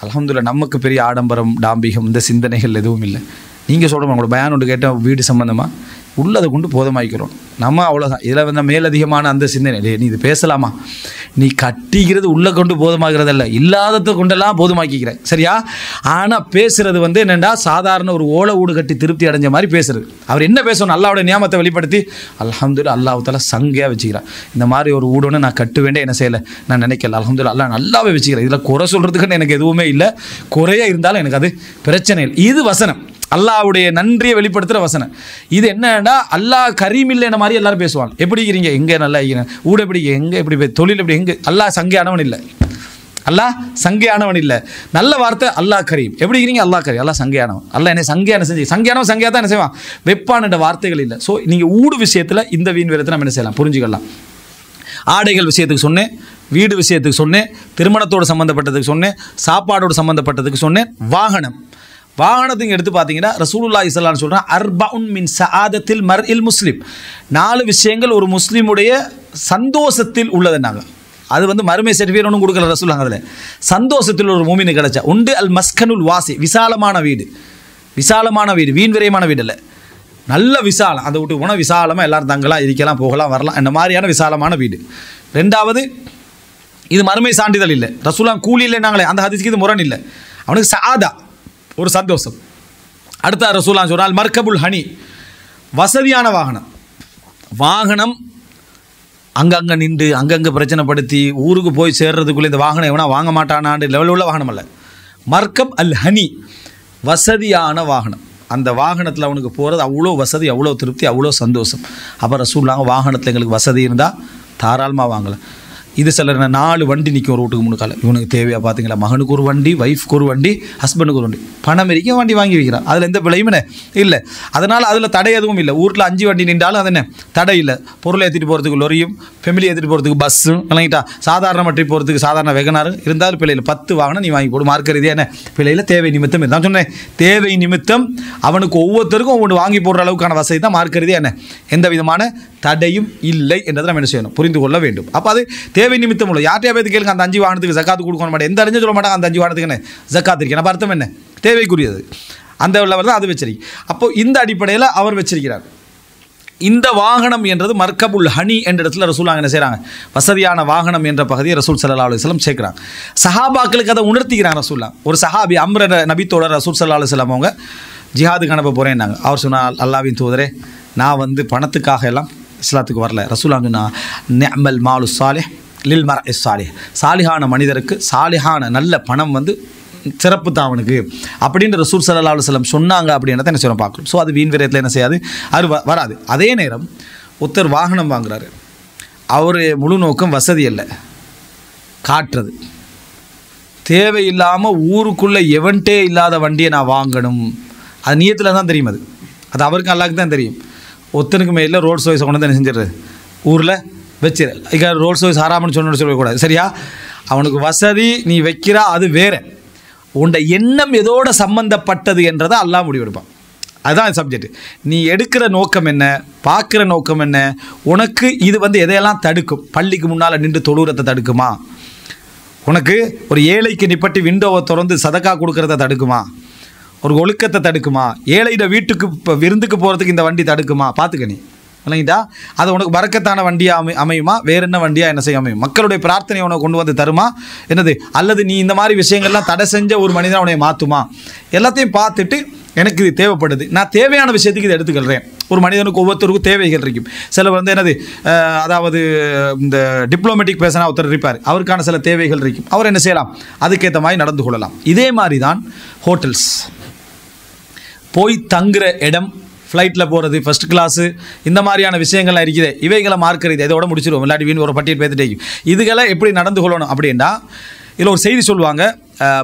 அல்ஹம்துலில்லாஹ் நமக்கு பெரிய ஆடம்பரம், டாம்பிகம், இந்த சிந்தனைகள் எதுவும் இல்லை. நீங்கள் சொல்கிறோம் உங்களோட பயான் ஒன்று கேட்டால் வீடு சம்மந்தமாக உள்ளதை கொண்டு போதமாக்கிறோம் நம்ம, அவ்வளோதான். இதில் வந்து மேலதிகமான அந்த சிந்தனை நீ இது பேசலாமா? நீ கட்டிக்கிறது உள்ளே கொண்டு போதமாகிறதல்ல, இல்லாததை கொண்டெல்லாம் போதுமாக்கிக்கிறேன், சரியா? ஆனால் பேசுகிறது வந்து என்னென்னா சாதாரண ஒரு ஓலை வீடு கட்டி திருப்தி அடைஞ்ச மாதிரி பேசுறது. அவர் என்ன பேசணும்? அல்லாஹ்வுடைய நியாமத்தை வெளிப்படுத்தி அல்ஹம்துலில்லாஹ் அல்லாஹ் தஆலா சங்கையாக வச்சுக்கிறான். இந்த மாதிரி ஒரு வீடுன்னு நான் கட்ட வேண்டிய என்ன செய்யலை, நான் நினைக்கல. அல்ஹம்துலில்லாஹ் அல்லாஹ் நல்லாவே வச்சுக்கிறேன். இதில் குறை சொல்கிறதுக்குன்னு எனக்கு எதுவுமே இல்லை, குறையாக இருந்தாலும் எனக்கு அது பிரச்சனை இல்லை. இது வசனம், அல்லாஹ்வுடைய நன்றியை வெளிப்படுத்துகிற வசனம். இது என்னன்னா அல்லாஹ் கரீம் இல்லைன மாதிரி எல்லாரும் பேசுவாங்க. எப்படி இருக்கிறீங்க? எங்கே நல்லா இருக்கிறேன். ஊட எப்படி, எங்கே எப்படி, தொழில் எப்படி, எங்கே? அல்லாஹ் சங்கையானவன் இல்லை, அல்லாஹ் சங்கையானவன் இல்லை. நல்ல வார்த்தை அல்லாஹ் கரீம். எப்படி இருக்கிறீங்க? அல்லாஹ் கரீம். அல்லாஹ் சங்கையானவன். அல்லாஹ் என்ன சங்கையான செஞ்சு, சங்கையானவன் சங்கையாக தான் என்ன செய்வான், வெப்பான வார்த்தைகள் இல்லை. ஸோ நீங்கள் ஊடு விஷயத்தில் இந்த வீண் விரத்தை நம்ம என்ன செய்யலாம், புரிஞ்சுக்கலாம். ஆடைகள் விஷயத்துக்கு சொன்னேன், வீடு விஷயத்துக்கு சொன்னேன், திருமணத்தோடு சம்மந்தப்பட்டதுக்கு சொன்னேன், சாப்பாடோடு சம்மந்தப்பட்டதுக்கு சொன்னேன். வாகனத்துக்கு எடுத்து பார்த்தீங்கன்னா ரசூலுல்லாஹி ஸல்லல்லாஹு அலைஹி வஸல்லம் சொல்கிறான், அர்பஉன் மின் சஆதத்தில் மர்இல் முஸ்லிம். 4 விஷயங்கள் ஒரு முஸ்லீமுடைய சந்தோஷத்தில் உள்ளதுன்னாங்க. அது வந்து மறுமை சர்டிஃபிகேட் ஒன்றும் கொடுக்கல ரசூலுல்லாஹ். அதில் சந்தோஷத்தில் ஒரு மூமினு கிடைச்சா உண்டு. அல் மஸ்கனுல் வாசி, விசாலமான வீடு. விசாலமான வீடு, வீண் விரயமான வீடு இல்லை, நல்ல விசாலம். அதை விட்டு போனால் விசாலமாக எல்லோரும் தங்கலாம், இருக்கலாம், போகலாம், வரலாம், இந்த மாதிரியான விசாலமான வீடு. 2வது, இது மறுமை சான்றிதழ் இல்லை, ரசூலுல்லாஹ் கூலி இல்லைன்னாங்களே, அந்த ஹதீஸ்க்கு இது முரண் இல்லை. அவனுக்கு சஆதா, ஒரு சந்தோஷம். அடுத்த ரசூலுல்லாஹ் சொன்னால் மர்கபுல் ஹனி, வசதியான வாகனம் அங்கங்கே நின்று அங்கங்கே பிரச்சனைப்படுத்தி ஊருக்கு போய் சேர்றதுக்குள்ளே இந்த வாகனம் எவனா வாங்க மாட்டானான்னு லெவலில் உள்ள வாகனம் அல்ல. மர்கப் அல் ஹனி, வசதியான வாகனம். அந்த வாகனத்தில் அவனுக்கு போகிறது அவ்வளோ வசதி, அவ்வளோ திருப்தி, அவ்வளோ சந்தோஷம். அப்போ ரசூலுல்லாஹ் வாகனத்தில் எங்களுக்கு வசதி இருந்தால் தாராளமாக வாங்கலாம். இது சிலர் 4 வண்டி நிற்கும் ஒரு வீட்டுக்கு முன்னுக்கால. இவனுக்கு தேவையாக பார்த்தீங்களா, மகனுக்கு ஒரு வண்டி, ஒய்ஃப்க்கு ஒரு வண்டி, ஹஸ்பண்டுக்கு ஒரு வண்டி, பணம் இருக்க வண்டி வாங்கி வைக்கிறான். அதில் எந்த பிழையுமே இல்லை. அதனால் அதில் தடை எதுவும் இல்லை. ஊரில் 5 வண்டி நின்றாலும் அது என்ன தடை இல்லை. பொருளை ஏற்றிட்டு போகிறதுக்கு லொரியும், ஃபெமிலி ஏற்றிட்டு போகிறதுக்கு பஸ்ஸும், இல்லைங்கிட்டா சாதாரண மட்டி போகிறதுக்கு சாதாரண வெகனாரும் இருந்தாலும் பிள்ளையில் 10 வாகனம் நீ வாங்கி போடு. மார்க்க ரீதியாக என்ன பிள்ளையில் தேவை நிமித்தம் தான் சொன்னேன். தேவை நிமித்தம் அவனுக்கு ஒவ்வொருத்தருக்கும் ஒவ்வொன்று வாங்கி போடுற அளவுக்கான வசதி தான் மார்க்க ரீதியாக என்ன எந்த விதமான தடையும் இல்லை என்றதை நம்ம என்ன செய்யணும், புரிந்து கொள்ள வேண்டும். அப்போ அது தேவை நிமித்தம் உள்ள. யார்ட்டையா போய் கேளுங்க, அந்த 5 வாகனத்துக்கு ஜக்காத்து கொடுக்க மாட்டேன், எந்த அறிஞ்சு சொல்ல மாட்டாங்க, அந்த 5 வாகனத்துக்கு என்ன ஜக்காத்து இருக்கு. நம்ம அர்த்தம் என்ன, தேவைக்குரியது அந்த உள்ளவர் தான் அது வச்சிருக்கு. அப்போது இந்த அடிப்படையில் அவர் வச்சிருக்கிறார். இந்த வாகனம் என்றது மர்கபுல் ஹனி என்ற இடத்துல ரசூலுல்லாஹ் என்ன செய்கிறாங்க, வசதியான வாகனம் என்ற பகுதியை ரசூல் ஸல்லல்லாஹு அலைஹி வஸல்லம் சேர்க்குறாங்க. சஹாபாக்களுக்கு அதை உணர்த்திக்கிறாங்க ரசூலுல்லாஹ். ஒரு சஹாபி அம்ர நபித்தோட ரசூல் ஸல்லல்லாஹு அலைஹி வஸல்லம் அவங்க ஜிஹாதுக்கு அனுப்ப போகிறேன்னாங்க. அவர் சொன்னால், அல்லாஹ்வின் தூதரே, நான் வந்து பணத்துக்காக எல்லாம் இஸ்லாத்துக்கு வரல. ரசூலுல்லாஹ் சொன்னா, நிஅமல் மாலு சாலிஹ் லில் மர்இ சாலிஹ், சாலிஹான மனிதருக்கு சாலிஹான நல்ல பணம் வந்து சிறப்பு தான் அவனுக்கு அப்படின்ற ரசூல் ஸல்லல்லாஹு அலைஹி வஸல்லம் சொன்னாங்க. அப்படின்றத என்ன செய்யணும் பார்க்கணும். ஸோ அது வீண் விரயத்தில் என்ன செய்யாது, அது வராது. அதே நேரம் ஒருத்தர் வாகனம் வாங்குறாரு, அவர் முழு நோக்கம் வசதி இல்லை, காட்டுறது. தேவையில்லாமல் ஊருக்குள்ளே எவன்ட்டே இல்லாத வண்டியை நான் வாங்கணும், அது நியத்தில் தான் தெரியும். அது அவருக்கு அல்லாஹ்க்கு தான் தெரியும். ஒருத்தனுக்கு மேலே ரோல்ஸ் ராய்ஸை கொண்டு வந்து என்ன செஞ்சிடுறது, ஊரில் வச்சிரு. இங்கே ரோல்ஸ் ராய்ஸ் ஹராம்னு சொல்லக்கூடாது, சரியா? அவனுக்கு வசதி நீ வைக்கிறா அது வேறு. உண்ட எண்ணம் எதோட சம்பந்தப்பட்டது என்றதை அல்லாஹ் முடிவெடுப்பான். அதுதான் சப்ஜெக்ட். நீ எடுக்கிற நோக்கம் என்ன, பார்க்குற நோக்கம் என்ன, உனக்கு இது எதையெல்லாம் தடுக்கும்? பள்ளிக்கு முன்னால் நின்று தொழுகிறத தடுக்குமா? உனக்கு ஒரு ஏழைக்கு நிப்பட்டி விண்டோவை திறந்து சதக்கா கொடுக்கறத தடுக்குமா? ஒரு ஒழுக்கத்தை தடுக்குமா? ஏழையிட வீட்டுக்கு இப்போ விருந்துக்கு போகிறதுக்கு இந்த வண்டி தடுக்குமா? பார்த்துக்க நீ இல்லைங்கடா. அது உனக்கு பறக்கத்தான வண்டியாக அமையுமா? வேற என்ன வண்டியாக என்ன செய்ய அமையும்? மக்களுடைய பிரார்த்தனை உனக்கு கொண்டு வந்து தருமா என்னது? அல்லது நீ இந்த மாதிரி விஷயங்கள்லாம் தடை செஞ்ச ஒரு மனிதன் உன்னை மாற்றுமா? எல்லாத்தையும் பார்த்துட்டு எனக்கு இது தேவைப்படுது, நான் தேவையான விஷயத்துக்கு இதை எடுத்துக்கொள்கிறேன். ஒரு மனிதனுக்கு ஒவ்வொருத்தருக்கும் தேவைகள் இருக்கும். சிலர் என்னது அதாவது இந்த டிப்ளமேட்டிக் பேசினா ஒருத்தர் இருப்பார், அவருக்கான சில தேவைகள் இருக்கும். அவர் என்ன செய்யலாம்? அதுக்கேற்ற மாதிரி நடந்து கொள்ளலாம். இதே மாதிரி தான் ஹோட்டல்ஸ், போய் தங்குற இடம், ஃப்ளைட்டில் போகிறது, ஃபஸ்ட் கிளாஸு, இந்த மாதிரியான விஷயங்கள்லாம் இருக்குது. இவைகளை மார்க்கறது இதோட முடிச்சிடுவோம். இல்லாட்டி வீண் ஒரு பட்டியல் பேத்துட்டே இதுகளை எப்படி நடந்து கொள்ளணும் அப்படின்னா, இதில் ஒரு செய்தி சொல்லுவாங்க.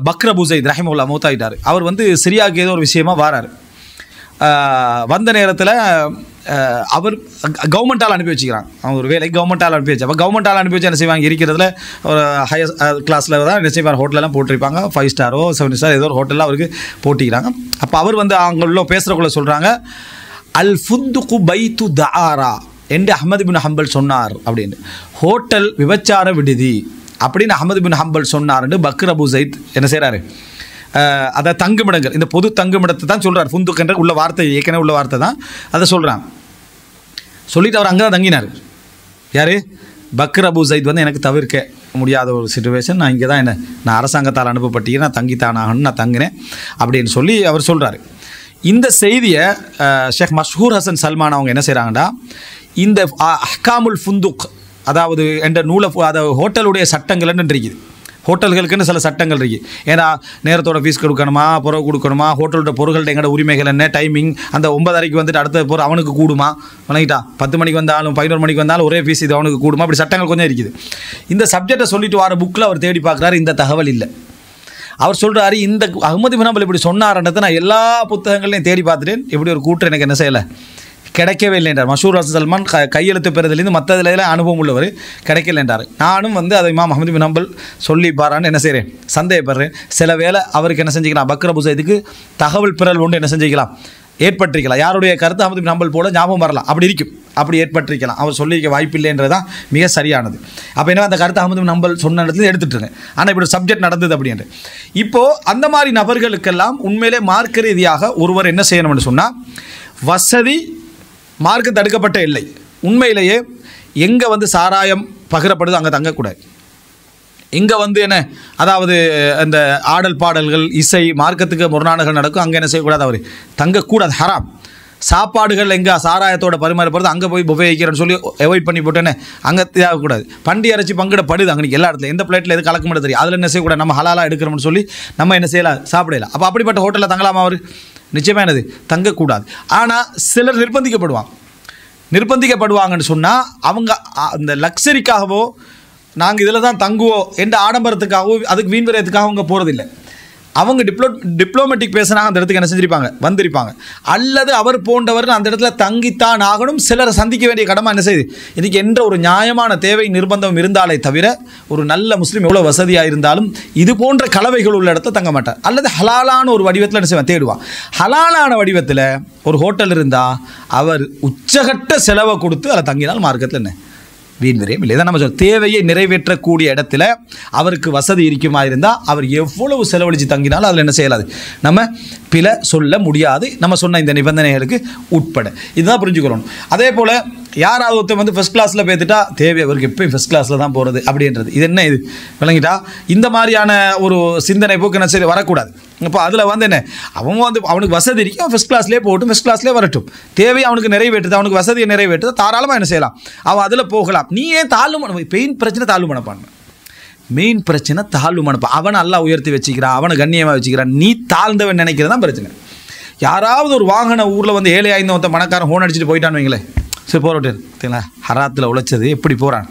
பக்ர் அபு ஸைத் ரஹிமஹுல்லா மௌத்தாயிட்டார். அவர் சிரியாவுக்கு ஏதோ ஒரு விஷயமா வாரார். வந்த நேரத்தில் அவர் கவர்மெண்ட்டால் அனுப்பி வச்சுக்கிறாங்க. அவங்க ஒரு வேலை கவர்மெண்ட்டால் அனுப்பி வச்சு, அப்போ கவர்மெண்ட்டால் அனுப்பி வச்சு என்ன செய்வாங்க, இருக்கிறதுல ஒரு ஹையர் கிளாஸில் தான் என்ன செய்வார், ஹோட்டலெல்லாம் போட்டிருப்பாங்க. 5 ஸ்டாரோ 7 ஸ்டார் ஏதோ ஒரு ஹோட்டலில் அவருக்கு போட்டிக்கிறாங்க. அப்போ அவர் அவங்க உள்ள பேசுகிறக்குள்ள சொல்கிறாங்க, அல் ஃபுந்துகு பைத்து தஆரா என்று அஹ்மது பின் ஹம்பல் சொன்னார் அப்படின்னு. ஹோட்டல் விபச்சார விடுதி அப்படின்னு அஹ்மது பின் ஹம்பல் சொன்னார்ன்னு பக்ர் அபு ஸைத் என்ன செய்கிறாரு, அதை தங்குமிடங்கள், இந்த பொது தங்குமிடத்தை தான் சொல்கிறார். ஃபுந்துக் என்ற உள்ள வார்த்தை, ஏற்கனவே உள்ள வார்த்தை தான், அதை சொல்கிறான். சொல்லிவிட்டு அவர் அங்கே தான் தங்கினார். யார்? பக்ர் அபு ஸைத் எனக்கு தவிர்க்க முடியாத ஒரு சிச்சுவேஷன், நான் இங்கே தான் நான் அரசாங்கத்தால் அனுப்பப்பட்டீங்க, நான் தங்கித்தானாகணும், நான் தங்கினேன் அப்படின்னு சொல்லி அவர் சொல்கிறார். இந்த செய்தியை ஷேக் மஷ்ஹூர் ஹசன் சல்மான் அவங்க என்ன செய்கிறாங்கன்னா, இந்த அஹ்காமுல் ஃபுந்துக் அதாவது என்ற நூலை, அதாவது ஹோட்டலுடைய சட்டங்கள்னு இருக்குது. ஹோட்டல்களுக்குன்னு சில சட்டங்கள் இருக்குது. ஏன்னா நேரத்தோட ஃபீஸ் கொடுக்கணுமா, புறவு கொடுக்கணுமா, ஹோட்டலோட பொருள்கள் எங்களோட உரிமைகள் என்ன, டைமிங், அந்த 9:30 அடுத்த போகிற அவனுக்கு கூடுமா, வணங்கிட்டா 10 மணிக்கு வந்தாலும் 11 மணிக்கு வந்தாலும் ஒரே ஃபீஸ் இது அவனுக்கு கூடுமா, அப்படி சட்டங்கள் கொஞ்சம் இருக்குது. இந்த சப்ஜெக்டை சொல்லிட்டு வர புக்கில் அவர் தேடி பார்க்குறாரு, இந்த தகவல் இல்லை. அவர் சொல்கிறாரு, இந்த அஹ்மது பின் ஹம்பல் இப்படி சொன்னார்ன்றதை நான் எல்லா புத்தகங்களையும் தேடி பார்த்துட்டேன், இப்படி ஒரு கூற்று எனக்கு என்ன செய்யலை, கிடைக்கவே இல்லை என்றார். மஷூர் ஹசன் சல்மான் கையெழுத்து பெறுதலேருந்து மற்றதில் அனுபவம் உள்ளவர், கிடைக்கல என்றார். நானும் அதை இமாம் அஹ்மது பின் ஹம்பல் சொல்லி பாரான்னு என்ன செய்கிறேன், சந்தேகப்படுறேன். சில வேளை அவருக்கு என்ன செஞ்சுக்கலாம், பக்ர் அபு ஸைதுக்கு தகவல் பிறல் ஒன்று என்ன செஞ்சுக்கலாம், ஏற்பட்டிருக்கலாம். யாருடைய கருத்து அஹ்மது பின் ஹம்பல் போல ஞாபகம் வரலாம், அப்படி இருக்கும், அப்படி ஏற்பட்டிருக்கலாம். அவர் சொல்லியிருக்க வாய்ப்பில்லைன்றது தான் மிக சரியானது. அப்போ என்ன, அந்த கருத்து அஹ்மது பின் ஹம்பல் சொன்ன இடத்துல எடுத்துட்டுருங்க. ஆனால் இப்படி சப்ஜெக்ட் நடந்தது அப்படின்ட்டு. இப்போது அந்த மாதிரி நபர்களுக்கெல்லாம் உண்மையிலே மார்க்க ரீதியாக ஒருவர் என்ன செய்யணும்னு சொன்னால், வசதி மார்க்க தடுக்கப்பட்ட இல்லை. உண்மையிலேயே எங்கே சாராயம் பகிரப்படுது அங்கே தங்கக்கூடாது. இங்கே என்ன, அதாவது அந்த ஆடல் பாடல்கள், இசை, மார்க்கத்துக்கு முரணானகள் நடக்கும், அங்கே என்ன செய்யக்கூடாது, அவர் தங்கக்கூடாது, ஹராம். சாப்பாடுகள் எங்கே சாராயத்தோட பரிமாறப்படுறது அங்கே போய் புஃபே வைக்கிறேன்னு சொல்லி அவாய்ட் பண்ணி போட்டேன்னு அங்கே தேவைக்கூடாது. பண்டி அரைச்சி பங்கிடப்படுது அன்றைக்கி எல்லா இடத்துல, எந்த பிளேட்டில் எது கலக்க மட்டும் தெரியும், அதில் என்ன செய்யக்கூடாது, நம்ம ஹலாலாக எடுக்கிறோம்னு சொல்லி நம்ம என்ன செய்யலாம், சாப்பிடலாம். அப்போ அப்படிப்பட்ட ஹோட்டலில் தங்கலாமா, அவர் நிச்சயமாக என்னது தங்கக்கூடாது. ஆனால் சிலர் நிர்பந்திக்கப்படுவாங்கன்னு சொன்னால், அவங்க அந்த லக்ஸரிக்காகவோ நாங்கள் இதில் தான் தங்குவோம் என்ற ஆடம்பரத்துக்காகவோ அதுக்கு வீண் விரயத்துக்காக அவங்க போகிறதில்லை. அவங்க டிப்ளோமேட்டிக் பேசினாங்க, அந்த இடத்துக்கு என்ன செஞ்சிருப்பாங்க, வந்திருப்பாங்க. அல்லது அவர் போன்றவர்கள் அந்த இடத்துல தங்கித்தான் ஆகணும். சிலரை சந்திக்க வேண்டிய கடமை என்ன செய்யுது, இதுக்கு என்ற ஒரு நியாயமான தேவை நிர்பந்தம் இருந்தாலே தவிர ஒரு நல்ல முஸ்லீம் எவ்வளோ வசதியாக இருந்தாலும் இது போன்ற கலவைகள் உள்ள இடத்த தங்க மாட்டார். அல்லது ஹலாலான ஒரு வடிவத்தில் என்ன செய்வான், தேடுவான். ஹலாலான வடிவத்தில் ஒரு ஹோட்டல் இருந்தால் அவர் உச்சகட்ட செலவை கொடுத்து அதில் தங்கினால் மார்க்கத்தில் என்ன வீண் விரயம் இல்லை. இதான் நம்ம சொல்ல, தேவையை நிறைவேற்றக்கூடிய இடத்துல அவருக்கு வசதி இருக்குமா இருந்தால் அவர் எவ்வளவு செலவழித்து தங்கினாலும் அதில் என்ன செய்யலாது, நம்ம பிழை சொல்ல முடியாது, நம்ம சொன்ன இந்த நிபந்தனைகளுக்கு உட்பட. இதுதான் புரிஞ்சுக்கிறோம். அதே போல் யாராவது ஒருத்தர் ஃபஸ்ட் கிளாஸில் பேத்துட்டா தேவை அவருக்கு எப்போயும் ஃபஸ்ட் கிளாஸில் தான் போகிறது அப்படின்றது, இது என்ன இது விளங்கிட்டா, இந்த மாதிரியான ஒரு சிந்தனை போக்கு என்ன செய்ய வரக்கூடாது. இப்போ அதில் என்ன, அவங்க அவனுக்கு வசதி இருக்கும், அவன் ஃபஸ்ட் கிளாஸ்லேயே போகட்டும், ஃபஸ்ட் கிளாஸ்லேயே வரட்டும். தேவை அவனுக்கு நிறைவேற்றுது, அவனுக்கு வசதியை நிறைவேற்றுது, தாராளமாக என்ன செய்யலாம், அவன் அதில் போகலாம். நீ ஏன் மெயின் பிரச்சனை தாழ்வு மனப்பான்மை, மெயின் பிரச்சனை தாழ்வு மனப்பான். அவனை எல்லாம் உயர்த்தி வச்சுக்கிறான், அவனை கண்ணியமாக வச்சுக்கிறான், நீ தாழ்ந்தவன் நினைக்கிறது தான் பிரச்சனை. யாராவது ஒரு வாகன ஊரில் ஏழை ஆய்ந்த பணக்காரன் ஹோன் அடிச்சுட்டு போயிட்டான்னு வைங்களேன், சரி போராட்டு பார்த்தீங்களா, ஹராத்தில் உழைச்சது எப்படி போகிறான்,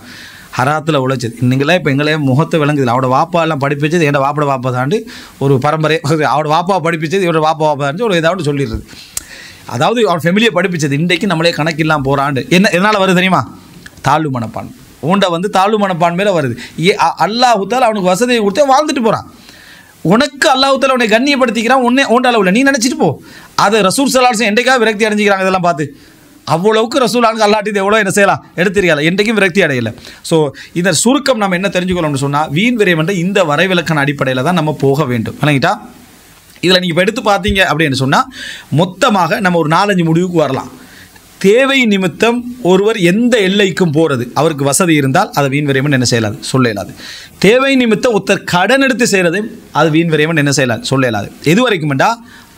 ஹராத்தில் உழைச்சது. இன்னைங்களாம் இப்போ எங்களே முகத்தை விளங்குது. அவட வாப்பா எல்லாம் படிப்பிச்சது என்னோட வாப்பட வாப்பா தாண்டு ஒரு பரம்பரை, அவட வாப்பா படிப்பிச்சது இவரோட வாப்பா தாண்டு ஒரு ஏதாவது சொல்லிடுறது. அதாவது அவன் ஃபெமிலியை படிப்பிச்சது இன்றைக்கு நம்மளே கணக்கில்லாம் போகிறாண்டு. எதனால் வருது தெரியுமா, தாழ்வு மனப்பான். உண்டை தாழ்வு மனப்பான்மையில் வருது. அல்லாஹ் தால அவனுக்கு வசதியை கொடுத்தே வாழ்ந்துட்டு போகிறான். உனக்கு அல்லாஹ் தஆலா உன்னை கண்ணியப்படுத்திக்கிறான், உன்ன அளவில் நீ நினச்சிட்டு போ. அது ரசூல் ஸல்லல்லாஹு அலைஹி வஸல்லம் என்றைக்காக விரக்தி அடைஞ்சிக்கிறாங்க இதெல்லாம் பார்த்து? அவ்வளவுக்கு ரசூலானுக்கு அல்லாஹ்ட்ட எவ்வளோ என்ன செய்யலாம் எடுத்துறியால, என்றைக்கும் விரக்தி அடையலை. ஸோ இந்த சுருக்கம் நம்ம என்ன தெரிஞ்சுக்கணும்னு சொன்னால், வீண் விரயம் என்ற இந்த வரைவிலக்கண அடிப்படையில் தான் நம்ம போக வேண்டும். விளங்கிட்டா? இதில் நீங்கள் இப்போ எடுத்து பார்த்தீங்க அப்படின்னு சொன்னால் மொத்தமாக நம்ம ஒரு 4-5 முடிவுக்கு வரலாம். தேவை நிமித்தம் ஒருவர் எந்த எல்லைக்கும் போகிறது, அவருக்கு வசதி இருந்தால் அதை வீண் விரயம்னு என்ன செய்யலாது, சொல்ல இயலாது. தேவை நிமித்தம் ஒருத்தர் கடன் எடுத்து செய்கிறது அது வீண் விரயம்னு என்ன செய்யலாது, சொல்ல இயலாது. எது வரைக்கும்டா,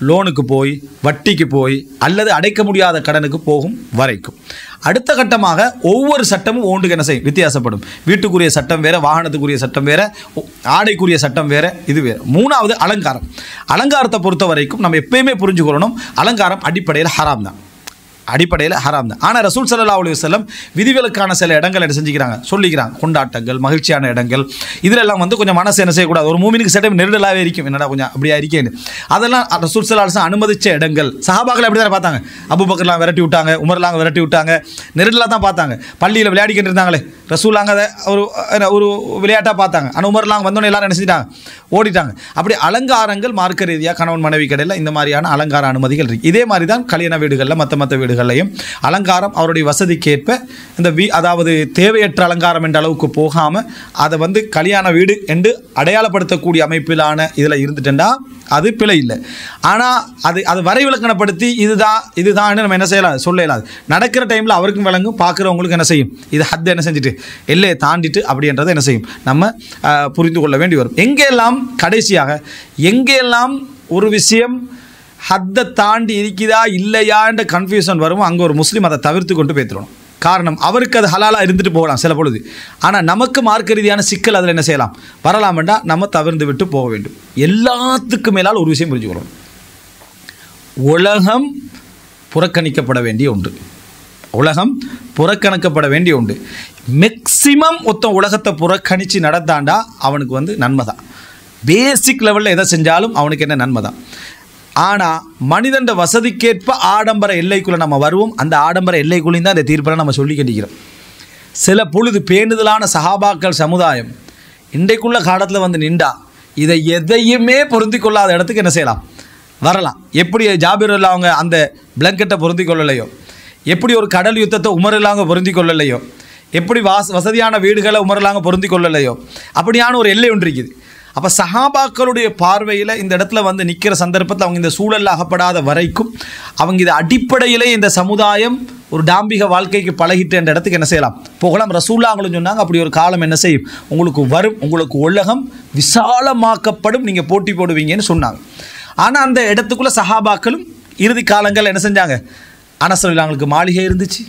லோனுக்கு போய், வட்டிக்கு போய், அல்லது அடைக்க முடியாத கடனுக்கு போகும் வரைக்கும். அடுத்த கட்டமாக ஒவ்வொரு சட்டமும் ஒன்றுக்கு என்ன செய்யும், வித்தியாசப்படும். வீட்டுக்குரிய சட்டம் வேறு, வாகனத்துக்குரிய சட்டம் வேறு, ஆடைக்குரிய சட்டம் வேறு, இது வேறு. 3வது அலங்காரம். அலங்காரத்தை பொறுத்த வரைக்கும் நம்ம எப்பயுமே புரிஞ்சுக்கொள்ளணும், அலங்காரம் அடிப்படையில் ஹராம் தான், அடிப்படையில் ஹராம் தான். ஆனால் ரசூல் ஸல்லல்லாஹு அலைஹி வஸல்லம் விதிவிலக்கான சில இடங்கள் என்ன செஞ்சுக்கிறாங்க, சொல்லிக்கிறாங்க. கொண்டாட்டங்கள், மகிழ்ச்சியான இடங்கள், இதிலெல்லாம் வந்து கொஞ்சம் மனசு என்ன செய்யக்கூடாது, ஒரு மூமினுக்கு சட்டம் நெருடலாகவே இருக்கும், என்னடா கொஞ்சம் அப்படியா இருக்கேன்னு. அதெல்லாம் ரசூல் ஸல்லல்லாஹு அலைஹி வஸல்லம் அனுமதிச்ச இடங்கள். சஹாபாக்கள் அப்படி தான் பார்த்தாங்க. அபூபக்கர்லாம் விரட்டி விட்டாங்க, உமர்லாம் விரட்டி விட்டாங்க, நெருடலாக தான் பார்த்தாங்க. பள்ளியில் விளையாடிக்கிட்டு இருந்தாங்களே, ரசூலாங்க அதை ஒரு விளையாட்டாக பார்த்தாங்க. ஆனால் உமர்லாம் வந்தோன்னே எல்லாரும் என்ன செஞ்சிட்டாங்க, ஓடிட்டாங்க. அப்படி அலங்காரங்கள் மார்க்க ரீதியாக கணவன் மனைவி கடையில் இந்த மாதிரியான அலங்கார அனுமதிகள் இருக்குது. இதே மாதிரி தான் கல்யாண வீடுகளில், மற்ற வீடுகளையும் அலங்காரம் அவருடைய வசதிக்கேற்ப இந்த அதாவது தேவையற்ற அலங்காரம் என்ற அளவுக்கு போகாமல் அதை வந்து கல்யாண வீடு என்று அடையாளப்படுத்தக்கூடிய அமைப்பிலான இதில் இருந்துட்டா அது பிழை இல்லை. ஆனால் அது வரைவிலக்கணப்படுத்தி இதுதான் நம்ம என்ன செய்யலாம், சொல்ல இயலாது. நடக்கிற டைமில் அவருக்கும் விளங்கும், பார்க்குறவங்களுக்கு என்ன செய்யும், இது ஹத்தை என்ன செஞ்சுட்டு எல்லையை தாண்டிட்டு அப்படின்றத என்ன செய்யும், நம்ம புரிந்து கொள்ள வேண்டி வரும். எங்கெல்லாம் கடைசியாக எங்கெல்லாம் ஒரு விஷயம் ஹத்தை தாண்டி இருக்குதா இல்லையா என்ற கன்ஃபியூஷன் வரும், அங்கே ஒரு முஸ்லீம் அதை தவிர்த்து கொண்டு போய்த்துடணும். காரணம், அவருக்கு அது ஹலாலாக இருந்துட்டு போகலாம் சில பொழுது, ஆனால் நமக்கு மார்க்க ரீதியான சிக்கல் அதில் என்ன செய்யலாம், வரலாம் வேண்டாம், நம்ம தவிர்த்து விட்டு போக வேண்டும். எல்லாத்துக்கும் மேலால் ஒரு விஷயம் புரிஞ்சுக்கணும், உலகம் புறக்கணிக்கப்பட வேண்டிய ஒன்று, உலகம் புறக்கணிக்கப்பட வேண்டிய ஒன்று. மேக்சிமம் உலகத்தை புறக்கணித்து நடந்தாண்டா அவனுக்கு வந்து நன்மை தான். பேசிக் லெவலில் எதை செஞ்சாலும் அவனுக்கு என்ன நன்மை தான். ஆனால் மனிதன் வசதிக்கேற்ப ஆடம்பர எல்லைக்குள்ளே நம்ம வருவோம். அந்த ஆடம்பர எல்லைக்குள்ளேயும் தான் இந்த தீர்ப்பெல்லாம் நம்ம சொல்லி கண்டிக்கிறோம். சில பொழுது பேணுதலான சஹாபாக்கள் சமுதாயம் இன்றைக்குள்ள காலத்தில் வந்து நின்றா இதை எதையுமே பொருந்தி கொள்ளாத இடத்துக்கு என்ன செய்யலாம், வரலாம். எப்படி ஜாபிர் அல்லா அவங்க அந்த பிளங்கெட்டை பொருந்தி கொள்ளலையோ, எப்படி ஒரு கடல் யுத்தத்தை உமரில்லாங்க பொருந்தி கொள்ளலையோ, எப்படி வசதியான வீடுகளை உமரில்லாங்க பொருந்தி கொள்ளலையோ, அப்படியான ஒரு எல்லை ஒன்று இருக்குது. அப்போ சஹாபாக்களுடைய பார்வையில் இந்த இடத்துல வந்து நிற்கிற சந்தர்ப்பத்தில் அவங்க இந்த சூழலில் அகப்படாத வரைக்கும் அவங்க இது அடிப்படையிலே இந்த சமுதாயம் ஒரு டாம்பிக வாழ்க்கைக்கு பழகிட்டு என்ற இடத்துக்கு என்ன செய்யலாம், போகலாம். ரசூலுல்லாஹ் சொன்னாங்க, அப்படி ஒரு காலம் என்ன செய்யும், உங்களுக்கு வரும், உங்களுக்கு உலகம் விசாலமாக்கப்படும், நீங்கள் போட்டி போடுவீங்கன்னு சொன்னாங்க. ஆனால் அந்த இடத்துக்குள்ளே சஹாபாக்களும் இறுதி காலங்கள் என்ன செஞ்சாங்க, அனஸ் ரலியல்லாஹு மாளிகை இருந்துச்சு,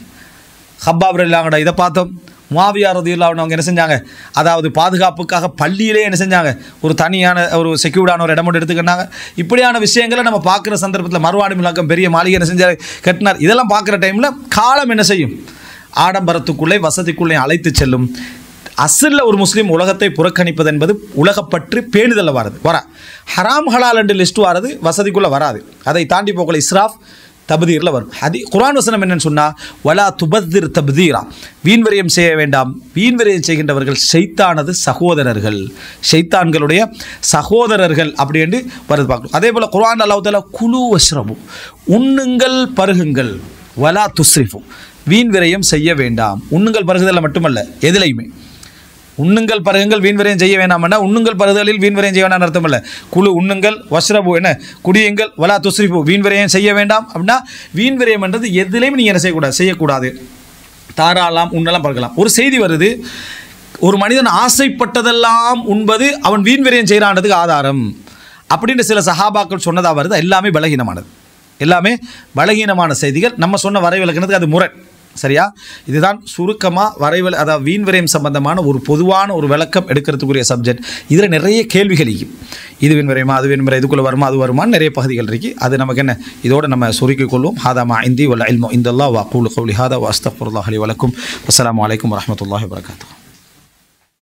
ஹப்பாப் ரலியல்லாஹு இதை பார்த்தோம், முஆவியா ரலியல்லாஹு அவங்க என்ன செஞ்சாங்க, அதாவது பாதுகாப்புக்காக பள்ளியிலே என்ன செஞ்சாங்க, ஒரு தனியான ஒரு செக்யூர்டான ஒரு இடம் மட்டும் எடுத்துக்கிட்டாங்க. இப்படியான விஷயங்களை நம்ம பார்க்குற சந்தர்ப்பத்தில் மர்வான் இப்னு ஹக்கம் பெரிய மாளிகை என்ன செஞ்சார், கட்டினார். இதெல்லாம் பார்க்குற டைமில் காலம் என்ன செய்யும், ஆடம்பரத்துக்குள்ளே வசதிக்குள்ளே அழைத்து செல்லும். அசலில் ஒரு முஸ்லீம் உலகத்தை புறக்கணிப்பது என்பது உலகப்பற்று பேணுதலில் வர ஹராம் ஹலால் என்று லிஸ்ட் வர்றது வசதிக்குள்ளே வராது. அதை தாண்டி போகல இஸ்ராஃப் தப்தீரில் வரும். குர்ஆன் வசனம் என்னன்னு சொன்னால், வலா துபத்திர் தப்தீரா, வீண்வரியம் செய்ய வேண்டாம். வீண்வரியம் செய்கின்றவர்கள் ஷைத்தானது சகோதரர்கள், ஷைத்தான்களுடைய சகோதரர்கள் அப்படி என்று வருது பார்க்கணும். அதே போல் குர்ஆன் அல்லாஹ் தஆலா குலு வஷ்ரபு, உண்ணுங்கள் பருகுங்கள், வலா துஸ்ரிஃபு, வீண்விரயம் செய்ய வேண்டாம். உண்ணுங்கள் பருகுதல் மட்டுமல்ல, எதிலையுமே உண்ணுங்கள் பருகுங்கள் வீண்விரயம் செய்ய வேண்டாம்னா உண்ணுங்கள் பருகுதலில் வீண்விரயம் செய்ய வேண்டாம் அர்த்தம் இல்லை. குழு உண்ணுங்கள், வஷ்ரபு என்ன குடியுங்கள், வலா துஸ்ரிஃபு வீண்விரயம் செய்ய வேண்டாம். அப்படின்னா வீண்விரயம் என்றது எதிலையும் நீங்கள் என்ன செய்யக்கூடாது. தாராளம் உண்ணலாம் பருகலாம். ஒரு செய்தி வருது, ஒரு மனிதன் ஆசைப்பட்டதெல்லாம் உண்பது அவன் வீண்விரயம் செய்கிறான்றதுக்கு ஆதாரம் அப்படின்னு சில சஹாபாக்கள் சொன்னதாக வருது. எல்லாமே பலகீனமானது, எல்லாமே பலகீனமான செய்திகள். நம்ம சொன்ன வரைவிலக்கணத்துக்கு அது முரண். சரியா? இதுதான் சுருக்கமாக அதாவது வீண்விரயம் சம்பந்தமான ஒரு பொதுவான ஒரு விளக்கம் எடுக்கிறதுக்குரிய சப்ஜெக்ட். இதில் நிறைய கேள்விகள் இருக்கும். இது வீண்விரயமா, அது வீண்விரயம், இதுக்குள்ளே வருமா, அது வருமானு நிறைய பகுதிகள் இருக்குது. அது நமக்கு என்ன, இதோடு நம்ம சுருக்கிக் கொள்வோம். ஹாதா மா இந்தி வல் இல்மு இந்தல்லாஹ் வ அகூலு கௌலி ஹாதா வ அஸ்தக்ஃபிருல்லாஹ் லி வ லக்கும். அஸ்ஸலாமு அலைக்கும் வரஹ்மத்துல்லாஹி வ பரகாத்துஹு.